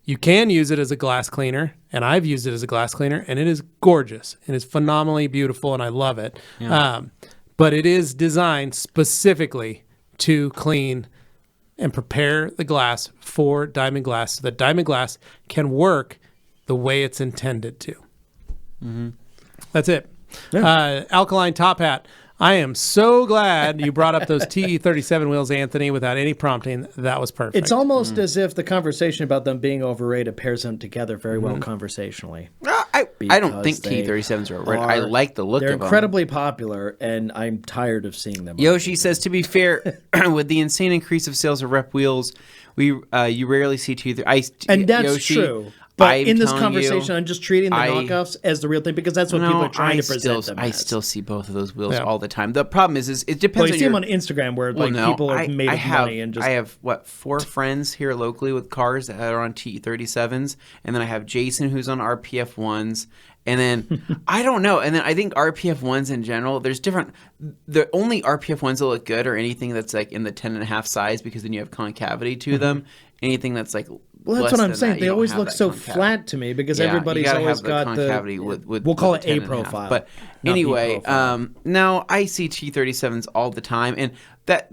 you can use it as a glass cleaner, and I've used it as a glass cleaner, and it is gorgeous and it's phenomenally beautiful, and I love it. But it is designed specifically to clean and prepare the glass for diamond glass so that diamond glass can work the way it's intended to. That's it. Alkaline Top Hat. I am so glad you brought up those TE37 wheels, Anthony, without any prompting. That was perfect. It's almost as if the conversation about them being overrated pairs them together very well conversationally. I don't think Because they T37s are overrated. I like the look They're of them. incredibly popular, and I'm tired of seeing them. Yoshi says, to be fair, with the insane increase of sales of rep wheels, you rarely see T3. And that's Yoshi, true. But I'm in this telling conversation, you, I'm just treating the knockoffs as the real thing, because that's what people are trying to present them I as. still see both of those wheels Yeah. all the time. The problem is it depends Well, you on see your... them on Instagram where Well, like no, people are made of money and just. I have, 4 friends here locally with cars that are on T37s, and then I have Jason who's on RPF 1s, and then I don't know, and then I think RPF 1s in general, there's different, the only RPF 1s that look good are anything that's like in the 10.5 size, because then you have concavity to them. Anything that's like Well, that's less what I'm than saying. that, they you don't always have look that so concavity. flat to me because Yeah, you everybody's gotta always have the got concavity the. with we'll call with it the A 10.5. profile. But not B anyway, profile. now I see T37s all the time, and that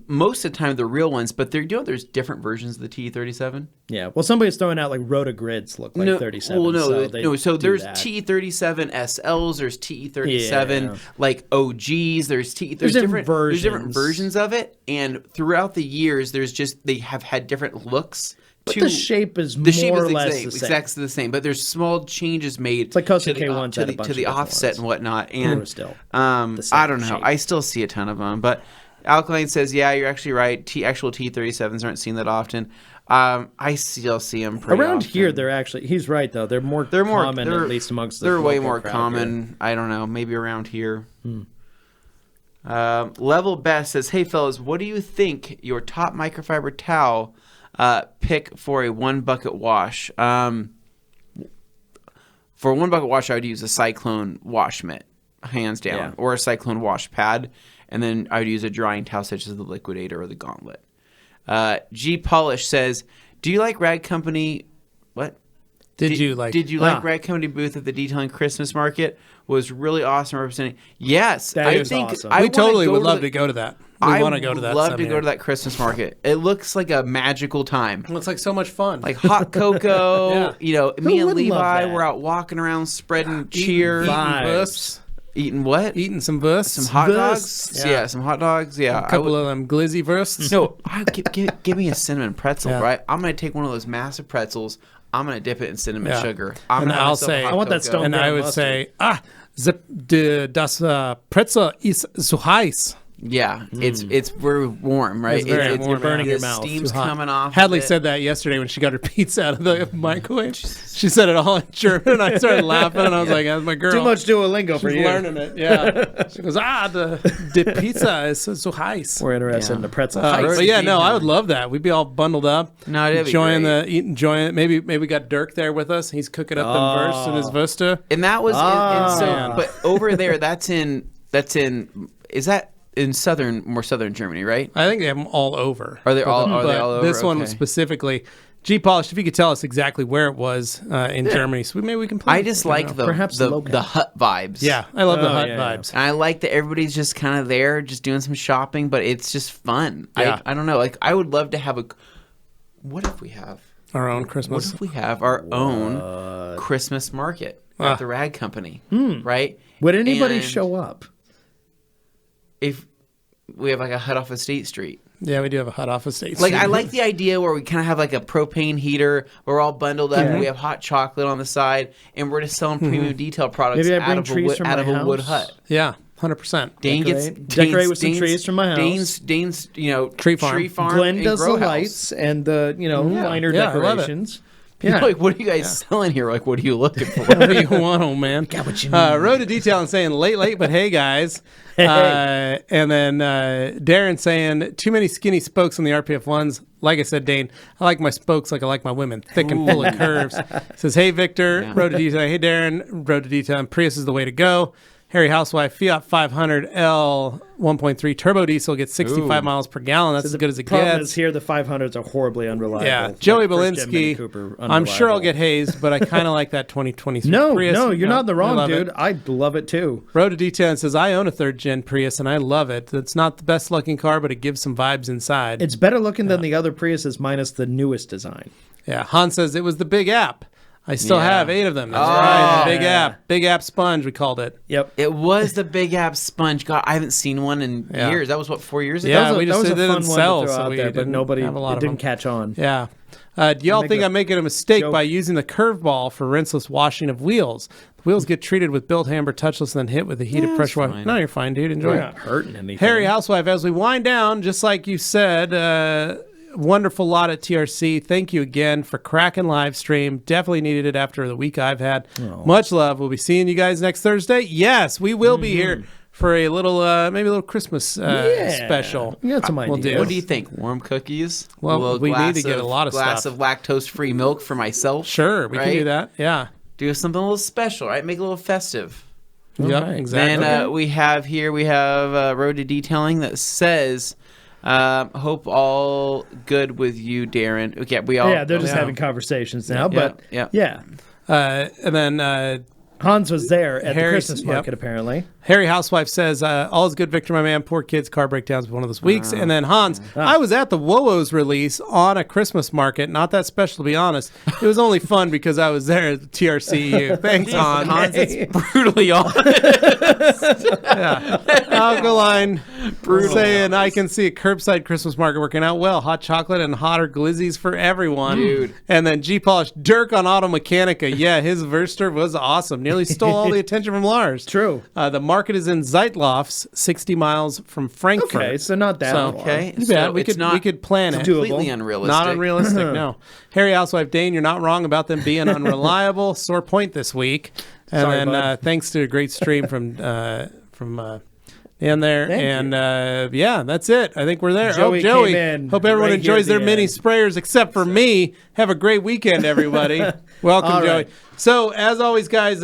most of the time they're real ones, but there's different versions of the T37. Yeah. Well, somebody's throwing out like rotogrids look like 37. Well, so they So do there's that. T37 SLs, there's T37 Yeah. like OGs, there's different different versions. There's different versions of it, and throughout the years, they have had different looks. But the shape is more or less the same. Exactly the same, but there's small changes made. It's like Kosa K1s had a bunch to of the different offset ones. and whatnot, They and were still the same I don't know. shape. I still see a ton of them, but Alkaline says, yeah, you're actually right. Actual T37s aren't seen that often. I still see them pretty Around often. here, they're actually. He's right though. They're more common, at least amongst the. They're way local more crowd common. here. I don't know. Maybe around here. Level Best says, hey fellas, what do you think your top microfiber towel pick for a 1 bucket wash? For a 1 bucket wash, I would use a Cyclone wash mitt, hands down, Yeah. or a Cyclone wash pad, and then I would use a drying towel such as the Liquidator or the Gauntlet. G Polish says, do you like Rag Company? What? Did you like Rag Company booth at the Detailing Christmas Market? Was really awesome representing. Yes, That I is think awesome. I we wanna totally go would to love the- to go to that. We want to go to that. I would love some to go year. to that Christmas market. It looks like a magical time. It looks like so much fun. Like hot cocoa. Yeah. You know, me and wouldn't love Levi that? were out walking around spreading cheer. vibes. Eating what? Eating some wursts. Some hot Wursts. dogs. Yeah. Some hot dogs. Yeah. a couple of them glizzy wursts. No, give me a cinnamon pretzel, Yeah. right? I'm gonna take one of those massive pretzels. I'm gonna dip it in cinnamon Yeah. sugar. And gonna have I'll myself a say- hot I want that cocoa. stone- And I brown would mustard. say, das Pretzel is so heiß. Yeah, it's very warm, right? It's very warm, You're burning the your mouth. Steam's Too hot. coming off. Hadley of it. said that yesterday when she got her pizza out of the microwave. She said it all in German. I started laughing, and I was like, "That's my girl." Too much Duolingo for She's you. learning it. Yeah. She goes, the pizza is so heiß. We're interested Yeah. in the pretzel. But yeah, no, I would love that. We'd be all bundled up, No, that'd be enjoying great. enjoying it. Maybe we got Dirk there with us. He's cooking up them verse in his Vista. And that was, man. but over there, that's in, is that in more southern Germany, right? I think they have them all over. Are they all But over? this one Okay. specifically, G Polish. If you could tell us exactly where it was in Germany, so maybe we can play. I just like Perhaps the locale. the hut vibes. Yeah, I love the Oh, hut yeah, vibes. And I like that everybody's just kind of there, just doing some shopping, but it's just fun. Yeah. I don't know. Like, I would love to have what if we have Our own Christmas. our own Christmas market? at the Rag Company, right? Would anybody And show up? if we have like a hut off of State Street? Yeah, we do have a hut off of State Like, Street. I like the idea where we kind of have like a propane heater. We're all bundled up. And we have hot chocolate on the side, and we're just selling premium detail products Maybe I bring out trees from of my a wood house. hut. Yeah, 100%. Dane Decorate with some trees from my house. Dane's, Tree farm. Glenn and does the grow house. lights and the liner Yeah, I love it. decorations. You're Yeah. like, what are you guys selling here? Like, what are you looking for? What do you want, old man? Got what you need. Road to Detail and saying late, but hey, guys. Hey. And then Darren saying too many skinny spokes on the RPF ones. Like I said, Dane, I like my spokes like I like my women, thick and full of curves. Says, hey, Victor, Road to Detail. Hey, Darren, Road to Detail. And Prius is the way to go. Harry Housewife, Fiat 500L 1.3 turbo diesel gets 65 miles per gallon. That's as good as it Problem gets. is here the 500s are horribly unreliable. Yeah, Like Joey first-gen Mini Belinsky. Cooper, I'm sure I'll unreliable. get hazed, but I kind of like that 2023 No, Prius. no, you're not in the I wrong, love dude. it. I love it too. Road to Detail and says, I own a third gen Prius and I love it. It's not the best looking car, but it gives some vibes inside. It's better looking than the other Priuses minus the newest design. Yeah, Han says it was the big app. I still Yeah. have 8 of them. That's right. The big yeah. app. Big app sponge, we called it. Yep. It was the Big App Sponge. God, I haven't seen one in Yeah. years. That was, what, 4 years ago? Yeah, That was we just a didn't fun sell, one to throw so out we there, but didn't nobody have a lot it of didn't them. catch on. Yeah. Do y'all Make think a I'm making a mistake joke. by using the curveball for rinseless washing of wheels? The wheels get treated with built amber touchless and then hit with a heated pressure wash. fine. No, you're fine, dude. Enjoy We're it. not hurting anything. Harry Housewife, as we wind down, just like you said, wonderful lot at TRC. Thank you again for cracking live stream. Definitely needed it after the week I've had. Much love. We'll be seeing you guys next Thursday. Yes, we will be here for a little, maybe a little Christmas special. You got some We'll ideas. do. What do you think? Warm cookies? Well, little we need glass to get a lot of glass stuff. of lactose-free milk for myself. Sure, we can do Right? that. Yeah. Do something a little special, right? Make it a little festive. Yep, right. exactly. Then we have Road to Detailing that says, hope all good with you, Darren. Okay, we all. Yeah, they're just Yeah. having conversations now. Yeah, But yeah. yeah. And then Hans was there at the Harry's- Christmas yep. market, apparently. Harry Housewife says, all is good, Victor, my man. Poor kids, car breakdowns, one of those weeks. And then Hans, I was at the WoWo's release on a Christmas market. Not that special, to be honest. It was only fun because I was there at the TRCU. Thanks, Hans. Hans, it's brutally honest. Alkaline saying, I can see a curbside Christmas market working out well. Hot chocolate and hotter glizzies for everyone. Dude. And then G-Polish Dirk on Auto Mechanica. Yeah, his Verster was awesome. Nearly stole all the attention from Lars. True. The market is in Zeitlofs, 60 miles from Frankfurt. Okay, so not that So, far. Okay, Yeah, so we it's could not we could plan it. completely doable. unrealistic. Not unrealistic, no. Harry Housewife Dane, you're not wrong about them being unreliable. Sore point this week. And Sorry, then bud. thanks to a great stream from in there. Thank and yeah, that's it. I think we're there. Joey Joey. came in Hope everyone right here enjoys at their the mini end. sprayers except for me. Have a great weekend, everybody. Welcome, All Joey. right. So as always, guys,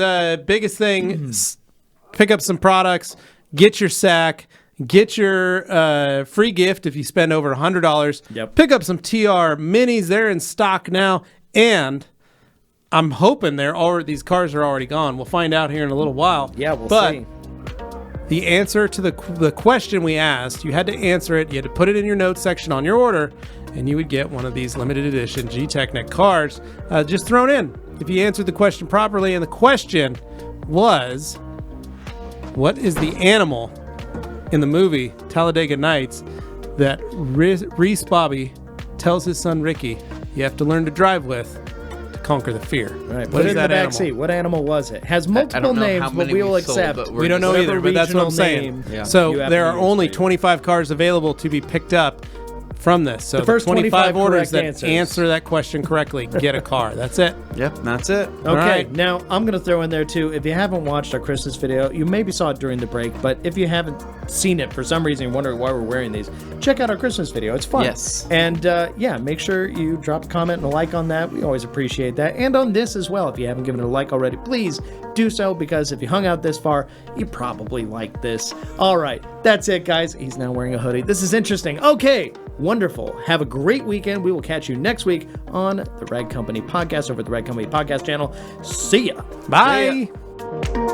biggest thing, pick up some products, get your sack. Get your free gift if you spend over $100. Yep. Pick up some TR minis. They're in stock now. And I'm hoping these cars are already gone. We'll find out here in a little while. Yeah, we'll but see. the answer to the question we asked, you had to answer it. You had to put it in your notes section on your order, and you would get one of these limited edition G-Technic cars just thrown in. If you answered the question properly, and the question was, what is the animal in the movie Talladega Nights that Reese Bobby tells his son Ricky you have to learn to drive with to conquer the fear? Right, What put it is in the that back animal? seat. What animal was it? Has I multiple don't know names, how but many we will we've sold, accept. but We don't know whatever either, but that's what I'm regional saying. name Yeah. So you have there to are use only for you. 25 cars available to be picked up from this. So the first 25 orders correct that answers. answer that question correctly get a car. That's it. Yep, that's it. Okay, right. now I'm going to throw in there too. If you haven't watched our Christmas video, you maybe saw it during the break, but if you haven't seen it for some reason, you're wondering why we're wearing these, check out our Christmas video. It's fun. Yes. And yeah, make sure you drop a comment and a like on that. We always appreciate that. And on this as well. If you haven't given it a like already, please do so, because if you hung out this far, you probably like this. All right, that's it, guys. He's now wearing a hoodie. This is interesting. Okay, wonderful. Have a great weekend. We will catch you next week on the Rag Company Podcast over at the Rag Company Podcast channel. See ya. Bye. See ya.